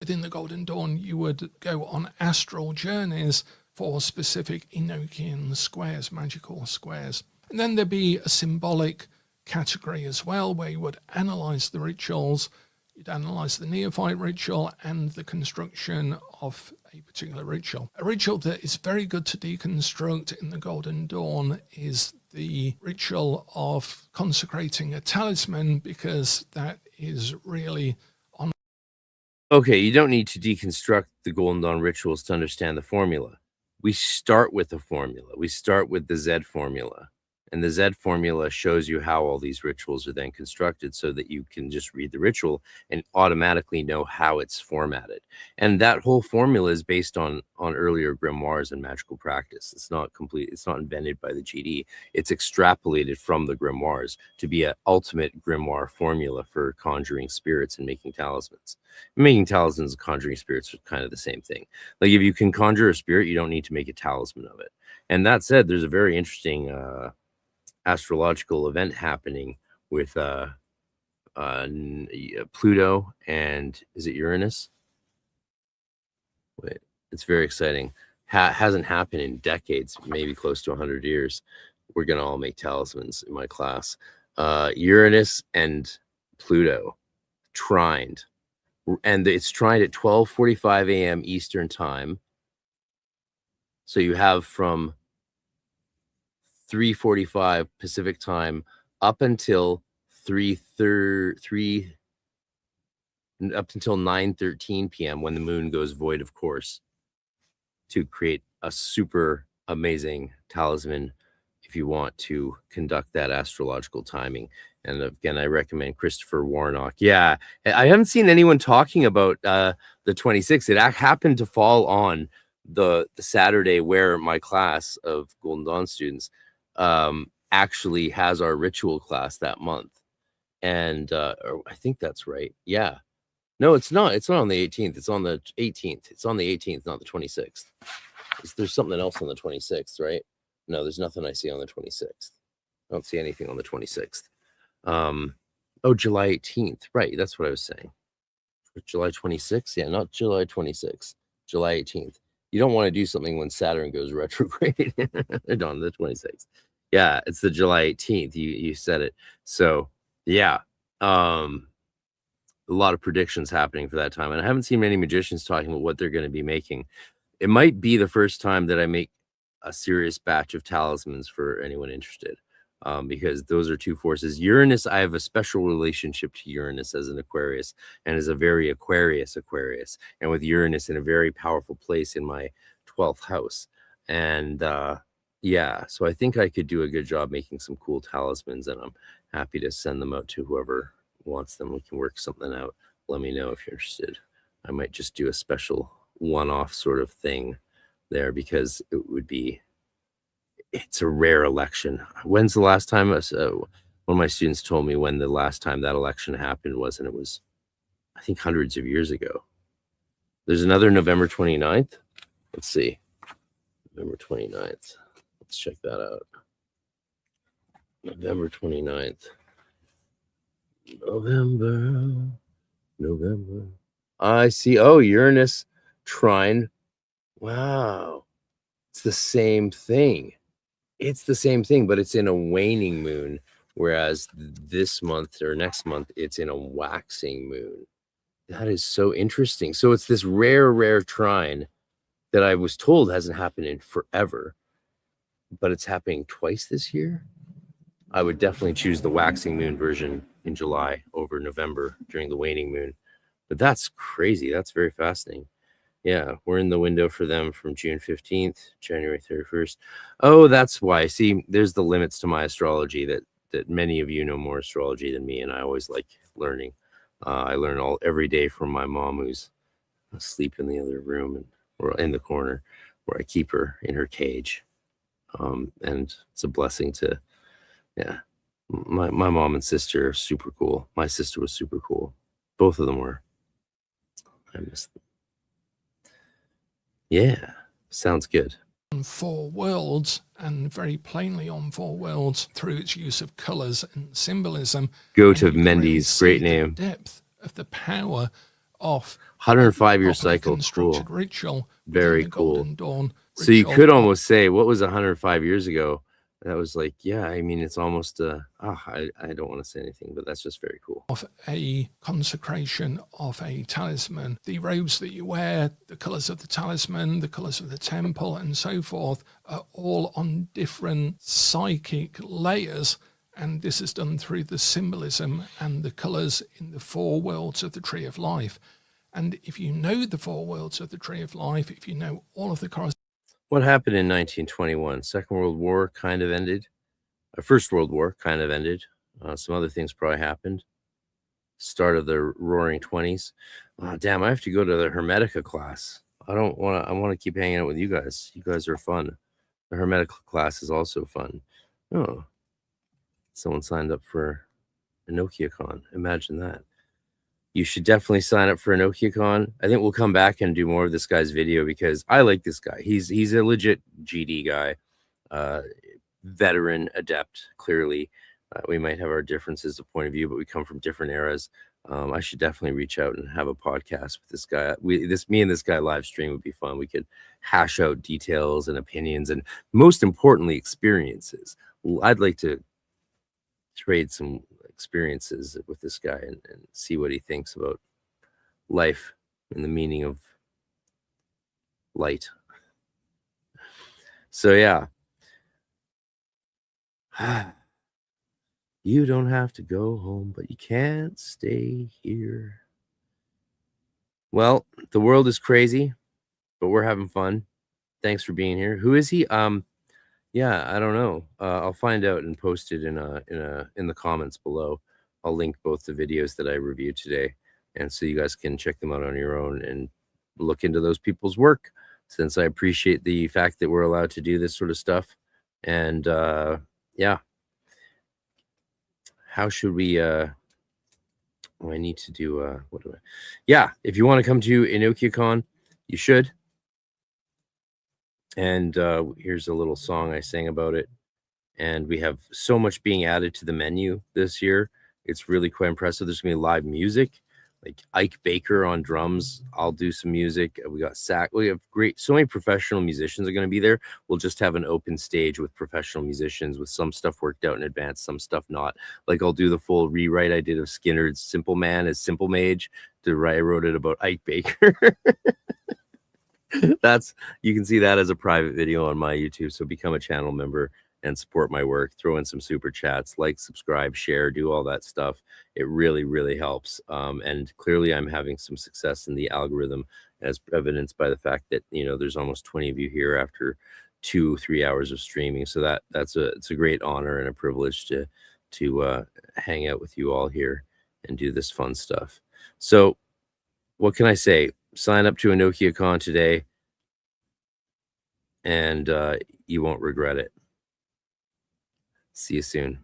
Within the Golden Dawn, you would go on astral journeys for specific Enochian squares, magical squares. And then there'd be a symbolic category as well, where you would analyze the rituals. You'd analyze the neophyte ritual and the construction of a particular ritual. A ritual that is very good to deconstruct in the Golden Dawn is the ritual of consecrating a talisman, because that is really on. Okay, you don't need to deconstruct the Golden Dawn rituals to understand the formula. We start with the formula. We start with the Z formula. And the Z formula shows you how all these rituals are then constructed, so that you can just read the ritual and automatically know how it's formatted. And that whole formula is based on earlier grimoires and magical practice. It's not complete. It's not invented by the GD. It's extrapolated from the grimoires to be an ultimate grimoire formula for conjuring spirits and making talismans. Making talismans and conjuring spirits are kind of the same thing. Like, if you can conjure a spirit, you don't need to make a talisman of it. And that said, there's a very interesting astrological event happening with Pluto and, is it Uranus? Wait, it's very exciting. Hasn't happened in decades, maybe close to 100 years. We're gonna all make talismans in my class. Uranus and Pluto trined, and it's trined at 12:45 a.m. Eastern time. So you have from 3:45 Pacific time up until 9:13 p.m. when the moon goes void, of course, to create a super amazing talisman if you want to conduct that astrological timing. And again, I recommend Christopher Warnock. Yeah, I haven't seen anyone talking about the 26th. It happened to fall on the Saturday where my class of Golden Dawn students actually has our ritual class that month. And I think that's right. Yeah. No, it's not. It's not on the 18th. It's on the 18th. It's on the 18th, not the 26th. There's something else on the 26th, right? No, there's nothing I see on the 26th. I don't see anything on the 26th. Oh, July 18th. Right. That's what I was saying. July 26th. Yeah, not July 26th. July 18th. You don't want to do something when Saturn goes retrograde on the 26th. Yeah, it's the July 18th. You said it. So yeah. lot of predictions happening for that time, and I haven't seen many magicians talking about what they're going to be making. It might be the first time that I make a serious batch of talismans for anyone interested, because those are two forces. Uranus, I have a special relationship to Uranus as an Aquarius, and as a very Aquarius, and with Uranus in a very powerful place in my 12th house. And yeah, so I think I could do a good job making some cool talismans, and I'm happy to send them out to whoever wants them. We can work something out. Let me know if you're interested. I might just do a special one-off sort of thing there, because it would be, it's a rare election. When's the last time one of my students told me when the last time that election happened was, and it was, I think, hundreds of years ago. There's another November 29th. Let's see. November 29th. Let's check that out. November 29th. November. I see. Oh, Uranus trine. Wow. It's the same thing. It's the same thing, but it's in a waning moon, whereas this month or next month, it's in a waxing moon. That is so interesting. So it's this rare trine that I was told hasn't happened in forever, but it's happening twice this year. I would definitely choose the waxing moon version in July over November during the waning moon. But that's crazy. That's very fascinating. Yeah, we're in the window for them from June 15th, January 31st. Oh, that's why. See, there's the limits to my astrology, that many of you know more astrology than me, and I always like learning. I learn every day from my mom, who's asleep in the other room or in the corner, where I keep her in her cage. And it's a blessing to, yeah. My mom and sister are super cool. My sister was super cool. Both of them were. I miss them. Yeah, sounds good. On 4 worlds, and very plainly on 4 worlds, through its use of colours and symbolism. Go to Mendy's, great name. The depth of the power of 105-year cycle. Cool. Ritual. Very cool. Dawn so you could almost say, what was 105 years ago? That was like, yeah, I mean, it's almost I don't want to say anything, but that's just very cool. Of a consecration of a talisman, the robes that you wear, the colors of the talisman, the colors of the temple, and so forth, are all on different psychic layers. And this is done through the symbolism and the colors in the 4 worlds of the Tree of Life. And if you know the 4 worlds of the Tree of Life, if you know all of the corresponding. What happened in 1921? Second World War kind of ended. First World War kind of ended. Some other things probably happened. Start of the Roaring 20s. Damn, I have to go to the Hermetica class. I want to keep hanging out with you guys. You guys are fun. The Hermetica class is also fun. Oh, someone signed up for EnokiaCon. Imagine that. You should definitely sign up for EnokiaCon. I think we'll come back and do more of this guy's video, because I like this guy. He's a legit GD guy, veteran, adept, clearly. We might have our differences of point of view, but we come from different eras. I should definitely reach out and have a podcast with this guy. Me and this guy live stream would be fun. We could hash out details and opinions, and most importantly, experiences. I'd like to trade some experiences with this guy and see what he thinks about life and the meaning of light. So yeah. You don't have to go home, but you can't stay here. Well, the world is crazy, but we're having fun. Thanks for being here. Who is he? Yeah, I don't know. I'll find out and post it in the comments below. I'll link both the videos that I reviewed today, and so you guys can check them out on your own and look into those people's work, since I appreciate the fact that we're allowed to do this sort of stuff. And yeah, how should we? I need to do. What do I? Yeah, if you want to come to EnokiaCon, you should. And here's a little song I sang about it. And we have so much being added to the menu this year. It's really quite impressive. There's going to be live music. like Ike Baker on drums. I'll do some music. We got we have so many professional musicians are going to be there. We'll just have an open stage with professional musicians with some stuff worked out in advance, some stuff not. Like I'll do the full rewrite I did of Skinner's Simple Man as Simple Mage. I wrote it about Ike Baker. You can see that as a private video on my YouTube. So become a channel member and support my work. Throw in some super chats, like, subscribe, share, do all that stuff. It really, really helps. And clearly I'm having some success in the algorithm, as evidenced by the fact that, there's almost 20 of you here after 2-3 hours of streaming. So it's a great honor and a privilege to hang out with you all here and do this fun stuff. So what can I say? Sign up to a Nokia Con today and you won't regret it. See you soon.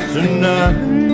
Tonight.